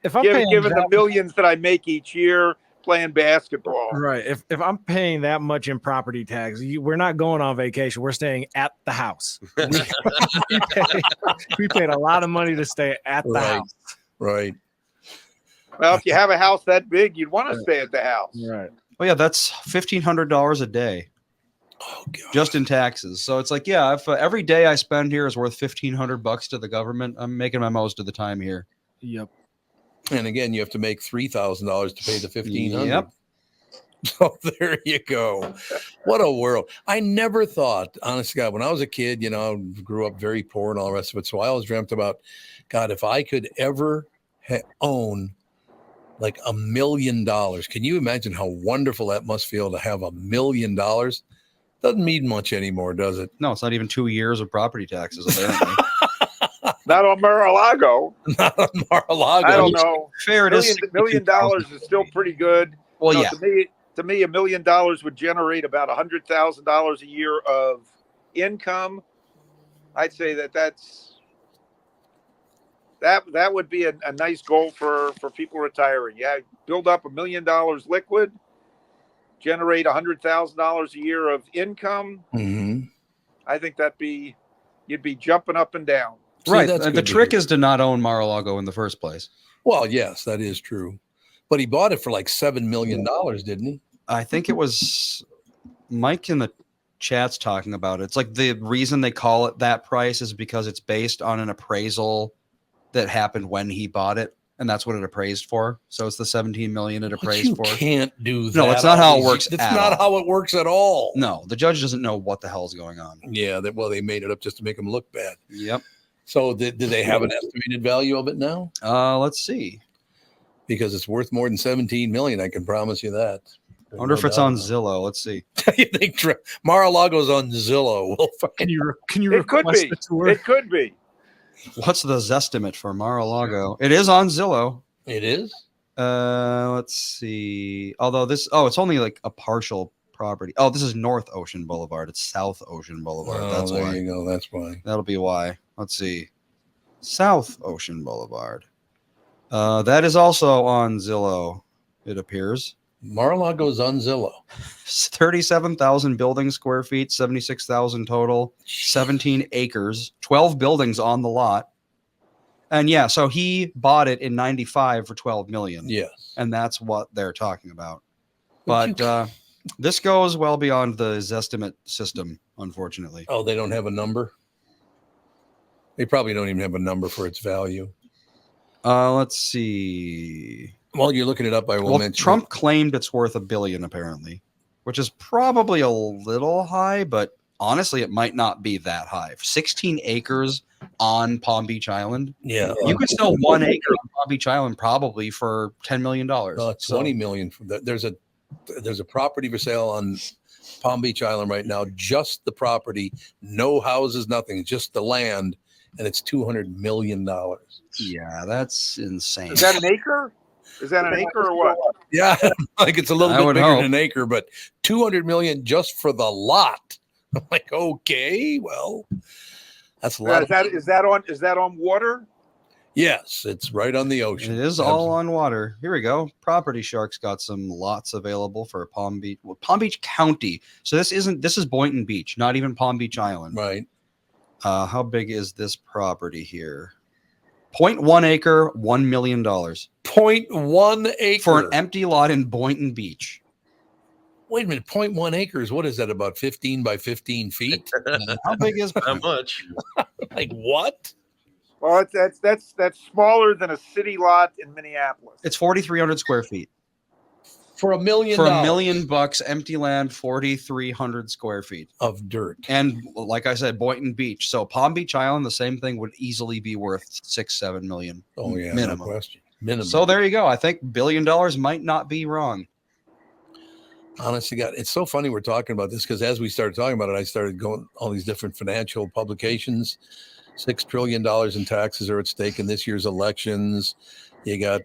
If I'm given the millions that I make each year playing basketball. Right. If I'm paying that much in property tax, we're not going on vacation. We're staying at the house. We paid a lot of money to stay at the house. Right. Well, if you have a house that big, you'd want to stay at the house. Right. Well, yeah, that's $1,500 a day. Oh, God. Just in taxes. So it's like, yeah, if every day I spend here is worth $1,500 to the government, I'm making my most of the time here. Yep. And again, you have to make $3,000 to pay the $1,500. Yep. So there you go. What a world. I never thought, honest to God, when I was a kid, grew up very poor and all the rest of it. So I always dreamt about, God, if I could ever own like $1 million. Can you imagine how wonderful that must feel to have $1 million? Doesn't mean much anymore, does it? No, it's not even 2 years of property taxes, apparently. Not on Mar-a-Lago. Not on Mar-a-Lago. I don't know. Fair, it is. $1 million is still pretty good. Well, yeah. To me, to me, $1 million would generate about $100,000 a year of income. I'd say that would be a nice goal for people retiring. Yeah, build up $1 million liquid, generate $100,000 a year of income. Mm-hmm. I think you'd be jumping up and down. Right. The trick is to not own Mar-a-Lago in the first place. Well, yes, that is true. But he bought it for like $7 million, didn't he? I think it was Mike in the chat's talking about it. It's like the reason they call it that price is because it's based on an appraisal that happened when he bought it, and that's what it appraised for. So it's the 17 million it appraised for. You can't do that. No, that's not how it works. That's not how it works at all. No, the judge doesn't know what the hell's going on. Yeah, they made it up just to make him look bad. Yep. So did they have an estimated value of it now? Let's see. Because it's worth more than 17 million, I can promise you that. I wonder if it's on Zillow. Let's see. You think Mar-a-Lago's on Zillow? We'll find. Can you It could request be. the tour? It could be. What's the Zestimate for Mar-a-Lago? It is on Zillow. It is? Let's see. Although it's only like a partial property. Oh, this is North Ocean Boulevard. It's South Ocean Boulevard. Oh, That's there why. you go. That's why. That'll be why. Let's see. South Ocean Boulevard. That is also on Zillow, it appears. Mar-a-Lago's on Zillow. 37,000 building square feet, 76,000 total, 17 acres, 12 buildings on the lot. And yeah, so he bought it in 95 for 12 million. Yes. And that's what they're talking about. But this goes well beyond the Zestimate system, unfortunately. Oh, they don't have a number? They probably don't even have a number for its value. Let's see. While you're looking it up, I will mention Trump claimed it's worth $1 billion, apparently, which is probably a little high, but honestly, it might not be that high. 16 acres on Palm Beach Island. Yeah. You could sell 1 acre on Palm Beach Island probably for $10 million. No, 20 million. There's a property for sale on Palm Beach Island right now. Just the property, no houses, nothing, just the land, and it's $200 million. Yeah, that's insane. Is that an acre? Is that an acre or what? Yeah, like it's a little I bit would bigger hope. than an acre, but 200 million just for the lot. I'm like, okay, well, that's a lot. Is that on water? Yes, it's right on the ocean. It is all on water. Here we go. Property Shark's got some lots available for Palm Beach. Well, Palm Beach County. So this is Boynton Beach, not even Palm Beach Island. Right. How big is this property here? 0.1 acre, $1 million. 0.1 acre for an empty lot in Boynton Beach. Wait a minute, 0.1 acres. What is that? About 15 by 15 feet? How big is Not much? Like what? Well, that's smaller than a city lot in Minneapolis. It's 4,300 square feet. For $1 million. For $1 million bucks, empty land, 4,300 square feet of dirt. And like I said, Boynton Beach. So Palm Beach Island, the same thing would easily be worth 6-7 million. Oh yeah, minimum. No question. Minimum. So there you go. I think $1 billion might not be wrong. Honestly, God, it's so funny we're talking about this because as we started talking about it, I started going all these different financial publications. $6 trillion in taxes are at stake in this year's elections. You got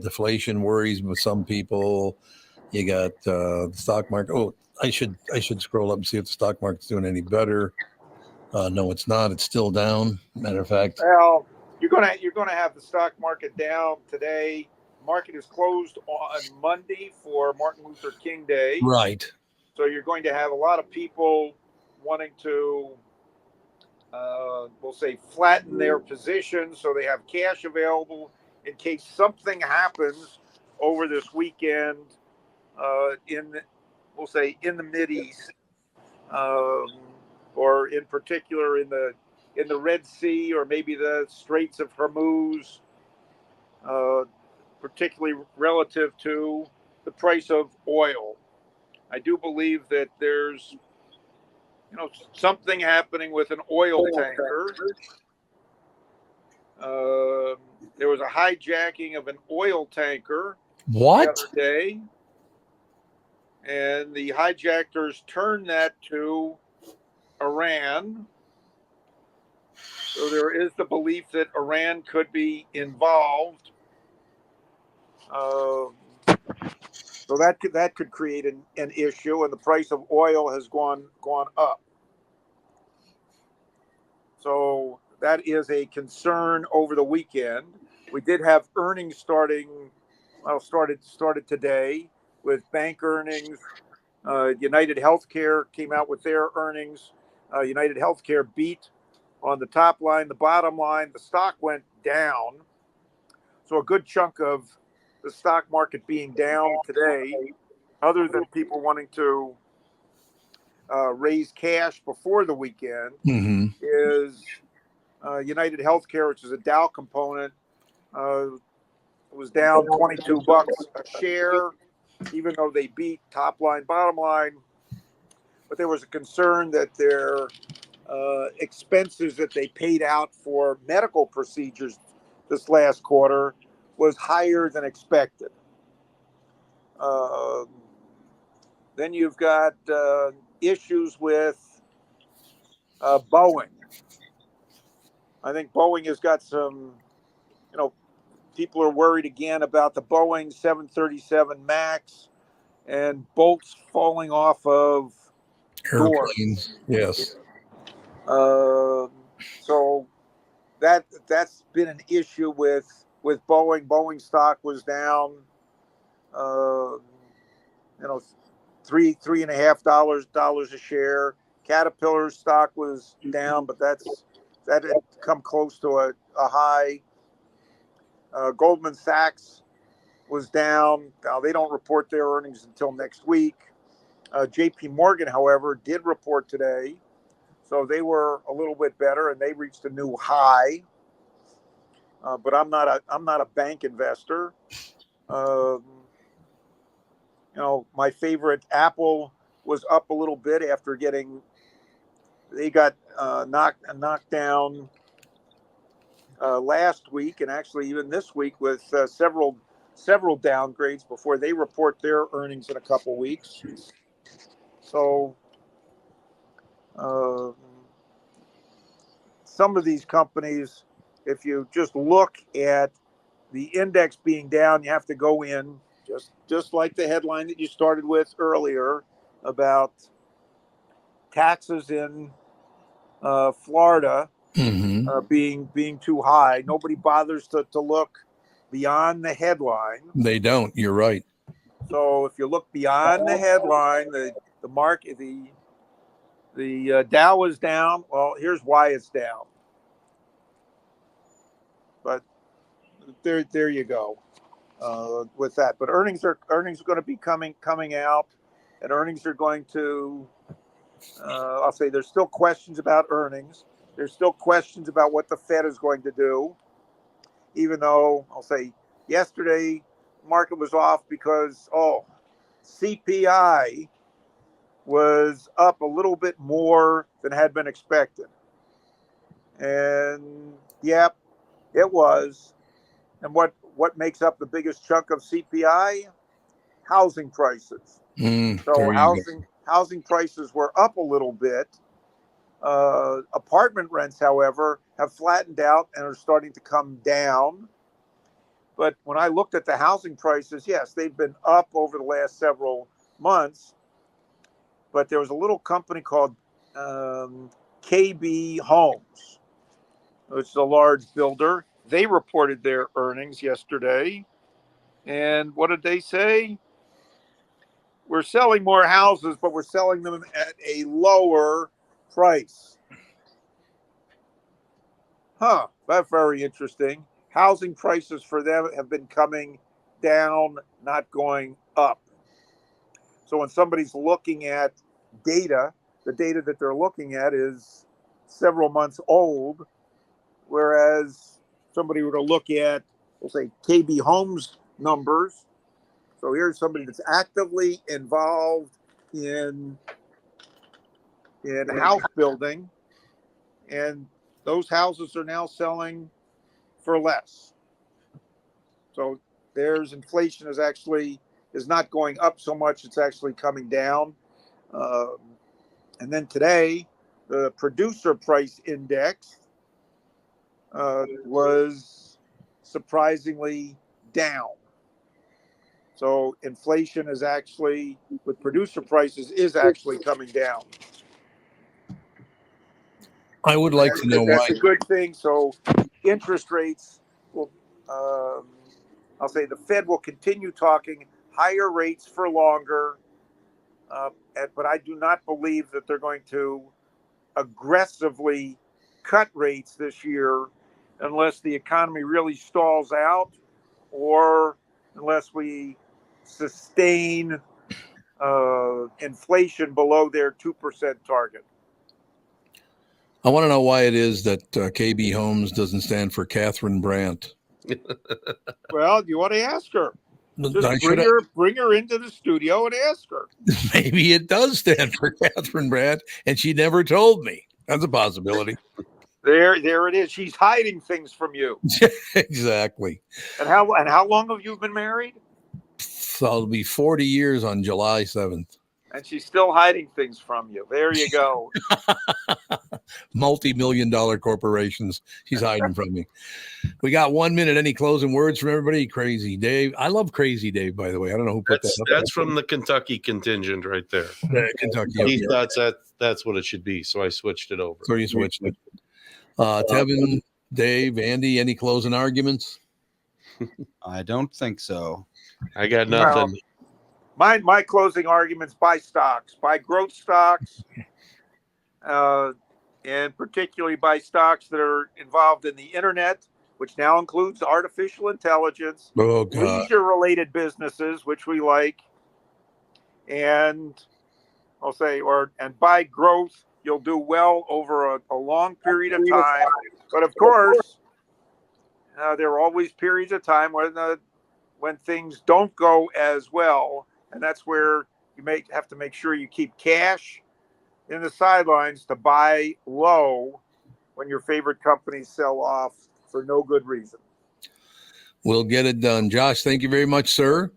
deflation worries with some people. You got the stock market. Oh, I should scroll up and see if the stock market's doing any better. No, it's not. It's still down. Matter of fact. Well, you're gonna have the stock market down today. Market is closed on Monday for Martin Luther King Day. Right. So you're going to have a lot of people wanting to, we'll say, flatten their position so they have cash available in case something happens over this weekend we'll say in the Mideast, or in particular in the Red Sea or maybe the Straits of Hormuz, particularly relative to the price of oil. I do believe that there's something happening with an oil tanker. There was a hijacking of an oil tanker the other day, and the hijackers turned that to Iran. So there is the belief that Iran could be involved. So that could create an issue, and the price of oil has gone up. So that is a concern over the weekend. We did have earnings started today with bank earnings. United Healthcare came out with their earnings. United Healthcare beat on the top line, the bottom line. The stock went down. So a good chunk of the stock market being down today, other than people wanting to raise cash before the weekend, is United Healthcare, which is a Dow component, was down $22 a share, even though they beat top line, bottom line. But there was a concern that their expenses that they paid out for medical procedures this last quarter was higher than expected. Then you've got issues with Boeing. I think Boeing has got some, people are worried again about the Boeing 737 MAX and bolts falling off of airplanes. Yes. So that's been an issue with Boeing. Boeing stock was down, $3.50 a share. Caterpillar stock was down, but that had come close to a high. Goldman Sachs was down. Now they don't report their earnings until next week. JP Morgan, however, did report today, so they were a little bit better and they reached a new high. But I'm not a bank investor. My favorite, Apple, was up a little bit after they got knocked down last week, and actually even this week with several downgrades before they report their earnings in a couple weeks. So some of these companies, if you just look at the index being down, you have to go in just like the headline that you started with earlier about taxes in Florida being too high. Nobody bothers to look beyond the headline. They don't. You're right. So if you look beyond the headline, the market, the Dow is down. Well, here's why it's down. But there you go with that. But earnings are going to be coming out, and earnings are going to. I'll say there's still questions about earnings. There's still questions about what the Fed is going to do, even though I'll say yesterday market was off because CPI was up a little bit more than had been expected. And yep, it was. And what makes up the biggest chunk of CPI? Housing prices. So housing prices were up a little bit. Apartment rents, however, have flattened out and are starting to come down. But when I looked at the housing prices, yes, they've been up over the last several months. But there was a little company called KB Homes, which is a large builder. They reported their earnings yesterday. And what did they say? We're selling more houses, but we're selling them at a lower price. That's very interesting. Housing prices for them have been coming down, not going up. So when somebody's looking at data, the data that they're looking at is several months old, whereas somebody were to look at, we'll say, KB Homes numbers. So here's somebody that's actively involved in house building, and those houses are now selling for less. So there's inflation is not going up so much; it's actually coming down. And then today, the producer price index was surprisingly down. So inflation is actually, with producer prices, is actually coming down. I would like to know That's why. a good thing. So interest rates will, I'll say the Fed will continue talking higher rates for longer. But I do not believe that they're going to aggressively cut rates this year unless the economy really stalls out or unless we sustain inflation below their 2% target. I want to know why it is that KB Homes doesn't stand for Catherine Brandt. Well, you want to ask her. Just bring her into the studio and ask her. Maybe it does stand for Catherine Brandt, and she never told me. That's a possibility. There it is. She's hiding things from you. Exactly. And how long have you been married? So it'll be 40 years on July 7th. And she's still hiding things from you. There you go. Multi-million-dollar corporations. She's hiding from me. We got 1 minute. Any closing words from everybody? Crazy Dave. I love Crazy Dave, by the way. I don't know who put that up. That's from the Kentucky contingent right there. Kentucky. He thought that's what it should be, so I switched it over. So you switched it. Tevin, Dave, Andy, any closing arguments? I don't think so. I got nothing. My closing arguments: buy stocks, buy growth stocks, and particularly buy stocks that are involved in the internet, which now includes artificial intelligence, leisure-related businesses, which we like, and and buy growth. You'll do well over a long period of time. But of course, there are always periods of time when things don't go as well. And that's where you may have to make sure you keep cash in the sidelines to buy low when your favorite companies sell off for no good reason. We'll get it done. Josh, thank you very much, sir.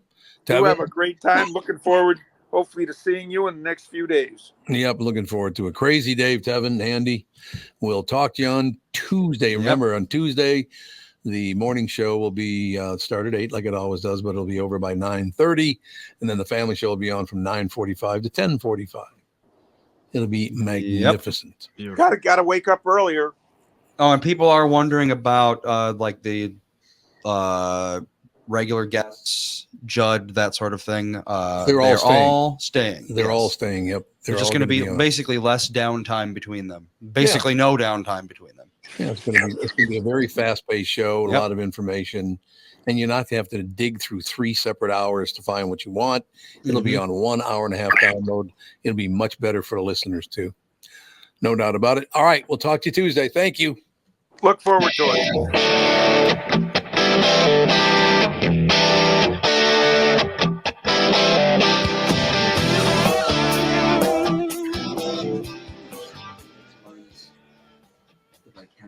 You have a great time. Looking forward, hopefully, to seeing you in the next few days. Yep, looking forward to it. Crazy Dave, Tevin, Andy. We'll talk to you on Tuesday. Remember, on Tuesday, the morning show will be start at 8 like it always does, but it'll be over by 9:30. And then the family show will be on from 9:45 to 10:45. It'll be magnificent. Yep. Got to wake up earlier. Oh, and people are wondering about like the regular guests, Judd, that sort of thing. They're all staying. They're all staying. Yep. There's just going to be basically less downtime between them. Basically, no downtime between them. Yeah, it's going to be a very fast-paced show, a lot of information, and you not have to dig through 3 separate hours to find what you want. It'll be on 1 hour and a half download. It'll be much better for the listeners too. No doubt about it. All right, we'll talk to you Tuesday. Thank you. Look forward to it.